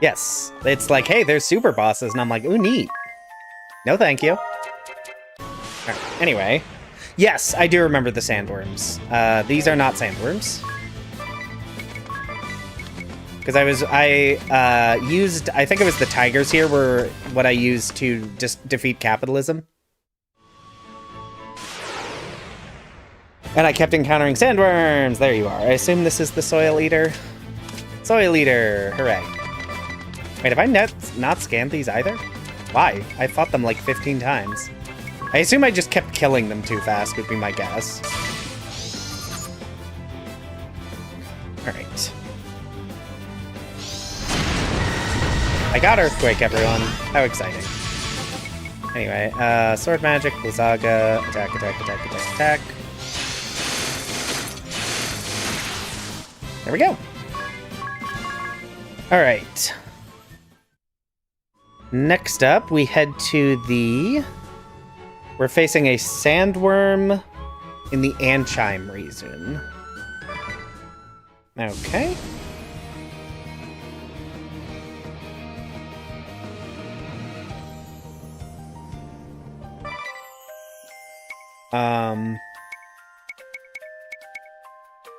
Yes. It's like, hey, there's super bosses, and I'm like, ooh, neat. No, thank you. Right, anyway. Yes, I do remember the sandworms. These are not sandworms. Because I think it was the tigers here were what I used to just defeat capitalism. And I kept encountering sandworms! There you are. I assume this is the Soil Eater. Soil Eater! Hooray. Wait, have I not scanned these either? Why? I fought them like 15 times. I assume I just kept killing them too fast, would be my guess. Alright. I got Earthquake, everyone. How exciting. Anyway, Sword Magic, Blizzaga, attack, attack, attack, attack, attack. There we go. Alright. Next up, we head to the... We're facing a Sandworm in the Anchime region. Okay.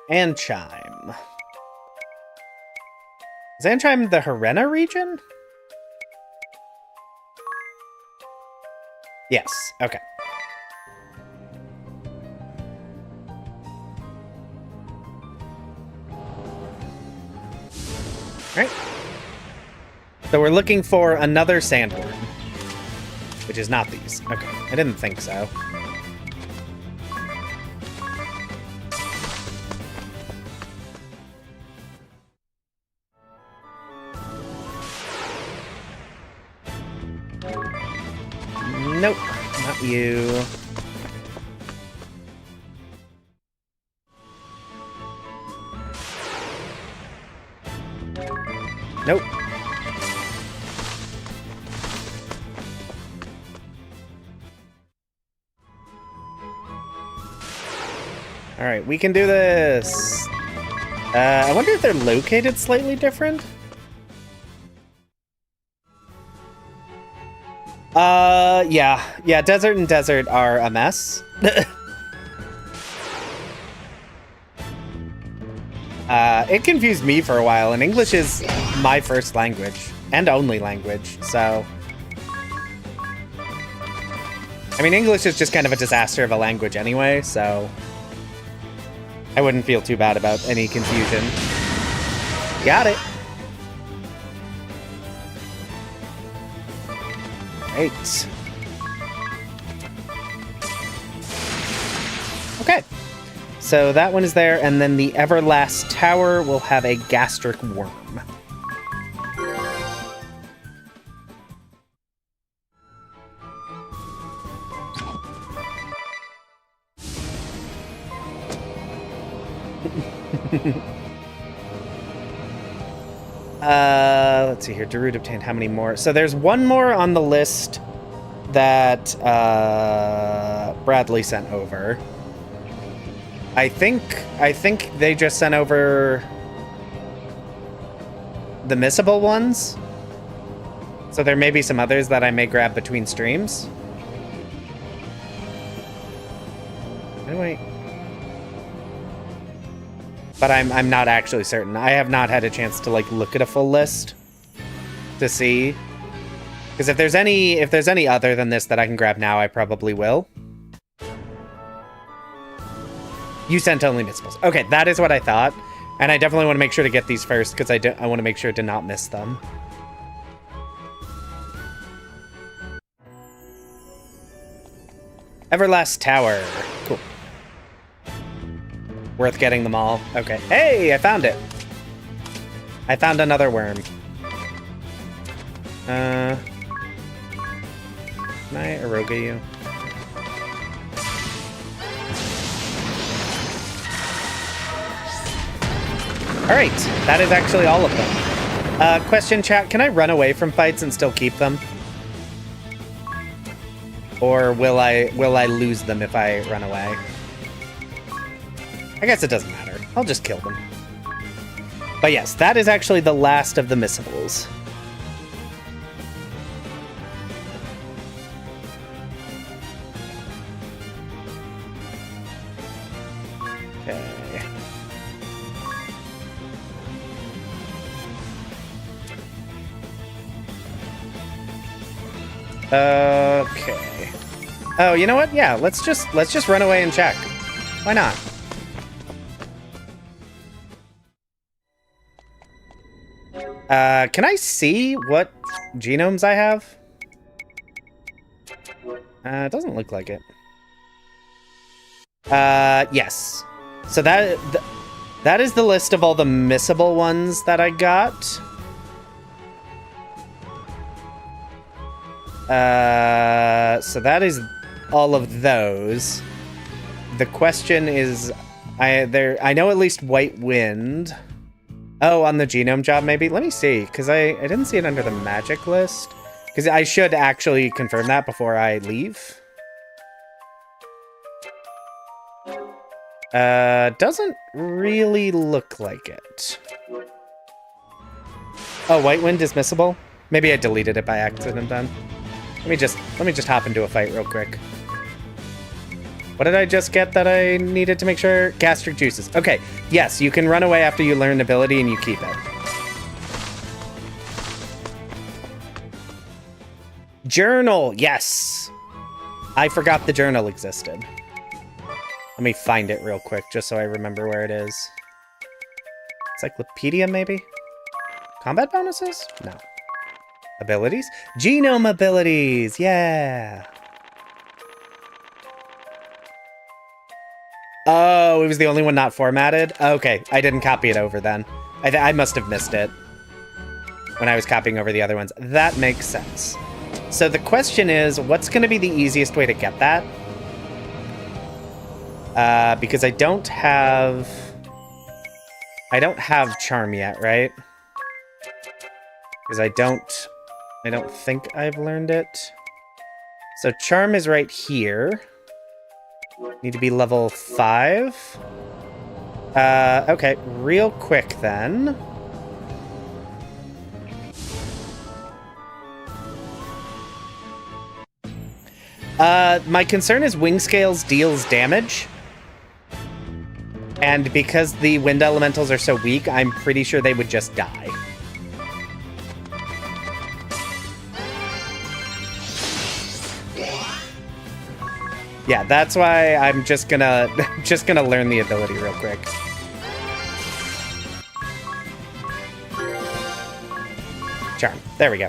Anchime. Is Anchime the Harena region? Yes, okay. Alright. So we're looking for another Sandworm. Which is not these. Okay, I didn't think so. Nope, not you. Nope. Alright, we can do this. I wonder if they're located slightly different? Yeah. Yeah, desert and desert are a mess. It confused me for a while, and English is my first language, and only language, so... I mean, English is just kind of a disaster of a language anyway, so... I wouldn't feel too bad about any confusion. Got it! Right. Okay. So that one is there, and then the Everlast Tower will have a gastric worm. Let's see here. Darude obtained how many more? So there's one more on the list that Bradley sent over. I think they just sent over the missable ones. So there may be some others that I may grab between streams. Anyway. But I'm not actually certain. I have not had a chance to like look at a full list to see. Because if there's any other than this that I can grab now, I probably will. You sent only missables. Okay, that is what I thought. And I definitely want to make sure to get these first, because I want to make sure to not miss them. Everlast Tower. Cool. Worth getting them all. Okay. Hey, I found it. I found another worm. Can I eroga you? Alright, that is actually all of them. Question chat, can I run away from fights and still keep them? Or will I lose them if I run away? I guess it doesn't matter. I'll just kill them. But yes, that is actually the last of the missables. Okay. Okay. Oh, you know what? Yeah, let's just run away and check. Why not? Can I see what genomes I have? It doesn't look like it. Yes. So that is the list of all the missable ones that I got. So that is all of those. The question is, I know at least White Wind. Oh, on the genome job, maybe? Let me see, because I didn't see it under the magic list. Because I should actually confirm that before I leave. Doesn't really look like it. Oh, White Wind dismissible? Maybe I deleted it by accident then. Let me just hop into a fight real quick. What did I just get that I needed to make sure? Gastric juices. Okay, yes, you can run away after you learn an ability and you keep it. Journal, yes. I forgot the journal existed. Let me find it real quick just so I remember where it is. Encyclopedia, maybe? Combat bonuses? No. Abilities? Genome abilities, yeah. Oh, it was the only one not formatted? Okay, I didn't copy it over then. I must have missed it when I was copying over the other ones. That makes sense. So the question is, what's going to be the easiest way to get that? Because I don't have charm yet, right? Because I don't think I've learned it. So charm is right here. Need to be level 5. Okay, real quick then. My concern is wing scales deals damage. And because the wind elementals are so weak, I'm pretty sure they would just die. Yeah, that's why I'm just gonna learn the ability real quick. Charm. There we go.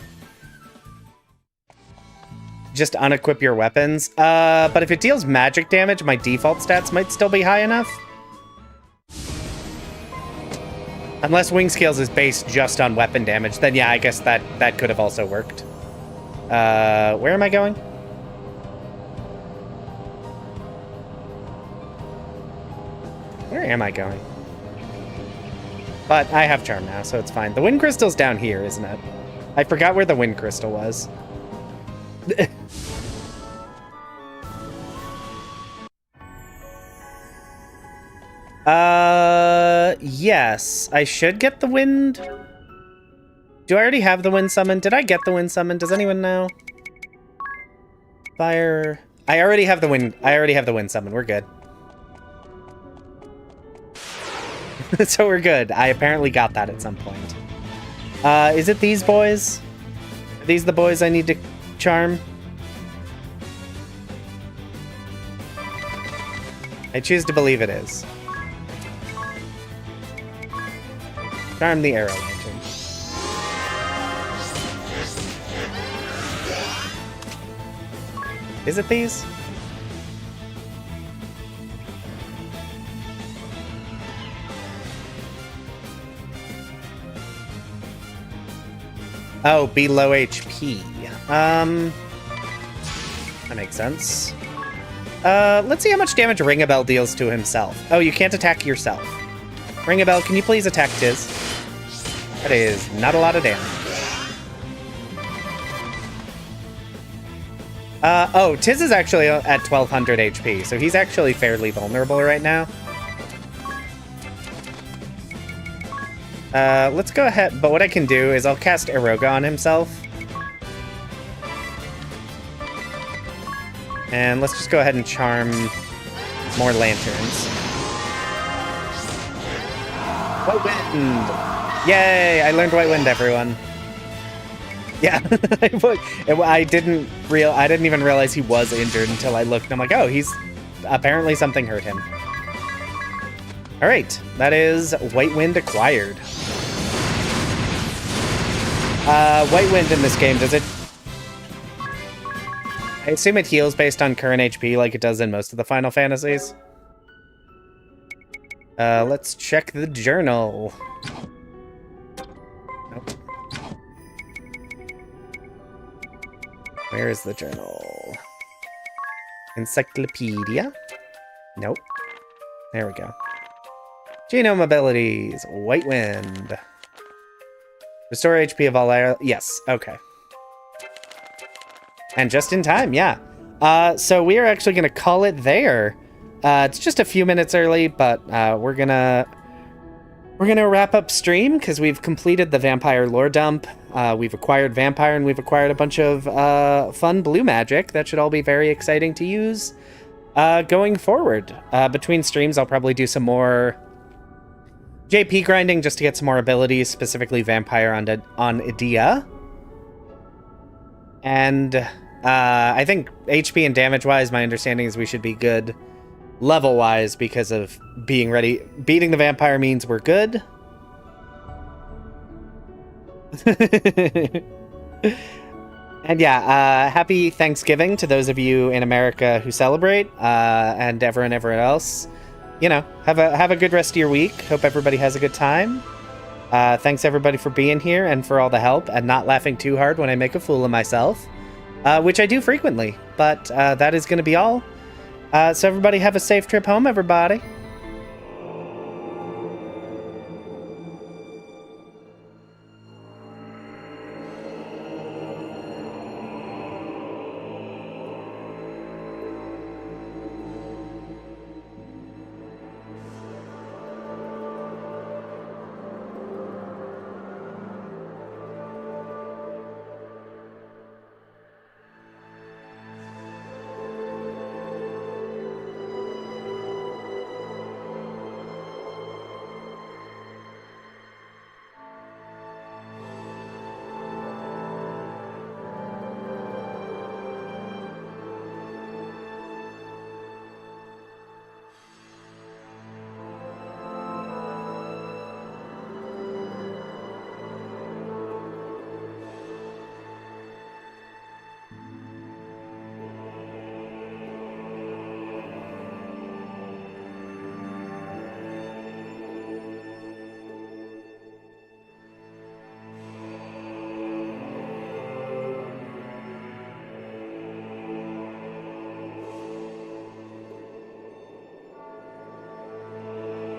Just unequip your weapons. But if it deals magic damage, my default stats might still be high enough. Unless Wing Scales is based just on weapon damage, then yeah, I guess that could have also worked. Where am I going? Where am I going? But I have charm now, so it's fine. The wind crystal's down here, isn't it? I forgot where the wind crystal was. Yes. I should get the wind. Do I already have the wind summon? Did I get the wind summon? Does anyone know? Fire. I already have the wind summon. We're good. So we're good. I apparently got that at some point. Is it these boys? Are these the boys I need to charm? I choose to believe it is. Charm the arrow lantern. Is it these? Oh, be low HP. That makes sense. Let's see how much damage Ring-a-Bell deals to himself. Oh, you can't attack yourself. Ring-a-Bell, can you please attack Tiz? That is not a lot of damage. Oh, Tiz is actually at 1200 HP, so he's actually fairly vulnerable right now. Let's go ahead, but what I can do is I'll cast Eroga on himself. And let's just go ahead and charm more lanterns. White Wind! Yay! I learned White Wind, everyone. Yeah, I didn't even realize he was injured until I looked. And I'm like, oh, he's apparently something hurt him. All right, that is White Wind acquired. White Wind in this game, does it? I assume it heals based on current HP like it does in most of the Final Fantasies. Let's check the journal. Nope. Where is the journal? Encyclopedia? Nope. There we go. Genome abilities. White Wind. Restore HP of all air. Yes, okay. And just in time, yeah. So we are actually going to call it there. It's just a few minutes early, but we're gonna wrap up stream because we've completed the vampire lore dump. We've acquired vampire and we've acquired a bunch of fun blue magic that should all be very exciting to use going forward. Between streams, I'll probably do some more JP grinding just to get some more abilities, specifically vampire on Idea. And I think HP and damage-wise, my understanding is we should be good level-wise because of being ready. Beating the vampire means we're good. And yeah, happy Thanksgiving to those of you in America who celebrate, and everyone else. You know, have a good rest of your week. Hope everybody has a good time. Thanks everybody for being here and for all the help and not laughing too hard when I make a fool of myself, which I do frequently. But that is going to be all. So everybody have a safe trip home, everybody.